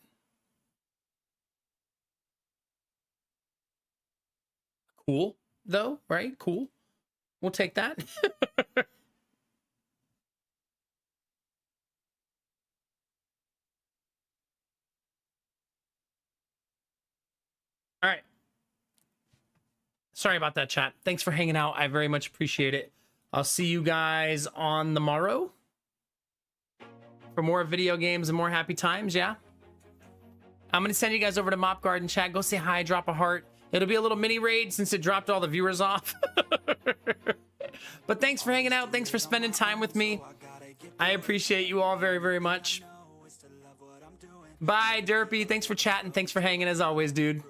Cool, though, right? Cool. We'll take that. All right. Sorry about that, chat. Thanks for hanging out. I very much appreciate it. I'll see you guys on the morrow for more video games and more happy times, yeah? I'm going to send you guys over to Mop Garden chat. Go say hi, drop a heart. It'll be a little mini raid since it dropped all the viewers off. But thanks for hanging out. Thanks for spending time with me. I appreciate you all very, very much. Bye, Derpy. Thanks for chatting. Thanks for hanging as always, dude.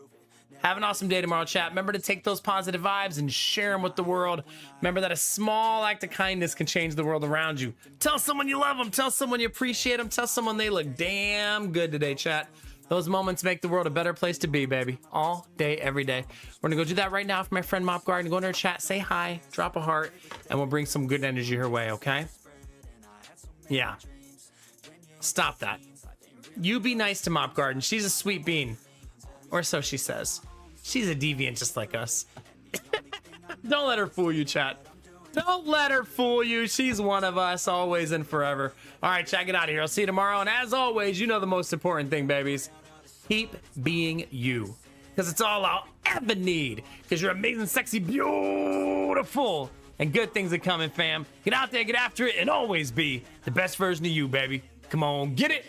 Have an awesome day tomorrow, chat. Remember to take those positive vibes and share them with the world. Remember that a small act of kindness can change the world around you. Tell someone you love them. Tell someone you appreciate them. Tell someone they look damn good today, chat. Those moments make the world a better place to be, baby. All day, every day. We're going to go do that right now for my friend Mop Garden. Go into her chat, say hi, drop a heart, and we'll bring some good energy her way, okay? Yeah. Stop that. You be nice to Mop Garden. She's a sweet bean. Or so she says. She's a deviant just like us. Don't let her fool you, chat. Don't let her fool you. She's one of us, always and forever. All right, chat, get out of here. I'll see you tomorrow. And as always, you know the most important thing, babies. Keep being you. Because it's all I'll ever need. Because you're amazing, sexy, beautiful. And good things are coming, fam. Get out there, get after it, and always be the best version of you, baby. Come on, get it.